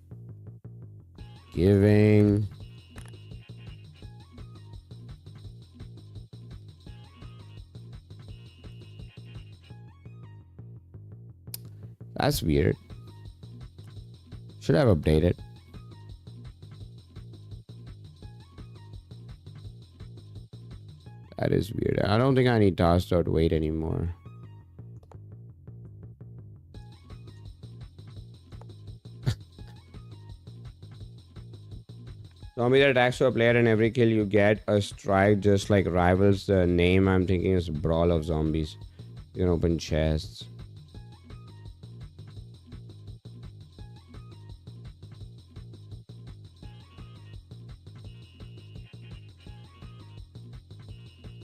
That's weird. Should have updated. That is weird. I don't think I need task.wait anymore. Zombie that attacks to a player and every kill you get a strike just like rivals. The name I'm thinking is Brawl of Zombies. You can open chests.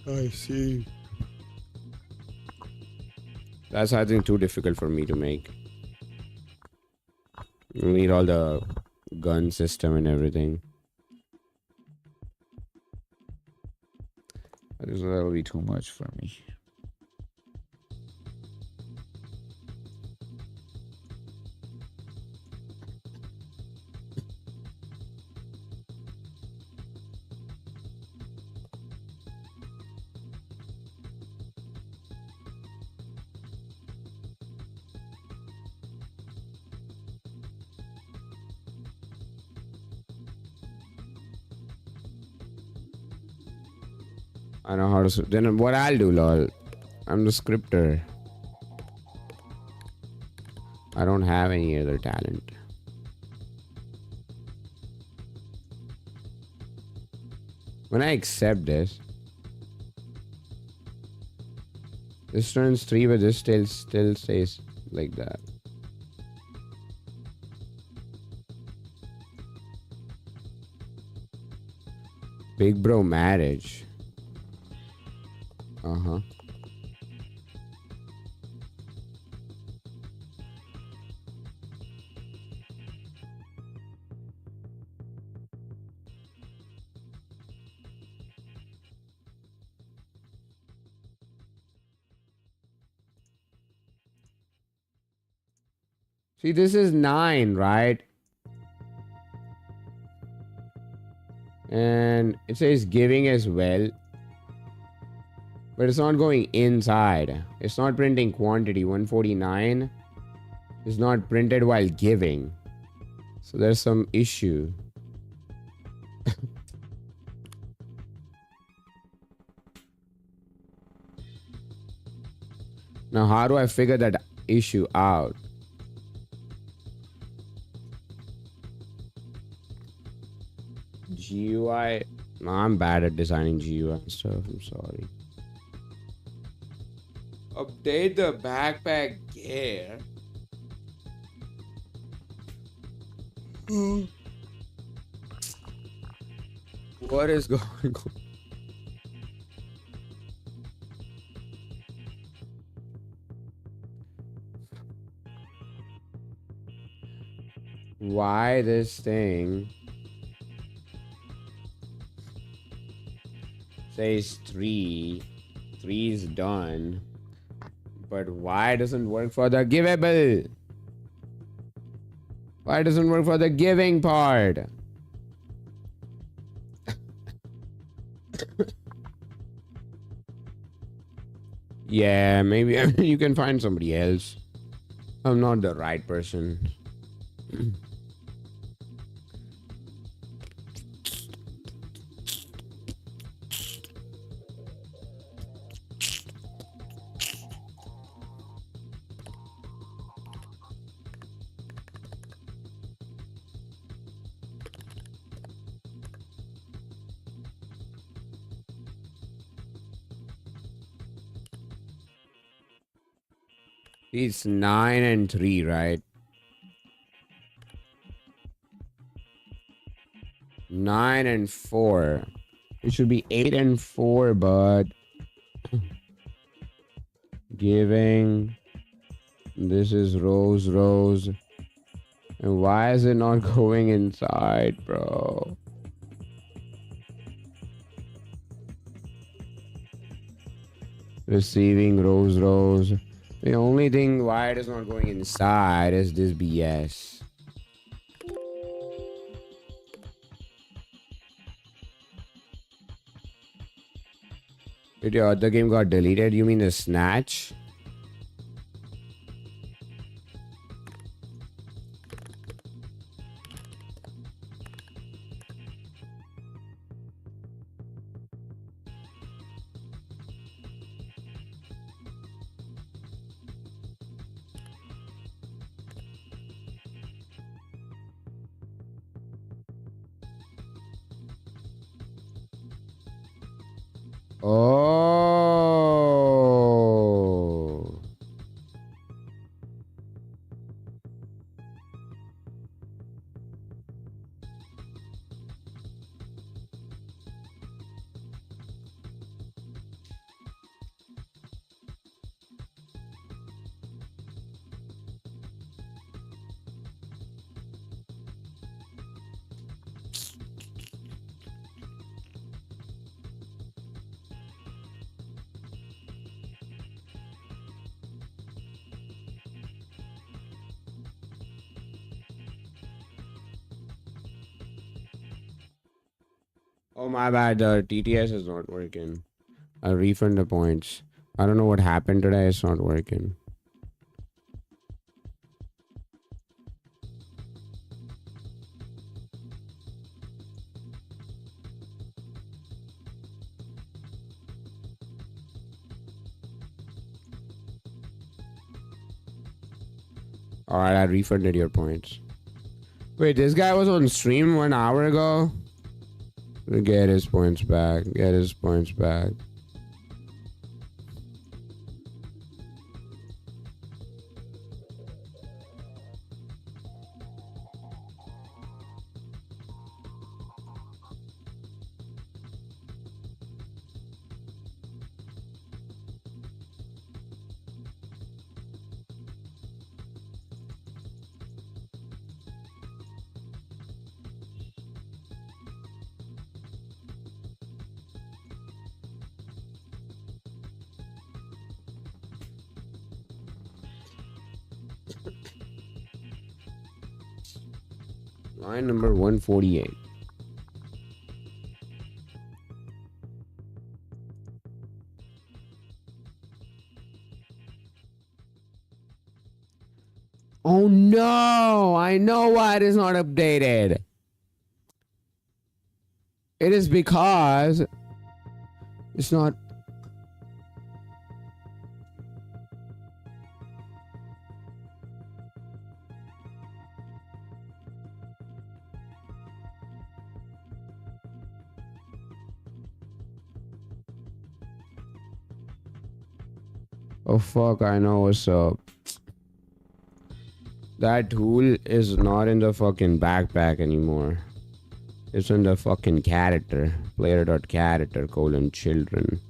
I see. That's, I think, too difficult for me to make. You need all the gun system and everything. That'll be too much for me. I know how to... Then what I'll do, lol. I'm the scripter. I don't have any other talent. When I accept this... This turns 3, but this still stays like that. Big bro marriage. Uh-huh. See, this is 9, right? And it says giving as well. But it's not going inside. It's not printing quantity. 149 is not printed while giving. So there's some issue. Now, how do I figure that issue out? GUI. No, I'm bad at designing GUI stuff. I'm sorry. Update the backpack gear. What is going on? Why this thing says 3 is done, but why doesn't work for the givable? Why doesn't work for the giving part? Yeah, maybe you can find somebody else. I'm not the right person. It's 9 and 3, right? 9 and 4. It should be 8 and 4, but giving. This is Rose. And why is it not going inside, bro? Receiving Rose. The only thing why it is not going inside is this BS. Did your other game got deleted? You mean the Snatch? Oh. Oh, my bad. The TTS is not working. I'll refund the points. I don't know what happened today. It's not working. Alright, I refunded your points. Wait, this guy was on stream 1 hour ago? Get his points back. Get his points back. Line number 148. Oh no! I know why it is not updated. It is because it's not. Oh fuck, I know what's up. That tool is not in the fucking backpack anymore. It's in the fucking character. Player.character : children.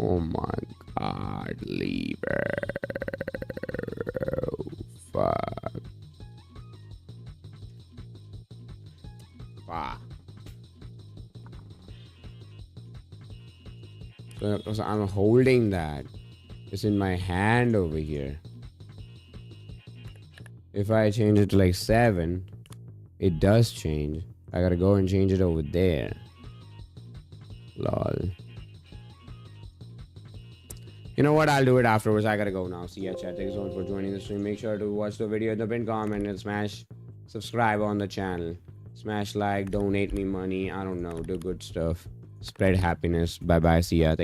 Oh my god, lever. Oh, fuck. Fuck. So I'm holding that. It's in my hand over here. If I change it to like 7, it does change. I gotta go and change it over there. Lol. You know what? I'll do it afterwards. I gotta go now. See ya, chat. Thanks so much for joining the stream. Make sure to watch the video in the pinned comment and smash subscribe on the channel. Smash like, donate me money. I don't know. Do good stuff. Spread happiness. Bye bye. See ya.